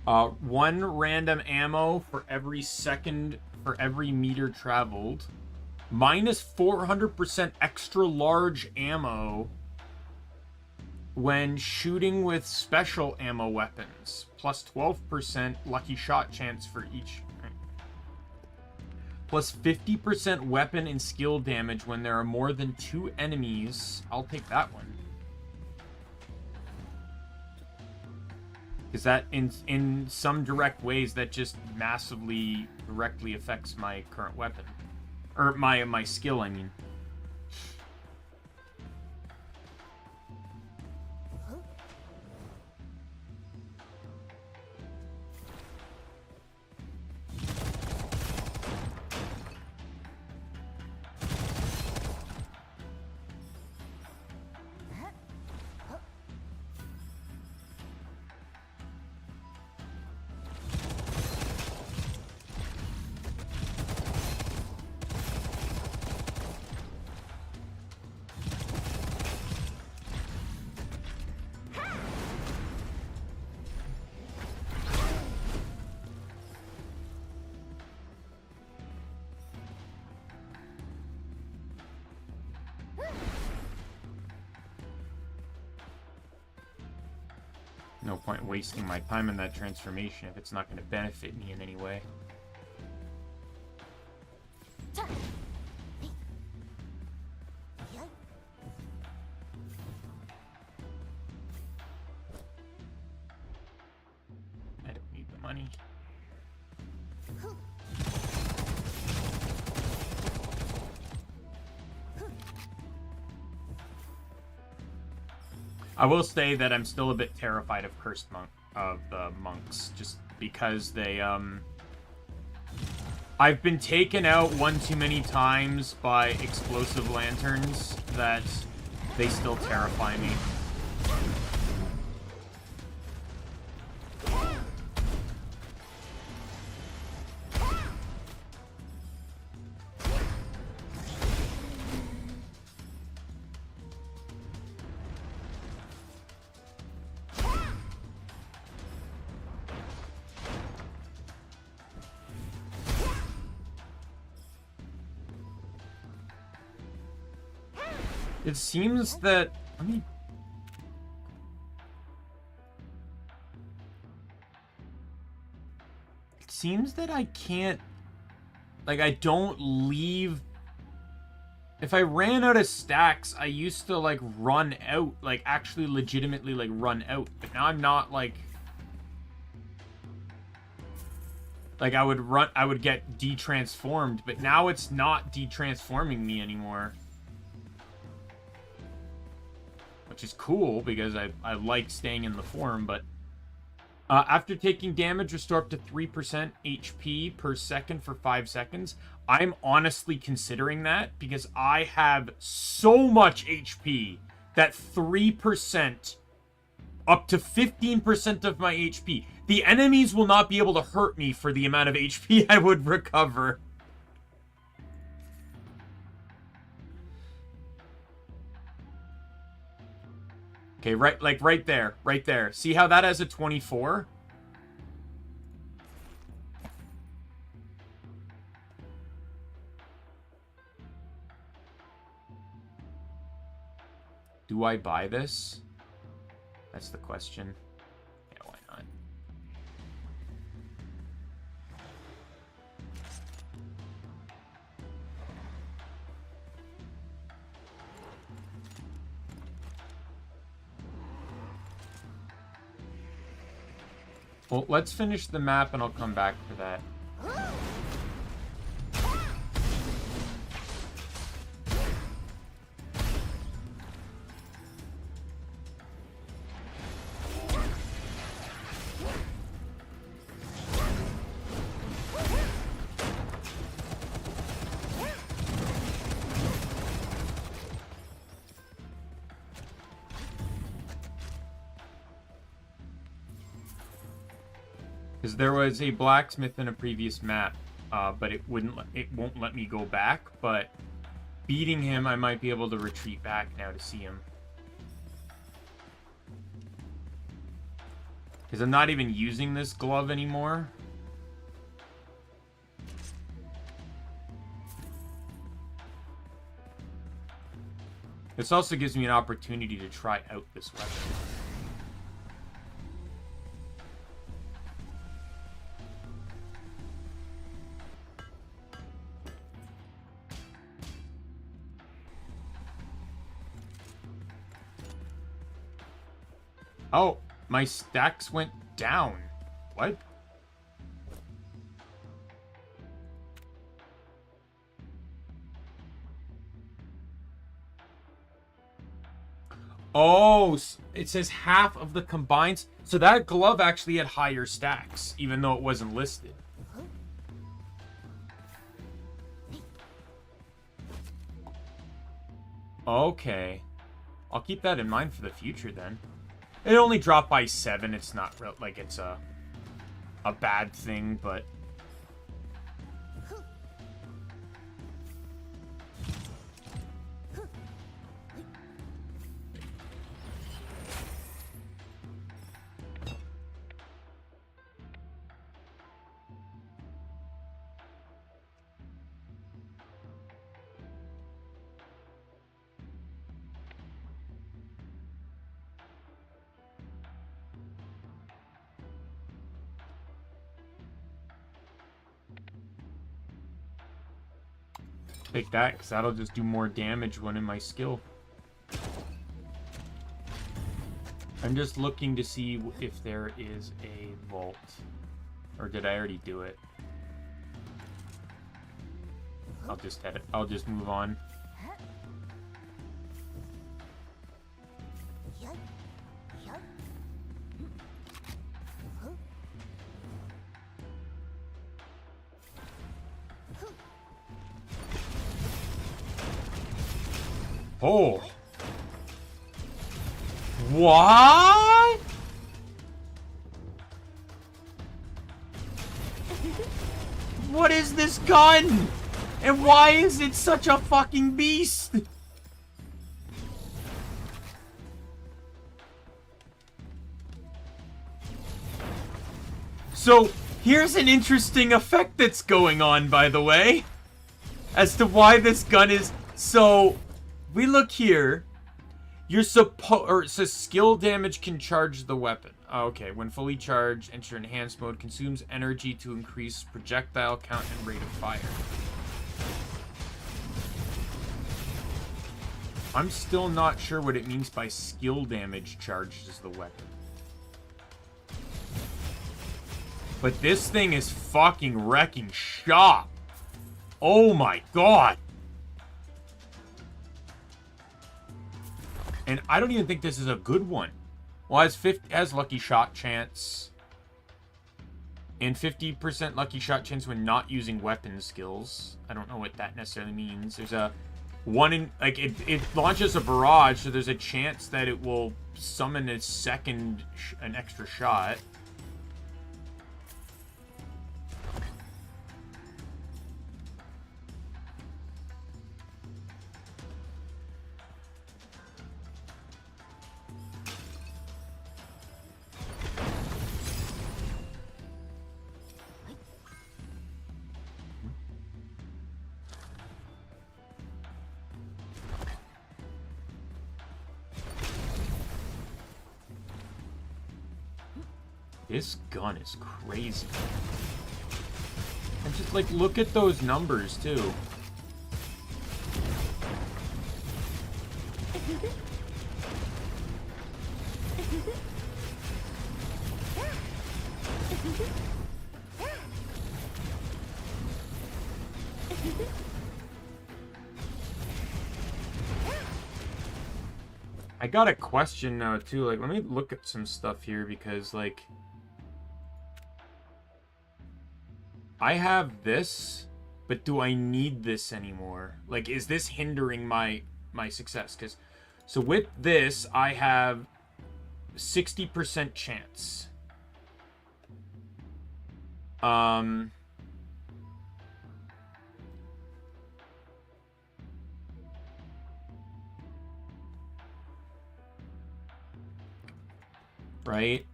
One random ammo for every second, for every meter traveled. Minus 400% extra large ammo when shooting with special ammo weapons. Plus 12% lucky shot chance for each. Plus 50% weapon and skill damage when there are more than 2 enemies. I'll take that one. Because that, in some direct ways, that just massively directly affects my current weapon. Or my skill, I mean. No point wasting my time in that transformation if it's not going to benefit me in any way. I don't need the money. I will say that I'm still a bit terrified of cursed monks, just because they I've been taken out one too many times by explosive lanterns that they still terrify me. It seems that... Let me... It seems that I can't... Like, I don't leave... If I ran out of stacks, I used to, like, run out. Like, actually legitimately, like, run out. But now I'm not, like... Like, I would get de-transformed, but now it's not de-transforming me anymore. Which is cool, because I like staying in the form, but... after taking damage, restore up to 3% HP per second for 5 seconds. I'm honestly considering that, because I have so much HP that 3%, up to 15% of my HP, the enemies will not be able to hurt me for the amount of HP I would recover. Okay, right there. See how that has a 24? Do I buy this? That's the question. Yeah, why not? Well, let's finish the map and I'll come back for that. Because there was a blacksmith in a previous map, but it won't let me go back. But beating him, I might be able to retreat back now to see him. Because I'm not even using this glove anymore. This also gives me an opportunity to try out this weapon. Oh, my stacks went down. What? Oh, it says half of the combined. So that glove actually had higher stacks, even though it wasn't listed. Okay. I'll keep that in mind for the future then. It only dropped by 7. It's not like it's a bad thing, but... Take that, because that'll just do more damage when in my skill. I'm just looking to see if there is a vault. Or did I already do it? I'll just move on. Oh. What? What is this gun? And why is it such a fucking beast? So, here's an interesting effect that's going on, by the way, as to why this gun is... So, we look here. You're it says skill damage can charge the weapon. Okay, when fully charged, enter enhanced mode, consumes energy to increase projectile count and rate of fire. I'm still not sure what it means by skill damage charges the weapon. But this thing is fucking wrecking shop. Oh my god. And I don't even think this is a good one. Well, it has lucky shot chance. And 50% lucky shot chance when not using weapon skills. I don't know what that necessarily means. There's a one in... Like, it launches a barrage, so there's a chance that it will summon an extra shot. This gun is crazy. And just, like, look at those numbers, too. I got a question now, too. Like, let me look at some stuff here, because, like... I have this, but do I need this anymore? Like, is this hindering my success? Because, so with this, I have 60% chance. Right?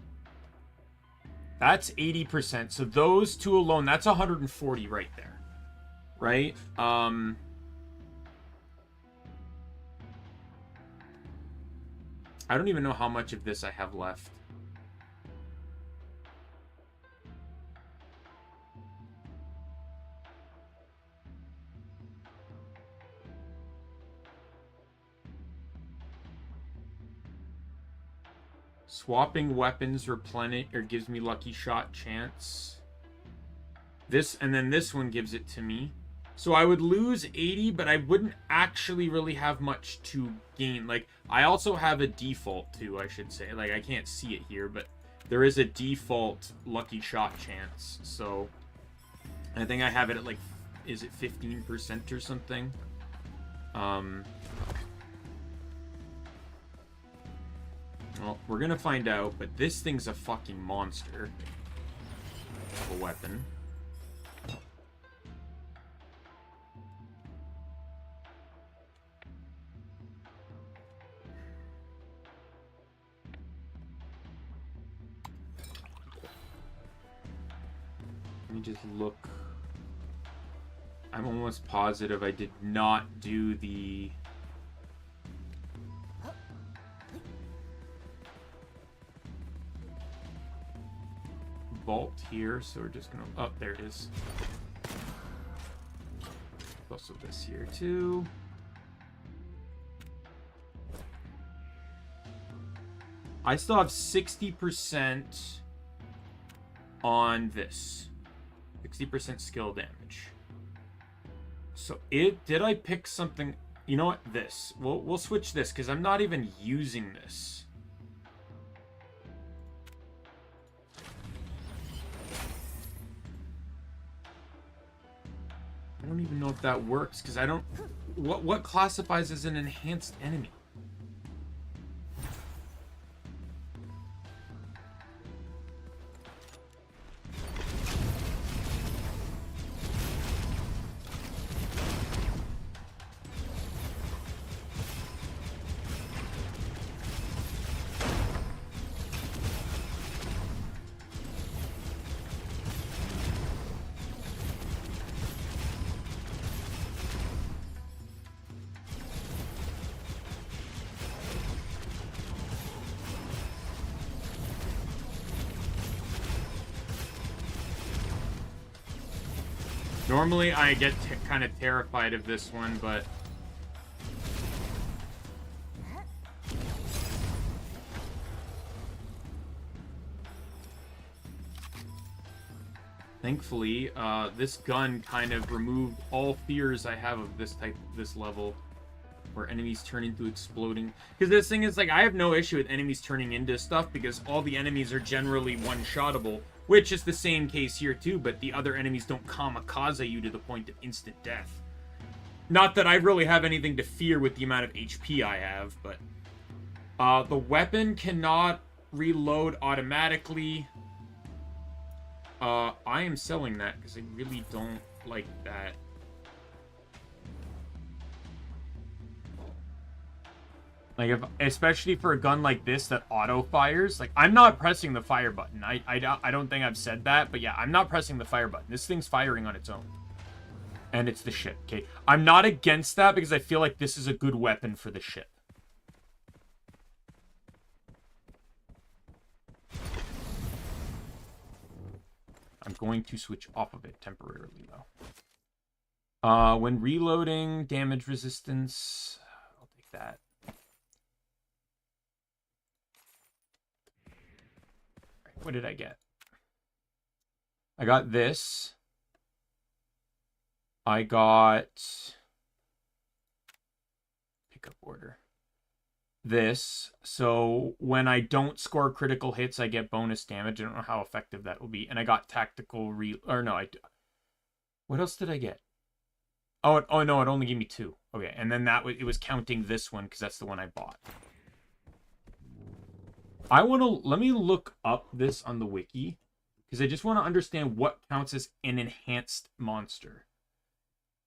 That's 80%. So those two alone, that's 140 right there. Right? I don't even know how much of this I have left. Swapping weapons replenish or gives me lucky shot chance. This and then this one gives it to me. So I would lose 80, but I wouldn't actually really have much to gain. Like, I also have a default too, I should say. Like, I can't see it here, but there is a default lucky shot chance. So I think I have it at, like, is it 15% or something? Well, we're gonna find out, but this thing's a fucking monster of a weapon. Let me just look. I'm almost positive I did not do the... vault here, so we're just gonna... Oh, there it is. Also this here too. I still have 60% on this. 60% skill damage. So did I pick something? You know what? This. We'll switch this because I'm not even using this. I don't even know if that works, because I don't... What classifies as an enhanced enemy? Normally, I get kind of terrified of this one, but... Thankfully, this gun kind of removed all fears I have of this level, where enemies turn into exploding. Because this thing is, like, I have no issue with enemies turning into stuff, because all the enemies are generally one-shottable, which is the same case here, too, but the other enemies don't kamikaze you to the point of instant death. Not that I really have anything to fear with the amount of HP I have, but... the weapon cannot reload automatically. I am selling that, because I really don't like that. Like, especially for a gun like this that auto-fires, like, I'm not pressing the fire button. I don't think I've said that, but yeah, I'm not pressing the fire button. This thing's firing on its own. And it's the ship, okay? I'm not against that because I feel like this is a good weapon for the ship. I'm going to switch off of it temporarily, though. When reloading, damage resistance... I'll take that. What did I get? I got this. I got... Pickup order. This. So when I don't score critical hits, I get bonus damage. I don't know how effective that will be. And I got tactical or no, what else did I get? Oh, no, it only gave me 2. Okay, and then it was counting this one because that's the one I bought. Let me look up this on the wiki, because I just want to understand what counts as an enhanced monster.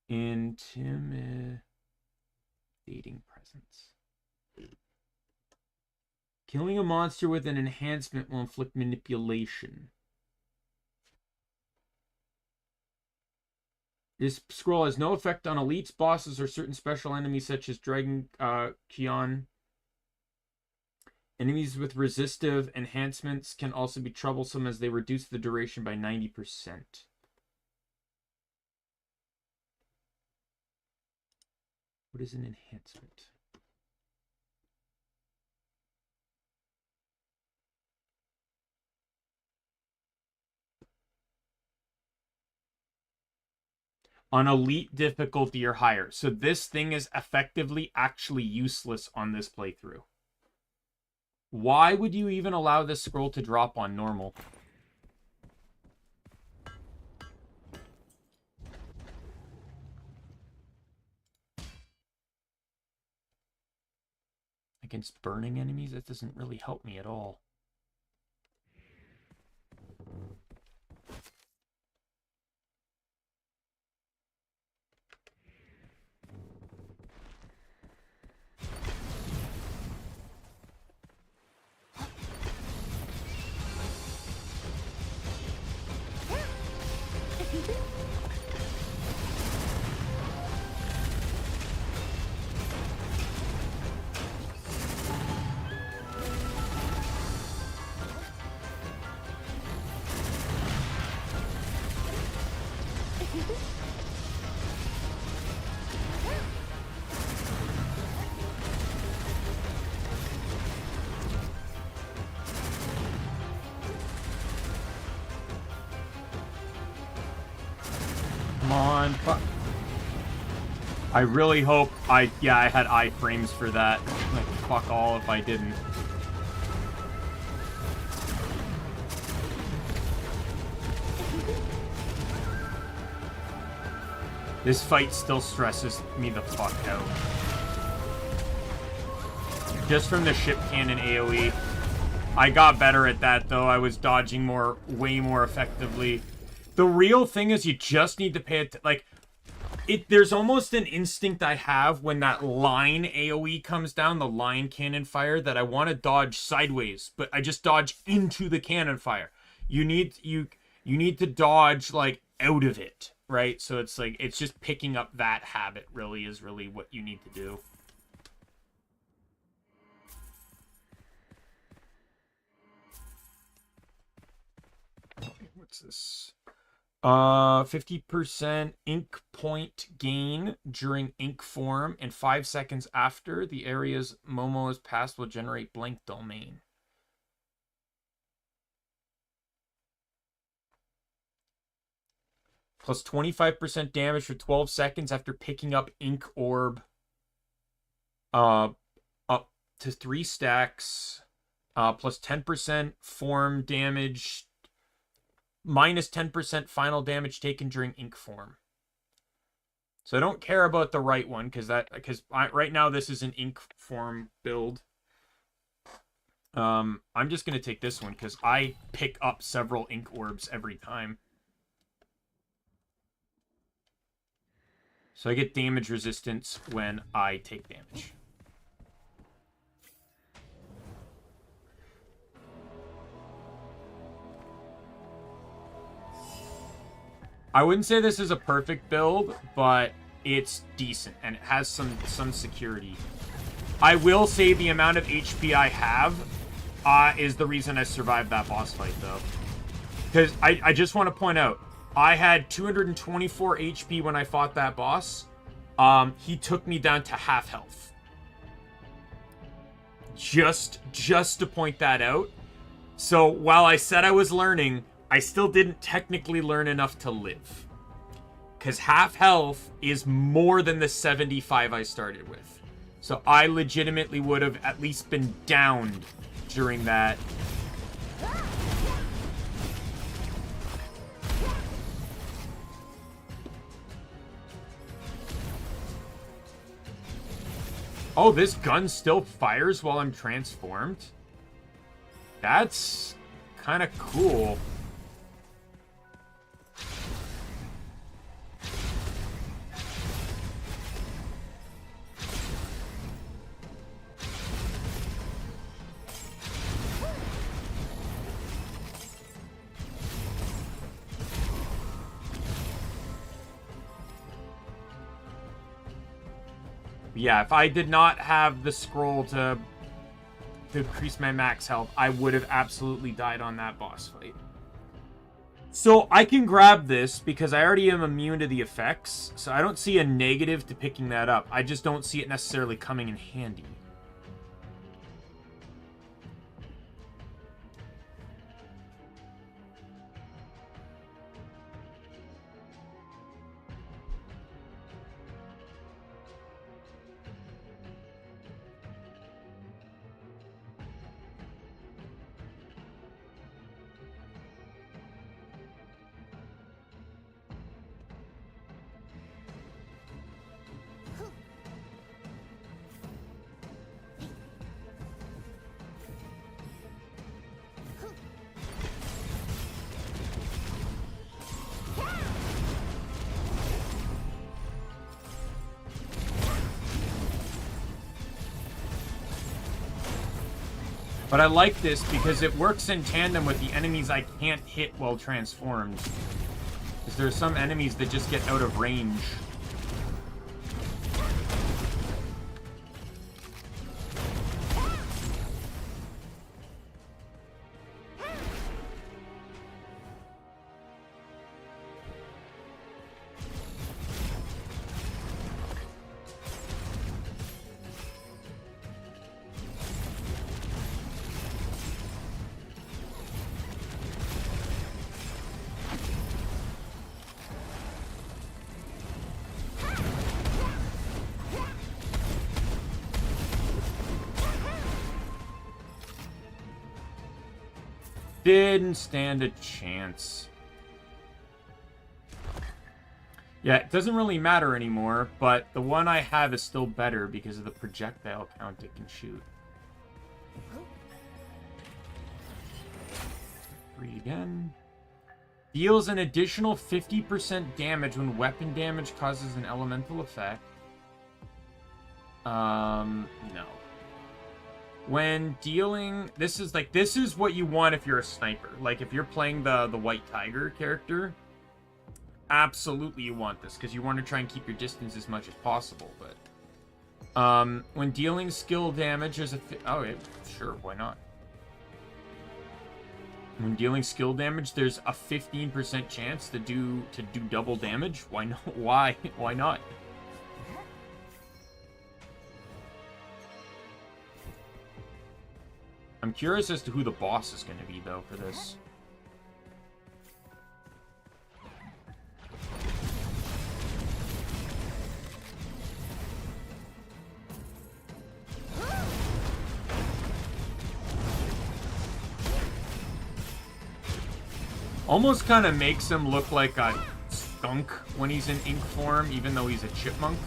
Intimidating presence. Killing a monster with an enhancement will inflict manipulation. This scroll has no effect on elites, bosses, or certain special enemies such as Dragon Kion. Enemies with resistive enhancements can also be troublesome as they reduce the duration by 90%. What is an enhancement? On elite difficulty or higher. So this thing is effectively actually useless on this playthrough. Why would you even allow this scroll to drop on normal? Against burning enemies? That doesn't really help me at all. I really hope I had iframes for that. Like, fuck all if I didn't. This fight still stresses me the fuck out. Just from the ship cannon AoE. I got better at that, though. I was dodging way more effectively. The real thing is you just need to pay it. Like, there's almost an instinct I have when that line AoE comes down, the line cannon fire, that I want to dodge sideways, but I just dodge into the cannon fire. You need to dodge, like, out of it, right? So it's like, it's just picking up that habit really is really what you need to do. What's this? 50% ink point gain during ink form, and 5 seconds after the area's Momo is passed will generate blank domain. Plus 25% damage for 12 seconds after picking up ink orb. Up to 3 stacks. Plus 10% form damage. Minus 10% final damage taken during ink form. So I don't care about the right one because right now this is an ink form build. I'm just gonna take this one because I pick up several ink orbs every time. So I get damage resistance when I take damage. I wouldn't say this is a perfect build, but it's decent, and it has some security. I will say the amount of HP I have is the reason I survived that boss fight, though. Because I just want to point out, I had 224 HP when I fought that boss. He took me down to half health. Just to point that out. So while I said I was learning, I still didn't technically learn enough to live. Because half health is more than the 75 I started with. So I legitimately would have at least been downed during that. Oh, this gun still fires while I'm transformed? That's kind of cool. Yeah, if I did not have the scroll to increase my max health, I would have absolutely died on that boss fight. So I can grab this because I already am immune to the effects, so I don't see a negative to picking that up. I just don't see it necessarily coming in handy. But I like this because it works in tandem with the enemies I can't hit while transformed. Because there are some enemies that just get out of range. Didn't stand a chance. Yeah, it doesn't really matter anymore, but the one I have is still better because of the projectile count it can shoot. 3 again. Deals an additional 50% damage when weapon damage causes an elemental effect. No. When dealing... This is what you want if you're a sniper. Like, if you're playing the White Tiger character... Absolutely you want this, because you want to try and keep your distance as much as possible, but... when dealing skill damage, there's a... Oh, yeah, sure, why not? When dealing skill damage, there's a 15% chance to do double damage. Why not? Why? Why not? I'm curious as to who the boss is going to be, though, for this. Almost kind of makes him look like a skunk when he's in ink form, even though he's a chipmunk.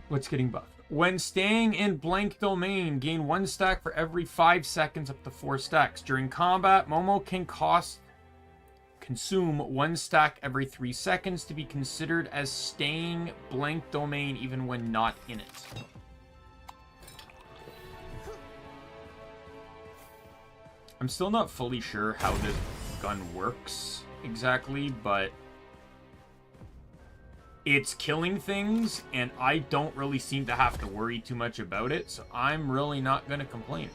What's getting buffed? When staying in blank domain, gain 1 stack for every 5 seconds up to 4 stacks. During combat, Momo can consume 1 stack every 3 seconds to be considered as staying blank domain even when not in it. I'm still not fully sure how this gun works exactly, but... It's killing things, and I don't really seem to have to worry too much about it, so I'm really not going to complain.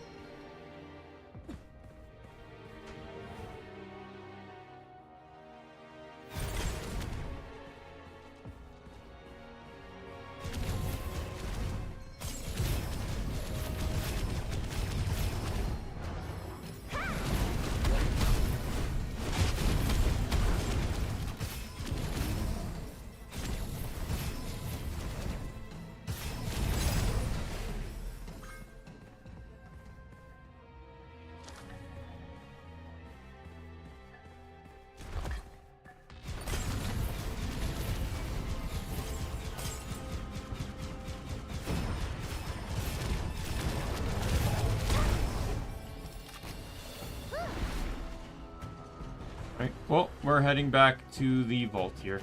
Right, well, we're heading back to the vault here.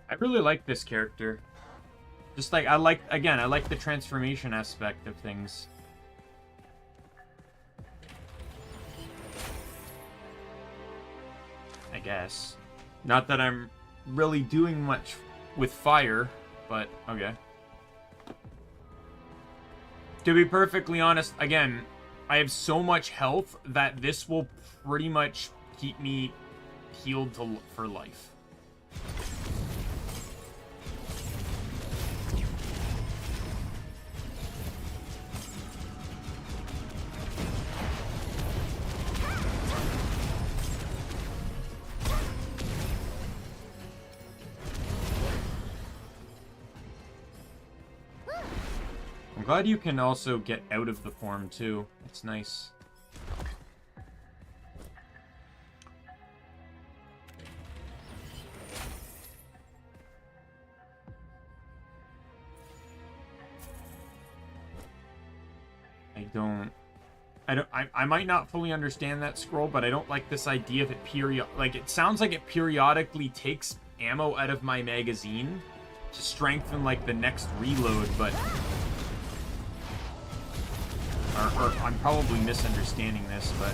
I really like this character. Just like, I like the transformation aspect of things. I guess. Not that I'm really doing much with fire, but okay. To be perfectly honest, again, I have so much health that this will pretty much keep me healed for life. I'm glad you can also get out of the form, too. It's nice. I might not fully understand that scroll, but I don't like this idea of it it sounds like it periodically takes ammo out of my magazine to strengthen, like, the next reload, but... Or I'm probably misunderstanding this, but...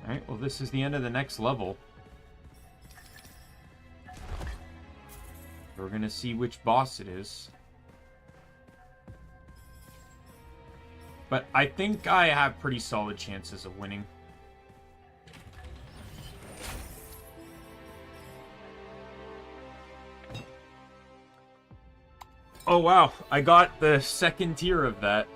Alright, well, this is the end of the next level. We're gonna see which boss it is. But I think I have pretty solid chances of winning. Oh wow, I got the second tier of that.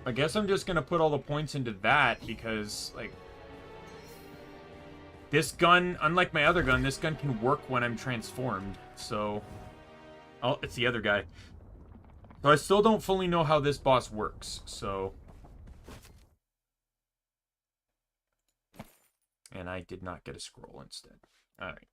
I guess I'm just gonna put all the points into that because, like, this gun, unlike my other gun, this gun can work when I'm transformed, so... Oh, it's the other guy. So I still don't fully know how this boss works, so... And I did not get a scroll instead. Alright.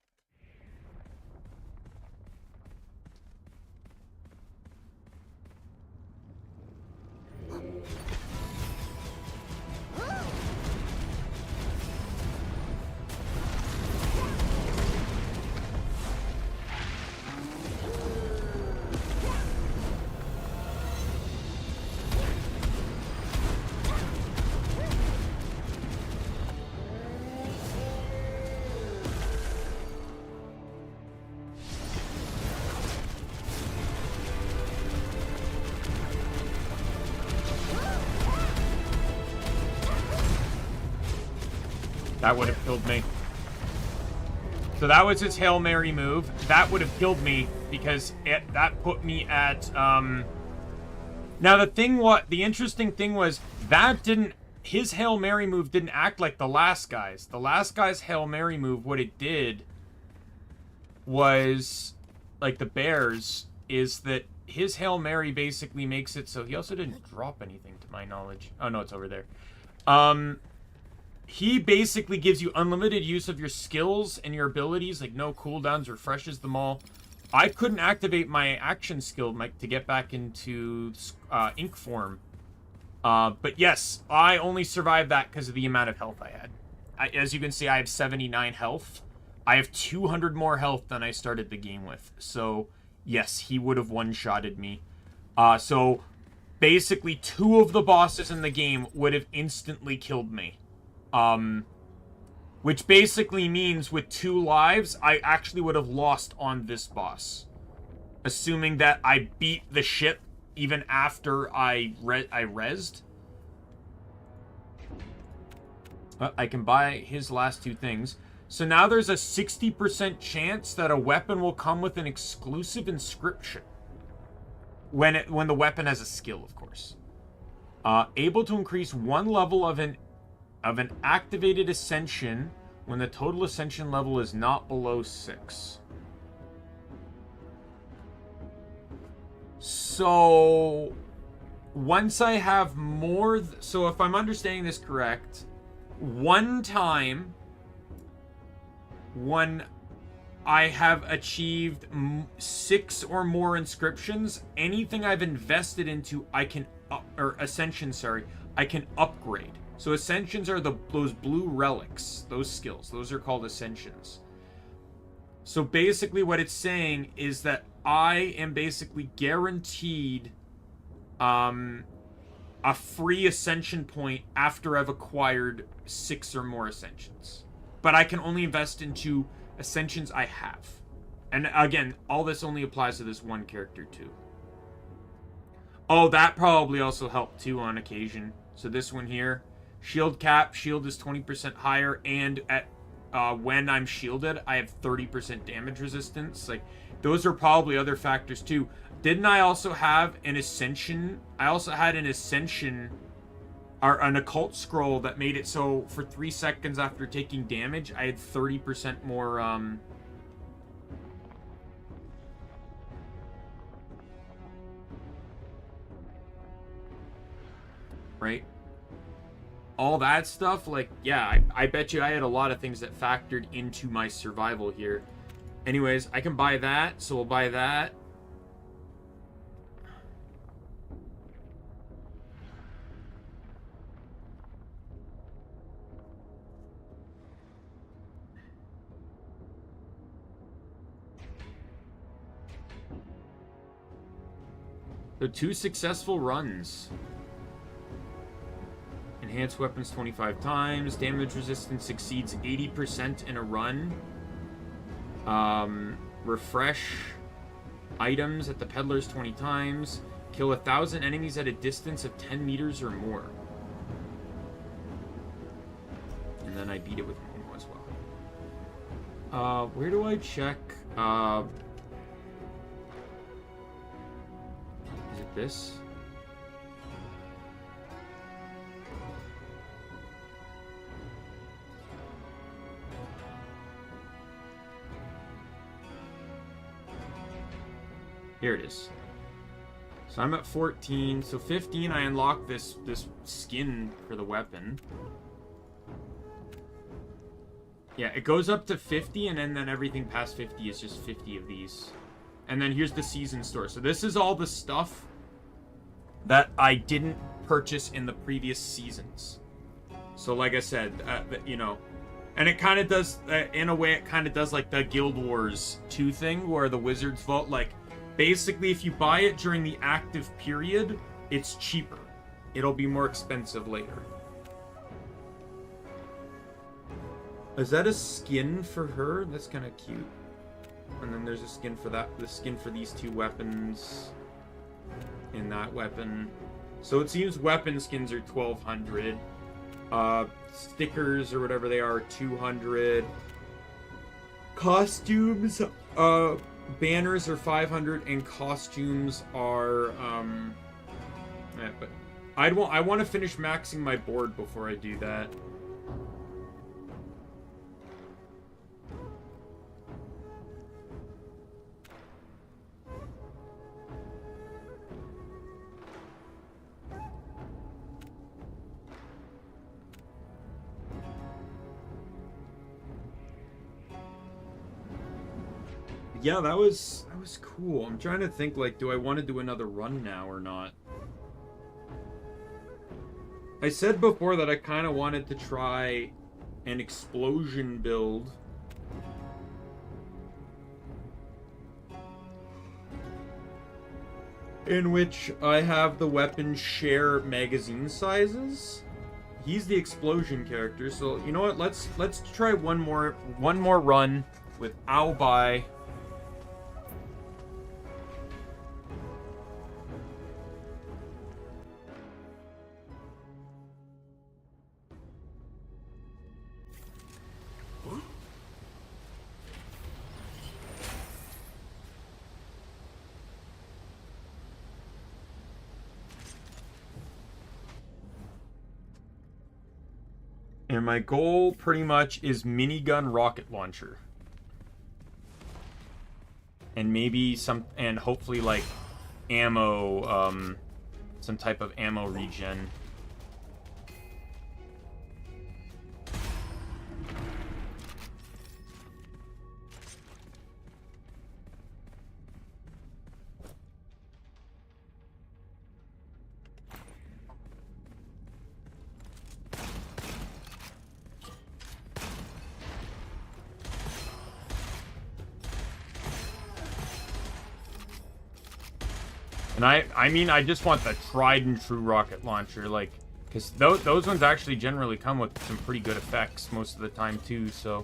That would have killed me. So that was his Hail Mary move. That would have killed me because that put me at... Now the interesting thing was that didn't... His Hail Mary move didn't act like the last guy's. The last guy's Hail Mary move, what it did was, like the bear's, is that his Hail Mary basically makes it so he also didn't drop anything to my knowledge. Oh no, it's over there. He basically gives you unlimited use of your skills and your abilities, like no cooldowns, refreshes them all. I couldn't activate my action skill to get back into ink form. But yes, I only survived that because of the amount of health I had. As you can see, I have 79 health. I have 200 more health than I started the game with. So, yes, he would have one-shotted me. So, basically, 2 of the bosses in the game would have instantly killed me. Which basically means with 2 lives, I actually would have lost on this boss. Assuming that I beat the ship even after I rezzed. I can buy his last 2 things. So now there's a 60% chance that a weapon will come with an exclusive inscription. When the weapon has a skill, of course. Able to increase 1 level of an activated ascension when the total ascension level is not below 6. So, once I have more... So, if I'm understanding this correct, one time when I have achieved 6 or more inscriptions, anything I've invested into, I can... Ascension, sorry. I can upgrade. So ascensions are those blue relics, those skills. Those are called ascensions. So basically what it's saying is that I am basically guaranteed a free ascension point after I've acquired 6 or more ascensions. But I can only invest into ascensions I have. And again, all this only applies to this one character too. Oh, that probably also helped too on occasion. So this one here. Shield cap, shield is 20% higher, and at when I'm shielded, I have 30% damage resistance. Like, those are probably other factors too. Didn't I also have an ascension? I also had an ascension or an occult scroll that made it so for 3 seconds after taking damage, I had 30% more, right? All that stuff, like, yeah, I bet you I had a lot of things that factored into my survival here. Anyways, I can buy that, so we'll buy that. So 2 successful runs. Enhanced weapons 25 times. Damage resistance exceeds 80% in a run. Refresh items at the peddlers 20 times. Kill 1,000 enemies at a distance of 10 meters or more. And then I beat it with Momo as well. Where do I check? Is it this? Here it is. So I'm at 14. So 15, I unlock this skin for the weapon. Yeah, it goes up to 50, and then everything past 50 is just 50 of these. And then here's the season store. So this is all the stuff that I didn't purchase in the previous seasons. So like I said, you know, and it kind of does, in a way, it kind of does like the Guild Wars 2 thing, where the wizards vote, like, basically, if you buy it during the active period, it's cheaper. It'll be more expensive later. Is that a skin for her? That's kind of cute. And then there's a skin for that. The skin for these 2 weapons. And that weapon. So it seems weapon skins are 1,200. Stickers or whatever they are, 200. Costumes, banners are 500, and costumes are but I want to finish maxing my board before I do that. Yeah, that was cool. I'm trying to think, like, do I want to do another run now or not? I said before that I kind of wanted to try an explosion build. In which I have the weapons share magazine sizes. He's the explosion character, so you know what? Let's try one more run with Awhile. And my goal pretty much is minigun rocket launcher. And maybe and hopefully like ammo, some type of ammo regen. And I mean, I just want the tried and true rocket launcher, like, because those ones actually generally come with some pretty good effects most of the time too, so.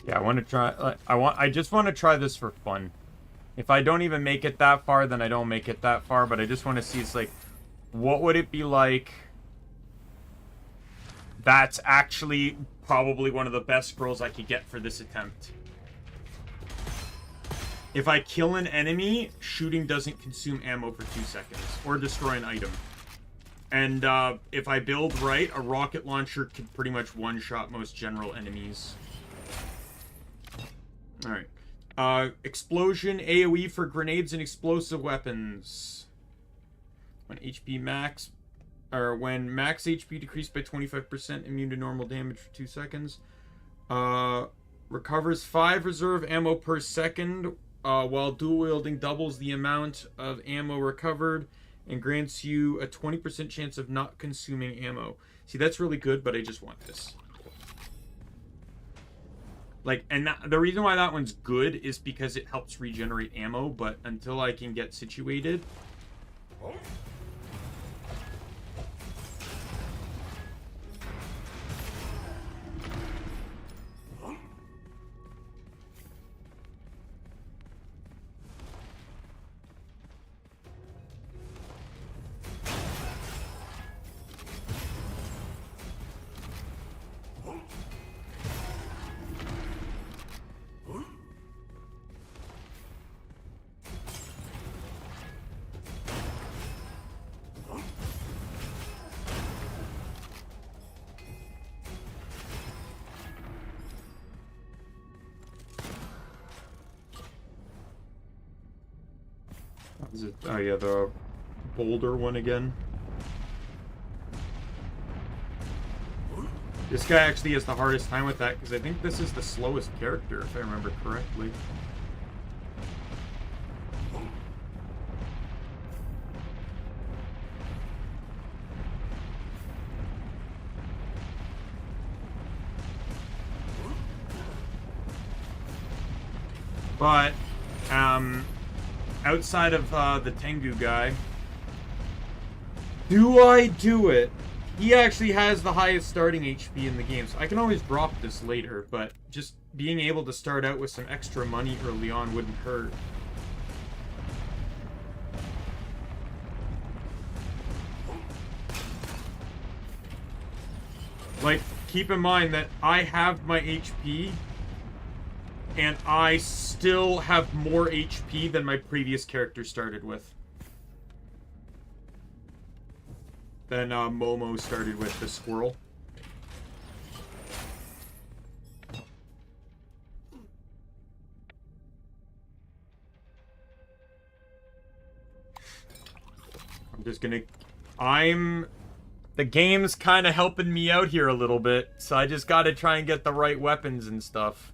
Yeah, I want to try. I just want to try this for fun. If I don't even make it that far, then I don't make it that far. But I just want to see. It's like, what would it be like? That's actually probably one of the best scrolls I could get for this attempt. If I kill an enemy, shooting doesn't consume ammo for 2 seconds or destroy an item. And if I build right, a rocket launcher can pretty much one-shot most general enemies. Alright. Explosion AoE for grenades and explosive weapons. When HP max... Or when max HP decreased by 25%, immune to normal damage for 2 seconds. Recovers 5 reserve ammo per second, while dual wielding doubles the amount of ammo recovered and grants you a 20% chance of not consuming ammo. See, that's really good, but I just want this. Like, and the reason why that one's good is because it helps regenerate ammo, but until I can get situated... Is it? Oh yeah, the boulder one again. This guy actually has the hardest time with that because I think this is the slowest character, if I remember correctly. But, outside of the Tengu guy, do I do it? He actually has the highest starting HP in the game, so I can always drop this later, but just being able to start out with some extra money early on wouldn't hurt. Like, keep in mind that I have my HP, and I still have more HP than my previous character started with. Then Momo started with the squirrel. I'm just gonna... The game's kind of helping me out here a little bit, so I just gotta try and get the right weapons and stuff.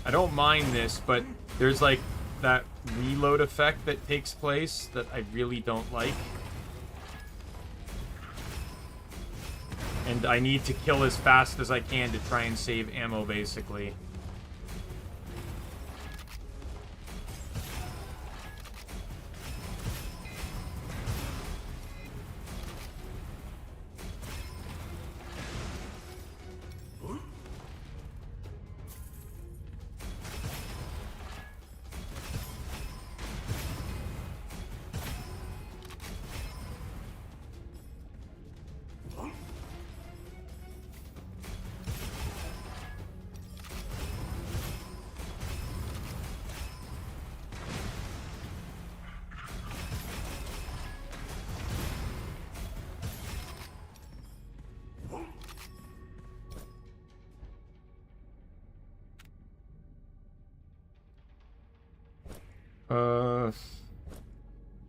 I don't mind this, but there's like that reload effect that takes place that I really don't like. And I need to kill as fast as I can to try and save ammo, basically.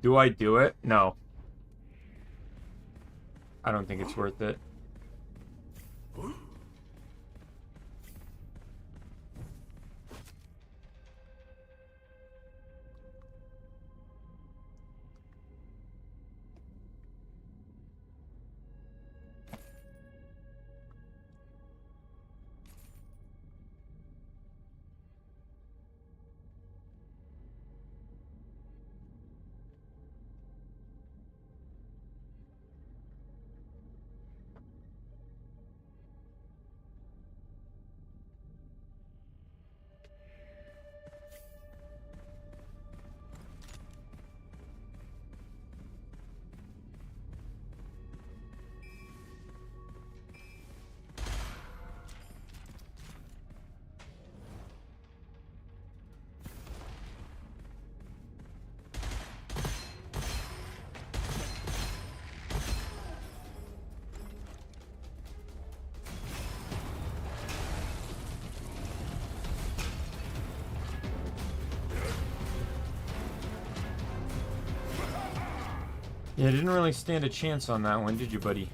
Do I do it? No. I don't think it's worth it. Yeah, didn't really stand a chance on that one, did you, buddy?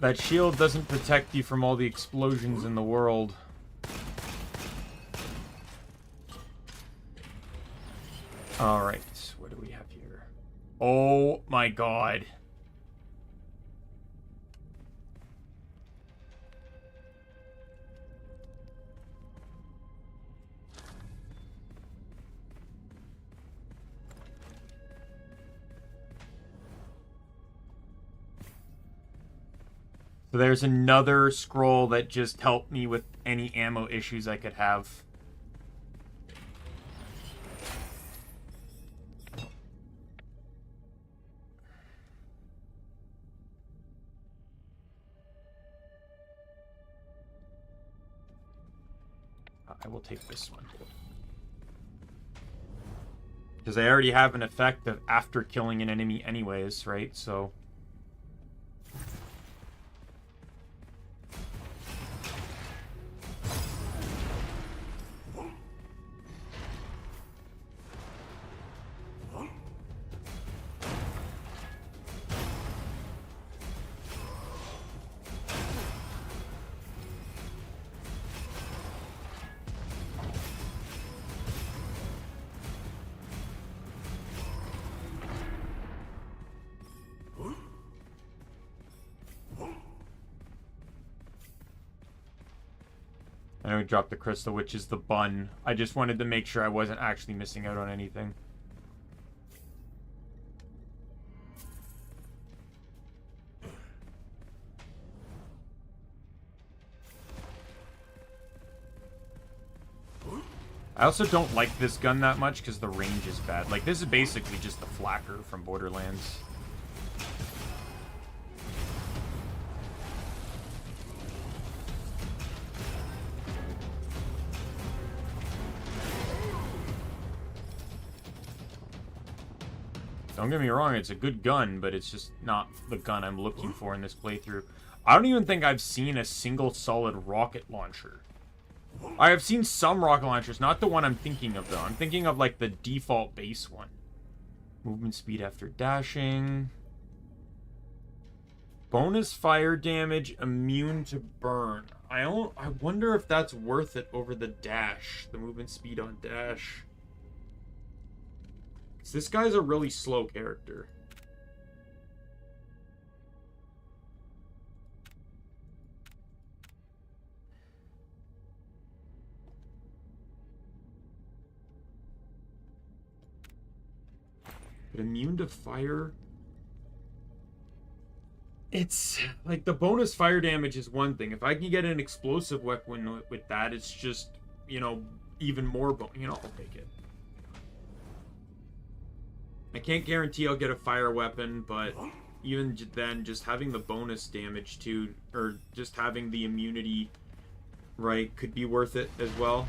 That shield doesn't protect you from all the explosions in the world. Alright, what do we have here? Oh my god. So there's another scroll that just helped me with any ammo issues I could have. I will take this one. Because I already have an effect of after killing an enemy anyways, right? So... I know we dropped the crystal, which is the bun. I just wanted to make sure I wasn't actually missing out on anything. I also don't like this gun that much because the range is bad. Like, this is basically just the flacker from Borderlands. Don't get me wrong, it's a good gun, but it's just not the gun I'm looking for in this playthrough. I don't even think I've seen a single solid rocket launcher. I have seen some rocket launchers, not the one I'm thinking of, though. I'm thinking of, like, the default base one. Movement speed after dashing. Bonus fire damage, immune to burn. I wonder if that's worth it over the dash. The movement speed on dash. This guy's a really slow character. But immune to fire... It's... like, the bonus fire damage is one thing. If I can get an explosive weapon with that, it's just, you know, even more... you know, I'll take it. I can't guarantee I'll get a fire weapon, but even then, just having the bonus damage too, or just having the immunity, right, could be worth it as well.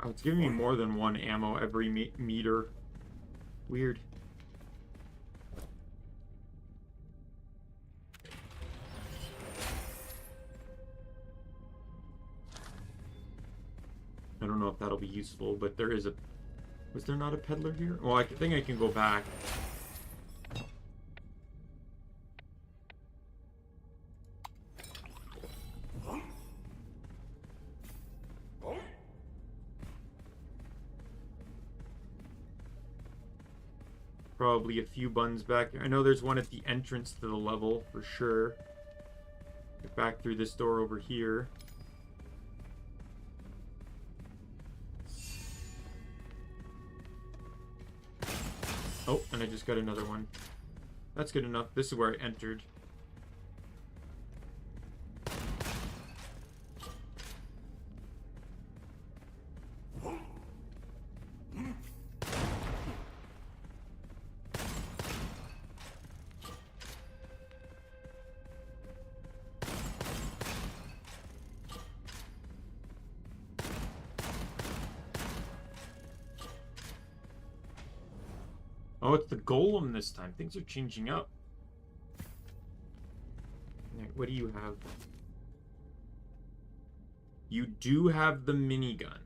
Oh, it's giving me more than one ammo every meter. Weird. I don't know if that'll be useful, but there is a... Was there not a peddler here? Well, I think I can go back. probably a few buns back there. I know there's one at the entrance to the level, for sure. Get back through this door over here. Oh, and I just got another one. That's good enough. This is where I entered. Oh, it's the golem this time. Things are changing up. Right, what do you have? You do have the minigun.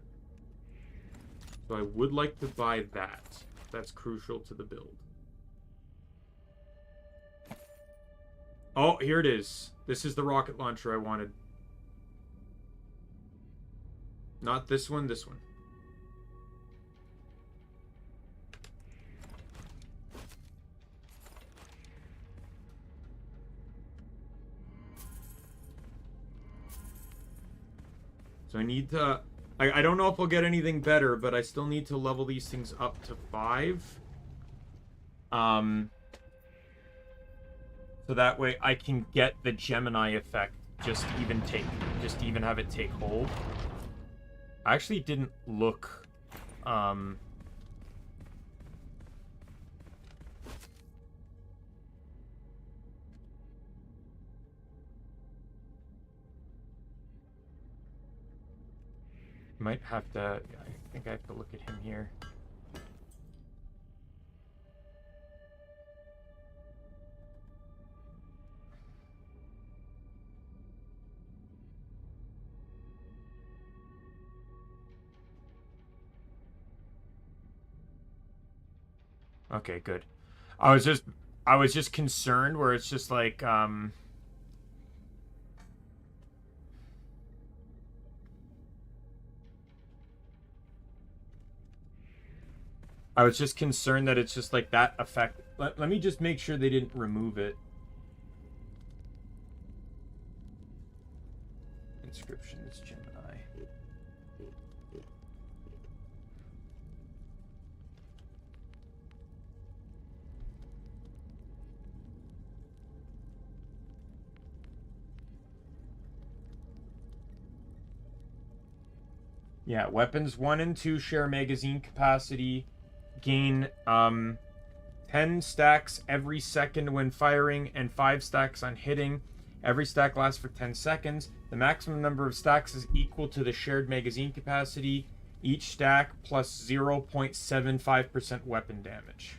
So I would like to buy that. That's crucial to the build. Oh, here it is. This is the rocket launcher I wanted. Not this one, this one. So I need to... I don't know if I'll get anything better, but I still need to level these things up to 5. So that way I can get the Gemini effect. Just even have it take hold. I actually didn't look... Might have to... I think I have to look at him here. Okay, good. I was just concerned where it's just like, I was just concerned that it's just like that effect. Let me just make sure they didn't remove it. Inscriptions, Gemini. Yeah, weapons 1 and 2 share magazine capacity. Gain 10 stacks every second when firing and 5 stacks on hitting. Every stack lasts for 10 seconds. The maximum number of stacks is equal to the shared magazine capacity. Each stack plus 0.75% weapon damage.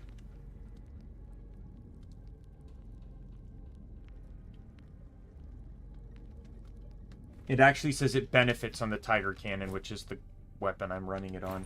It actually says it benefits on the Tiger Cannon, which is the weapon I'm running it on.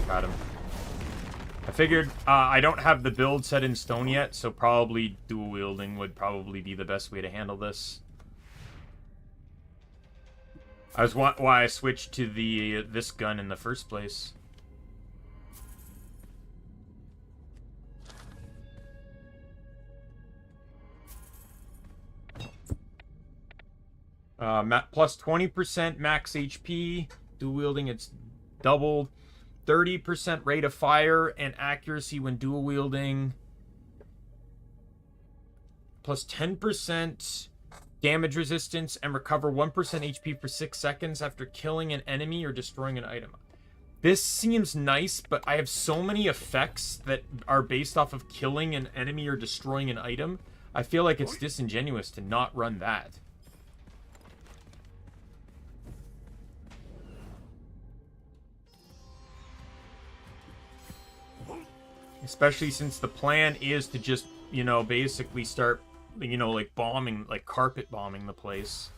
Got him. I figured I don't have the build set in stone yet, so probably dual wielding would probably be the best way to handle this. I was why I switched to the this gun in the first place. Plus 20% max HP. Dual wielding, it's doubled. 30% rate of fire and accuracy when dual wielding. Plus 10% damage resistance and recover 1% HP for 6 seconds after killing an enemy or destroying an item. This seems nice, but I have so many effects that are based off of killing an enemy or destroying an item. I feel like it's disingenuous to not run that. Especially since the plan is to just, you know, basically start you know, like bombing, like carpet bombing the place.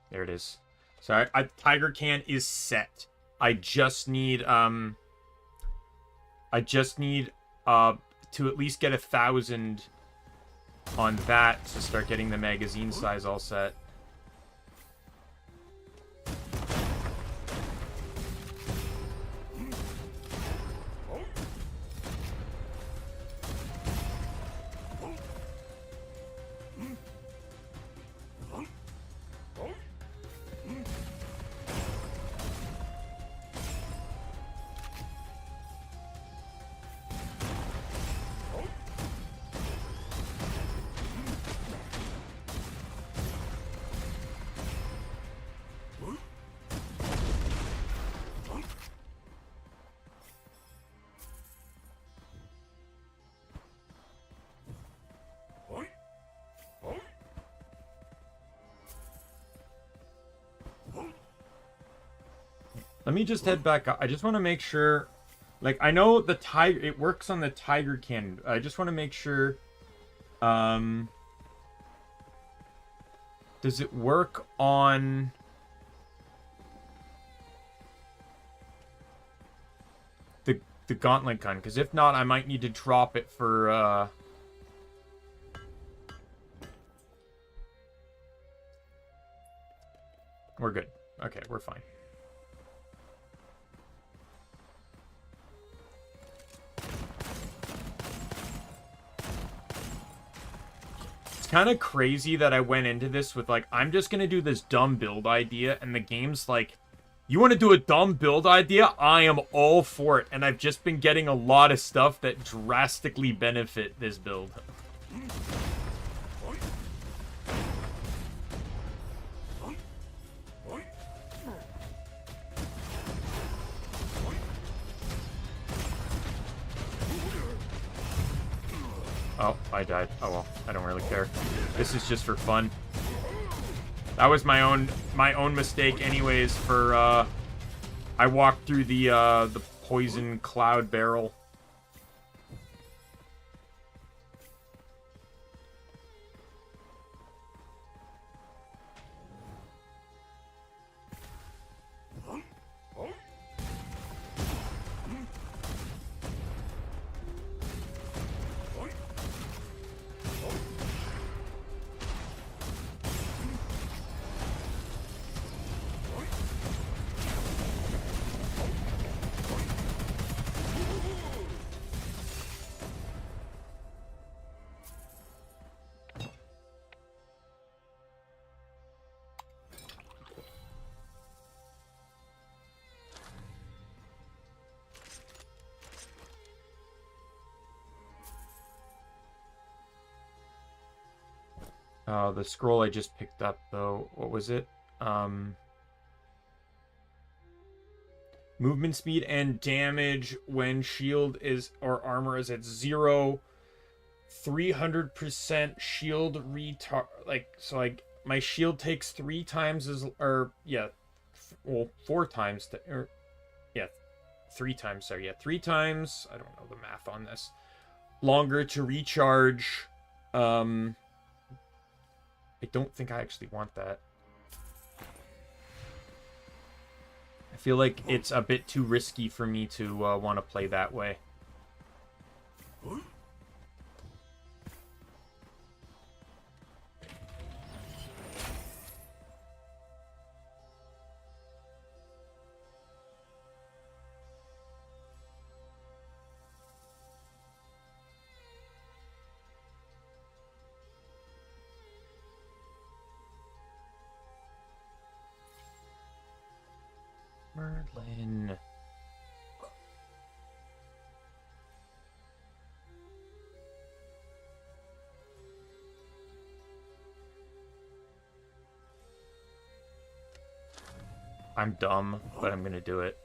There it is. So Tiger Can is set. I just need to at least get 1,000 on that to start getting the magazine size all set. Let me just head back up. I just want to make sure, like, I know the tiger, it works on the Tiger Can. I just want to make sure, does it work on the Gauntlet Gun? Because if not, I might need to drop it for, we're good. Okay, we're fine. Kind of crazy that I went into this with, like, I'm just gonna do this dumb build idea, and the game's like, you want to do a dumb build idea? I am all for it, and I've just been getting a lot of stuff that drastically benefit this build. Oh, I died. Oh well, I don't really care. This is just for fun. That was my own mistake anyways for I walked through the poison cloud barrel. The scroll I just picked up, though, what was it? Movement speed and damage when shield is, or armor is at 0. 300% shield retard, like, so, like, my shield takes 3 times as, or, yeah, well, 4 times, or, yeah, 3 times, sorry, yeah, 3 times, I don't know the math on this, longer to recharge. I don't think I actually want that. I feel like it's a bit too risky for me to want to play that way. Merlin. I'm dumb, but I'm gonna do it.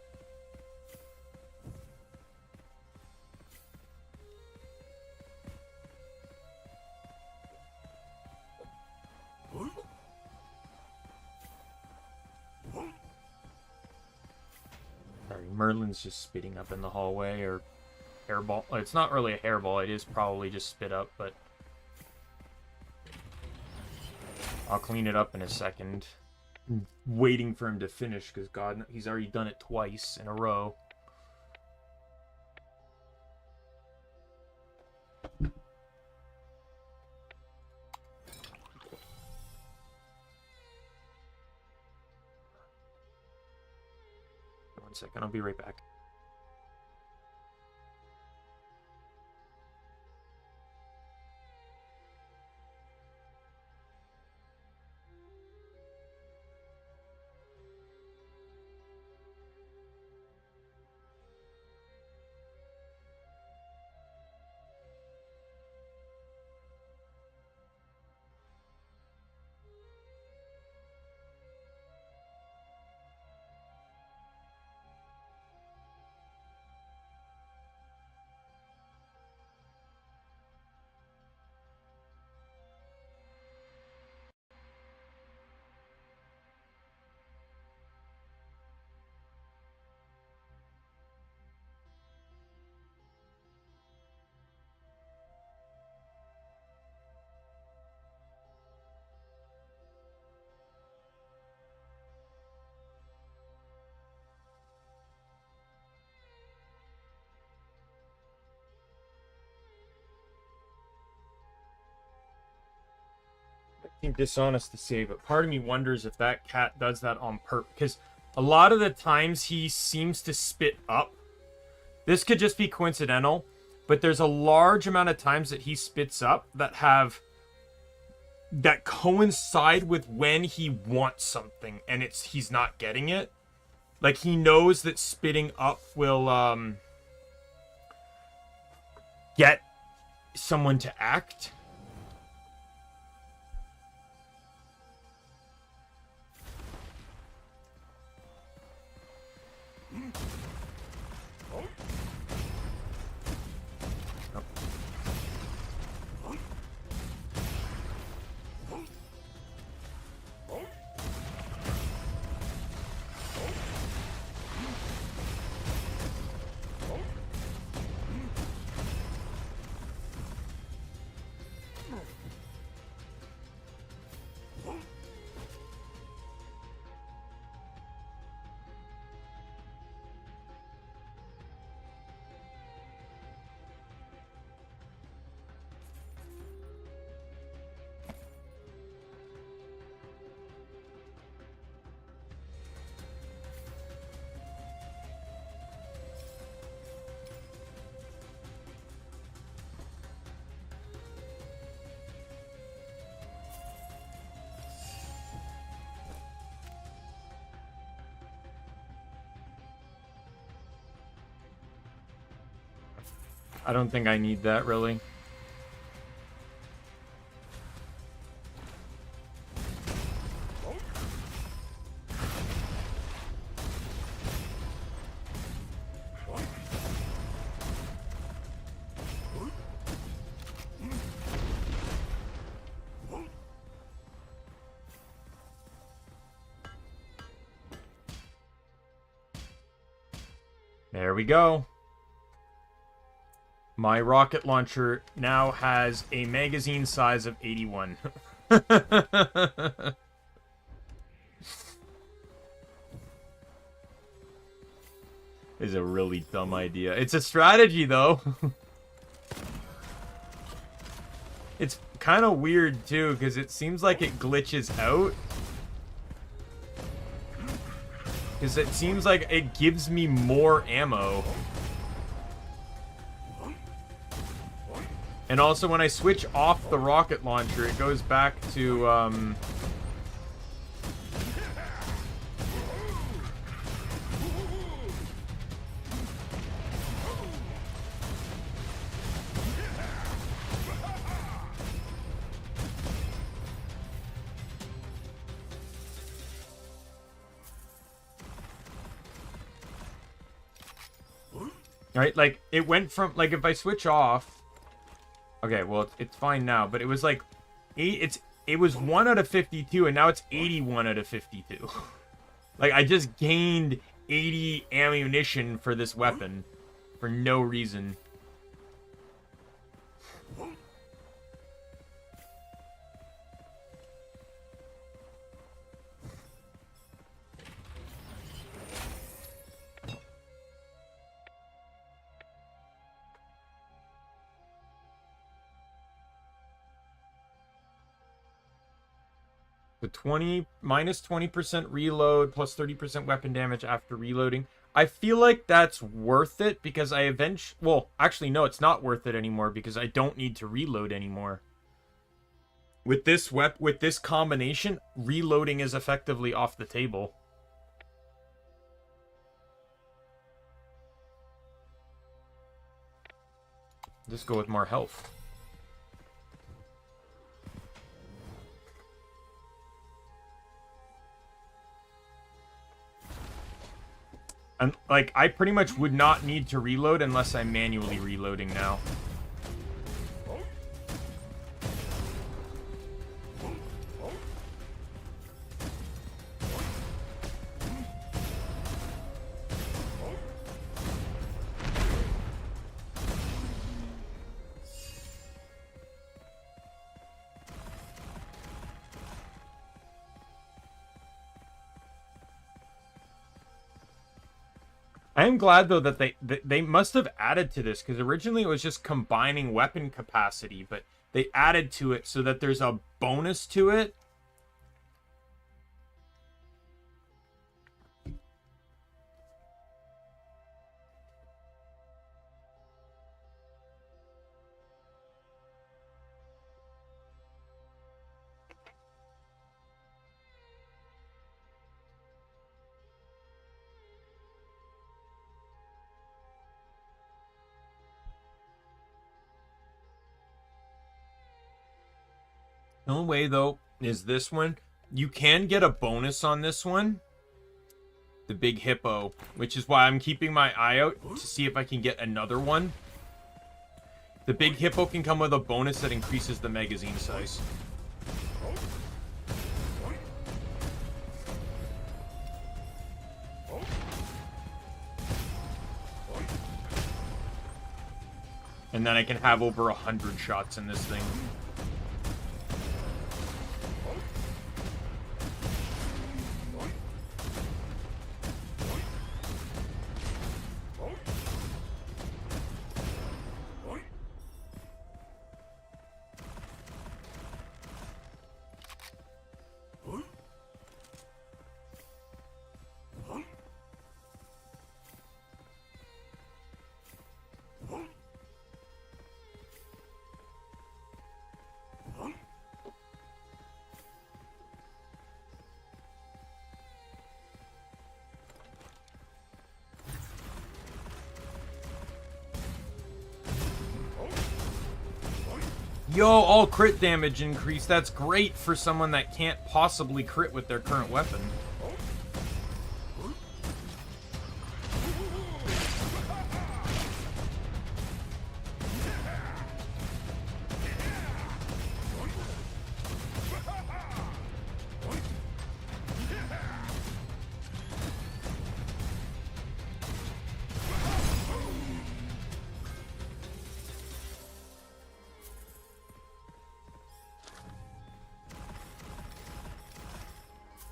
Merlin's just spitting up in the hallway, or hairball. It's not really a hairball, it is probably just spit up, but I'll clean it up in a second. I'm waiting for him to finish, because God, he's already done it twice in a row. One second, I'll be right back. Seem dishonest to say, but part of me wonders if that cat does that on purpose, because a lot of the times he seems to spit up. This could just be coincidental, but there's a large amount of times that he spits up that coincide with when he wants something and he's not getting it. Like, he knows that spitting up will get someone to act. I don't think I need that, really. There we go. My rocket launcher now has a magazine size of 81. Is a really dumb idea. It's a strategy, though. It's kind of weird, too, because it seems like it glitches out. Because it seems like it gives me more ammo. And also, when I switch off the rocket launcher, it goes back to, right, like, it went from, like, if I switch off... Okay, well, it's fine now, but it was like... It was 1 out of 52, and now it's 81 out of 52. Like, I just gained 80 ammunition for this weapon for no reason. The 20 minus 20% reload plus 30% weapon damage after reloading. I feel like that's worth it because I well, actually no, it's not worth it anymore because I don't need to reload anymore. With this with this combination, reloading is effectively off the table. Just go with more health. And, like, I pretty much would not need to reload unless I'm manually reloading now. I am glad though that they must have added to this because originally it was just combining weapon capacity, but they added to it so that there's a bonus to it. The only way, though, is this one. You can get a bonus on this one. The big hippo. Which is why I'm keeping my eye out to see if I can get another one. The big hippo can come with a bonus that increases the magazine size. And then I can have over 100 shots in this thing. Yo, all crit damage increase. That's great for someone that can't possibly crit with their current weapon.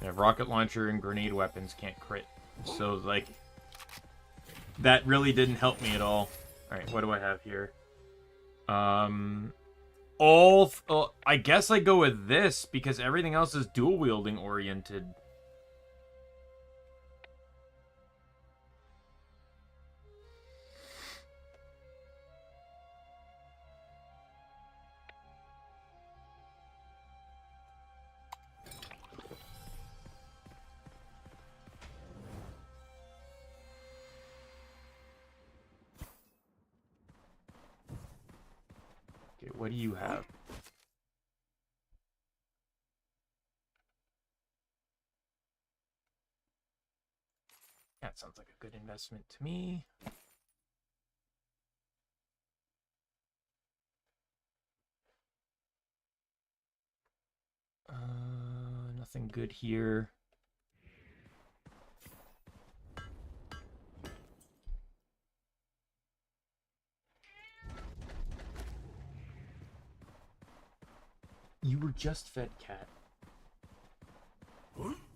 Yeah, rocket launcher and grenade weapons can't crit. So, like, that really didn't help me at all. Alright, what do I have here? I guess I go with this because everything else is dual wielding oriented. Okay, what do you have? That sounds like a good investment to me. Nothing good here. You were just fed, cat.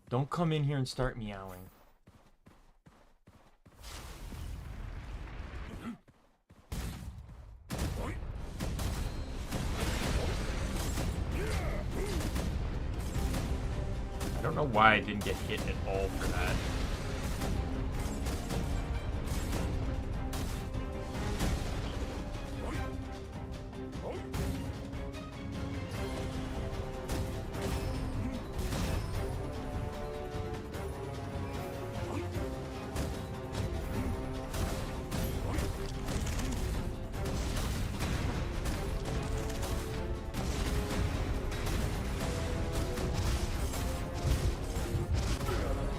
Don't come in here and start meowing. I don't know why I didn't get hit at all for that.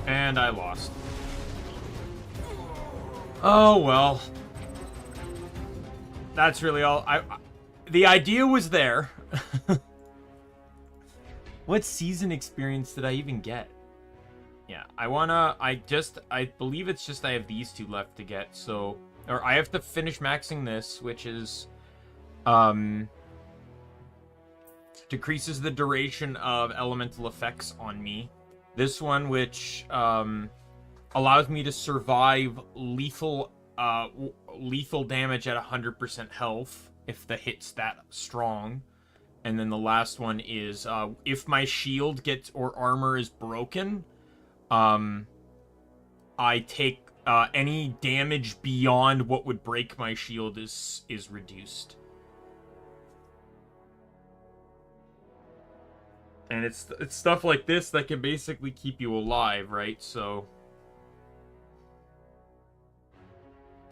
And I lost. Oh, well. That's really all. The idea was there. What season experience did I even get? Yeah, I believe it's just I have these two left to get, so... Or I have to finish maxing this, which is... decreases the duration of elemental effects on me. This one, which allows me to survive lethal damage at 100% health if the hit's that strong. And then the last one is if my shield gets or armor is broken, I take any damage beyond what would break my shield is reduced. And it's stuff like this that can basically keep you alive, right? So...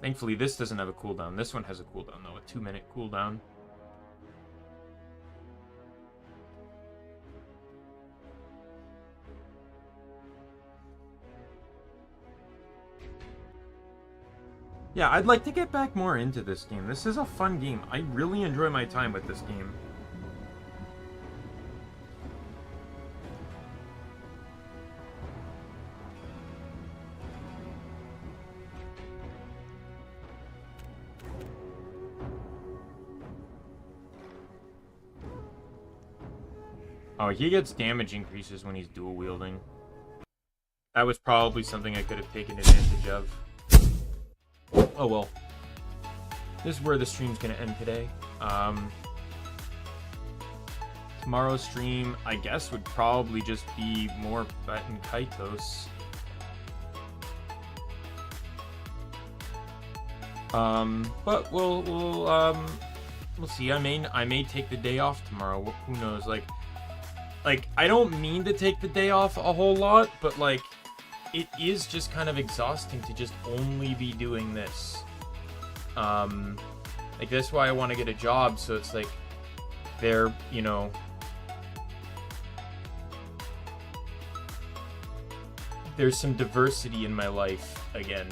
Thankfully, this doesn't have a cooldown. This one has a cooldown, though. A 2-minute cooldown. Yeah, I'd like to get back more into this game. This is a fun game. I really enjoy my time with this game. Oh, he gets damage increases when he's dual wielding. That was probably something I could have taken advantage of. Oh well. This is where the stream's gonna end today. Tomorrow's stream, I guess, would probably just be more Bet and Kaitos. But we'll see. I may take the day off tomorrow. Who knows? Like I don't mean to take the day off a whole lot, but like it is just kind of exhausting to just only be doing this. Like that's why I want to get a job, so it's like there, you know, there's some diversity in my life again.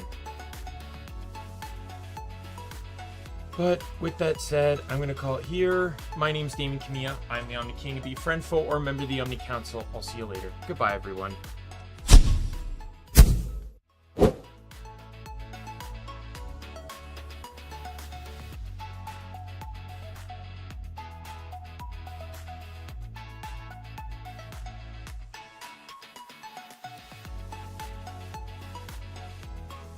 But with that said, I'm going to call it here. My name's Daimien Kamiya. I'm the Omni King. Be a friend, foe, or member of the Omni Council. I'll see you later. Goodbye, everyone.